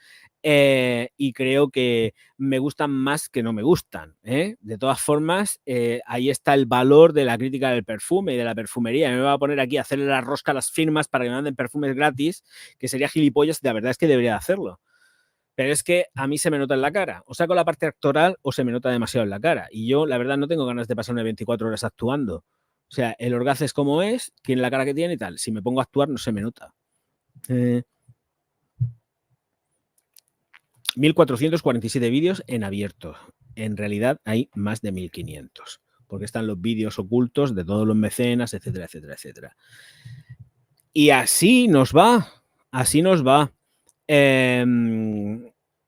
Y creo que me gustan más que no me gustan. De todas formas, ahí está el valor de la crítica del perfume y de la perfumería. Me voy a poner aquí a hacerle la rosca a las firmas para que me manden perfumes gratis, que sería gilipollas, la verdad es que debería hacerlo. Pero es que a mí se me nota en la cara. O saco la parte actoral o se me nota demasiado en la cara. Y yo, la verdad, no tengo ganas de pasarme 24 horas actuando. O sea, el Orgaz es como es, tiene la cara que tiene y tal. Si me pongo a actuar, no se me nota. 1447 vídeos en abierto. En realidad hay más de 1500, porque están los vídeos ocultos de todos los mecenas, etcétera, etcétera, etcétera. Y así nos va, así nos va.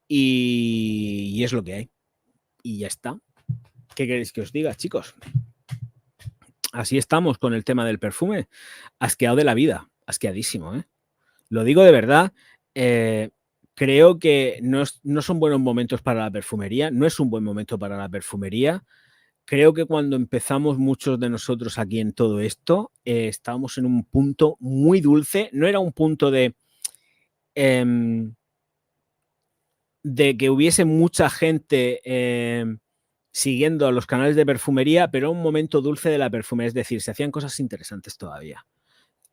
Y es lo que hay. Y ya está. ¿Qué queréis que os diga, chicos? Así estamos con el tema del perfume. Asqueado de la vida, asqueadísimo, ¿eh? Lo digo de verdad. Creo que no son buenos momentos para la perfumería, no es un buen momento para la perfumería. Creo que cuando empezamos muchos de nosotros aquí en todo esto, estábamos en un punto muy dulce, no era un punto de que hubiese mucha gente siguiendo los canales de perfumería, pero un momento dulce de la perfumería, es decir, se hacían cosas interesantes todavía.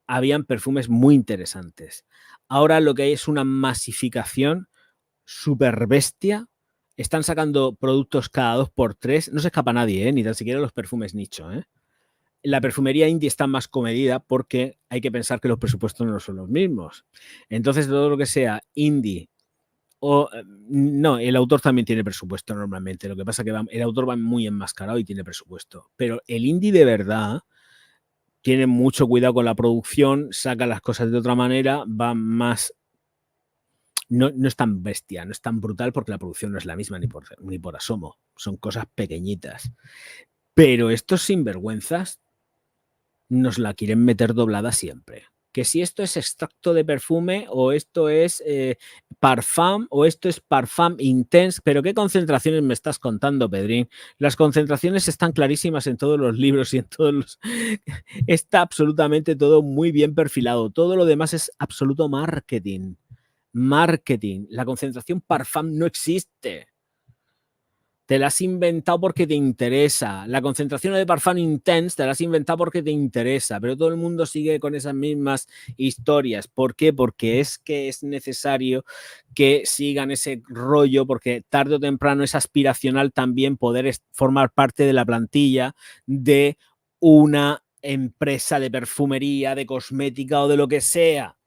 Habían perfumes muy interesantes. Ahora lo que hay es una masificación súper bestia. Están sacando productos cada 2x3. No se escapa nadie, ni tan siquiera los perfumes nicho. La perfumería indie está más comedida porque hay que pensar que los presupuestos no son los mismos. Entonces, todo lo que sea indie no, el autor también tiene presupuesto normalmente. Lo que pasa es que el autor va muy enmascarado y tiene presupuesto. Pero el indie de verdad tiene mucho cuidado con la producción, saca las cosas de otra manera, va más... No es tan bestia, no es tan brutal porque la producción no es la misma ni por asomo. Son cosas pequeñitas. Pero estos sinvergüenzas nos la quieren meter doblada siempre. Que si esto es extracto de perfume o esto es parfum o esto es parfum intense, pero ¿qué concentraciones me estás contando, Pedrín? Las concentraciones están clarísimas en todos los libros y en todos los... Está absolutamente todo muy bien perfilado. Todo lo demás es absoluto marketing. Marketing. La concentración parfum no existe. Te la has inventado porque te interesa. La concentración de parfum intense te la has inventado porque te interesa, pero todo el mundo sigue con esas mismas historias. ¿Por qué? Porque es que es necesario que sigan ese rollo, porque tarde o temprano es aspiracional también poder formar parte de la plantilla de una empresa de perfumería, de cosmética o de lo que sea.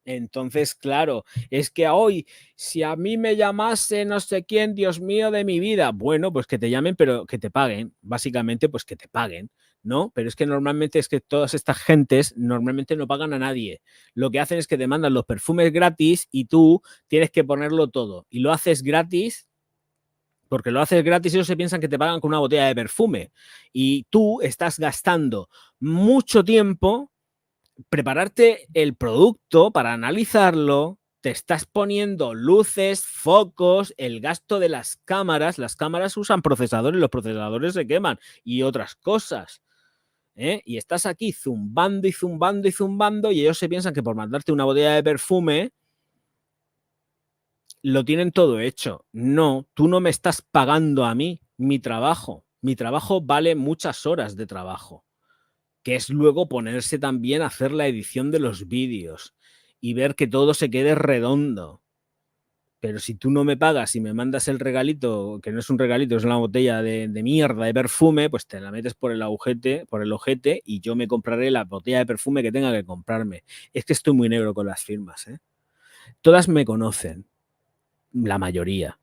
Entonces, claro, es que hoy, si a mí me llamase no sé quién, Dios mío de mi vida, bueno, pues que te llamen, pero que te paguen, básicamente, pues que te paguen, ¿no? Pero es que normalmente es que todas estas gentes normalmente no pagan a nadie. Lo que hacen es que te mandan los perfumes gratis y tú tienes que ponerlo todo. Y lo haces gratis porque lo haces gratis y ellos se piensan que te pagan con una botella de perfume. Y tú estás gastando mucho tiempo prepararte el producto para analizarlo, te estás poniendo luces, focos, el gasto de las cámaras usan procesadores, los procesadores se queman y otras cosas. Y estás aquí zumbando y zumbando y zumbando y ellos se piensan que por mandarte una botella de perfume lo tienen todo hecho. No, tú no me estás pagando a mí mi trabajo. Mi trabajo vale muchas horas de trabajo, que es luego ponerse también a hacer la edición de los vídeos y ver que todo se quede redondo. Pero si tú no me pagas y me mandas el regalito, que no es un regalito, es una botella de mierda de perfume, pues te la metes por el ojete y yo me compraré la botella de perfume que tenga que comprarme. Es que estoy muy negro con las firmas, ¿eh? Todas me conocen, la mayoría.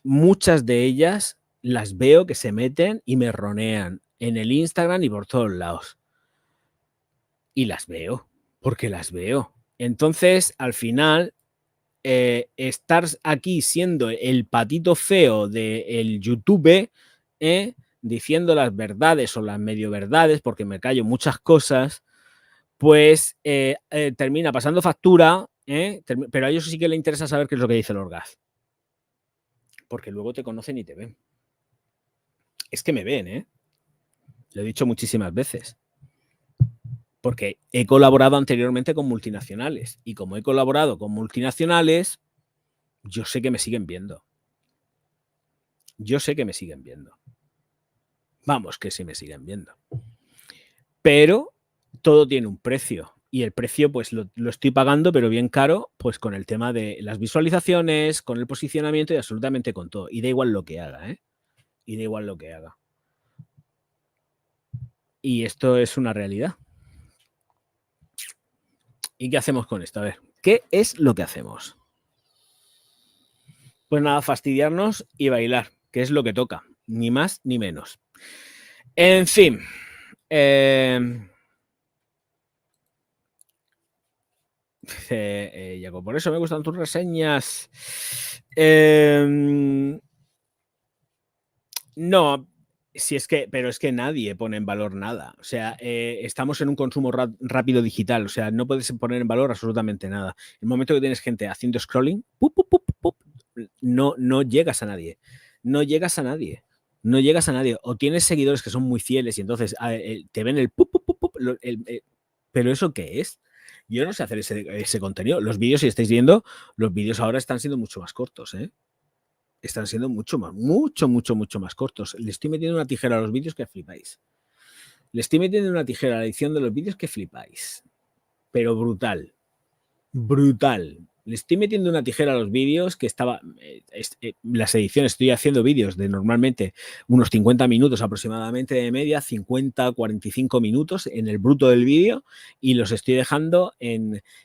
Muchas de ellas las veo que se meten y me ronean en el Instagram y por todos lados. Y las veo, porque las veo. Entonces, al final, estar aquí siendo el patito feo del YouTube, diciendo las verdades o las medio verdades, porque me callo muchas cosas, pues termina pasando factura, pero a ellos sí que les interesa saber qué es lo que dice el Orgaz. Porque luego te conocen y te ven. Es que me ven, lo he dicho muchísimas veces. Porque he colaborado anteriormente con multinacionales. Y como he colaborado con multinacionales, yo sé que me siguen viendo. Yo sé que me siguen viendo. Vamos, que sí me siguen viendo. Pero todo tiene un precio. Y el precio, pues lo estoy pagando, pero bien caro, pues con el tema de las visualizaciones, con el posicionamiento y absolutamente con todo. Y da igual lo que haga, Y da igual lo que haga. Y esto es una realidad. ¿Y qué hacemos con esto? A ver, ¿qué es lo que hacemos? Pues nada, fastidiarnos y bailar, que es lo que toca, ni más ni menos. En fin. Jacob, por eso me gustan tus reseñas. No, si es que, pero es que nadie pone en valor nada. O sea, estamos en un consumo rápido digital. O sea, no puedes poner en valor absolutamente nada. El momento que tienes gente haciendo scrolling, no llegas a nadie. No llegas a nadie. No llegas a nadie. O tienes seguidores que son muy fieles y entonces te ven el pero ¿eso qué es? Yo no sé hacer ese contenido. Los vídeos, si estáis viendo, los vídeos ahora están siendo mucho más cortos, Están siendo mucho más cortos. Le estoy metiendo una tijera a los vídeos que flipáis. Le estoy metiendo una tijera a la edición de los vídeos que flipáis. Pero brutal. Brutal. Le estoy metiendo una tijera a los vídeos que estaba... las ediciones, estoy haciendo vídeos de normalmente unos 50 minutos aproximadamente de media, 50, 45 minutos en el bruto del vídeo y los estoy dejando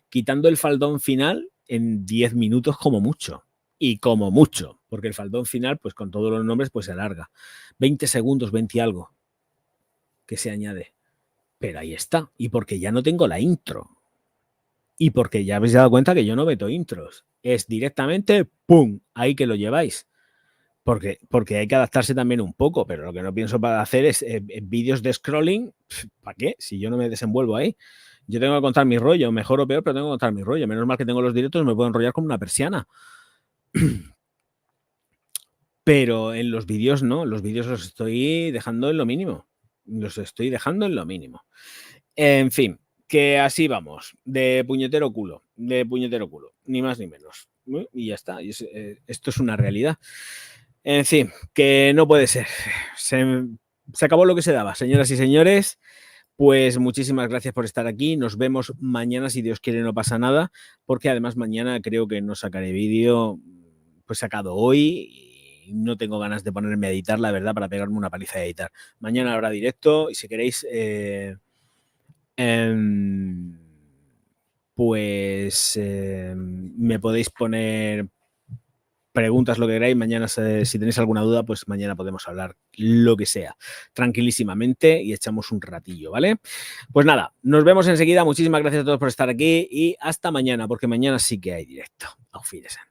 quitando el faldón final en 10 minutos como mucho. Y como mucho, porque el faldón final, pues con todos los nombres, pues se alarga. 20 segundos, 20 y algo que se añade. Pero ahí está. Y porque ya no tengo la intro. Y porque ya habéis dado cuenta que yo no meto intros. Es directamente, ¡pum! Ahí que lo lleváis. Porque hay que adaptarse también un poco, pero lo que no pienso para hacer es vídeos de scrolling. ¿Para qué? Si yo no me desenvuelvo ahí. Yo tengo que contar mi rollo, mejor o peor, pero tengo que contar mi rollo. Menos mal que tengo los directos, me puedo enrollar como una persiana. Pero en los vídeos no, los vídeos los estoy dejando en lo mínimo. Los estoy dejando en lo mínimo. En fin, que así vamos, de puñetero culo, ni más ni menos. Y ya está, esto es una realidad. En fin, que no puede ser. Se acabó lo que se daba, señoras y señores. Pues muchísimas gracias por estar aquí. Nos vemos mañana, si Dios quiere, no pasa nada, porque además mañana creo que no sacaré vídeo, pues sacado hoy. Y no tengo ganas de ponerme a editar, la verdad, para pegarme una paliza de editar. Mañana habrá directo y si queréis, pues me podéis poner preguntas, lo que queráis. Mañana, si tenéis alguna duda, pues mañana podemos hablar lo que sea, tranquilísimamente y echamos un ratillo, ¿vale? Pues nada, nos vemos enseguida. Muchísimas gracias a todos por estar aquí y hasta mañana, porque mañana sí que hay directo. Auf Wiedersehen.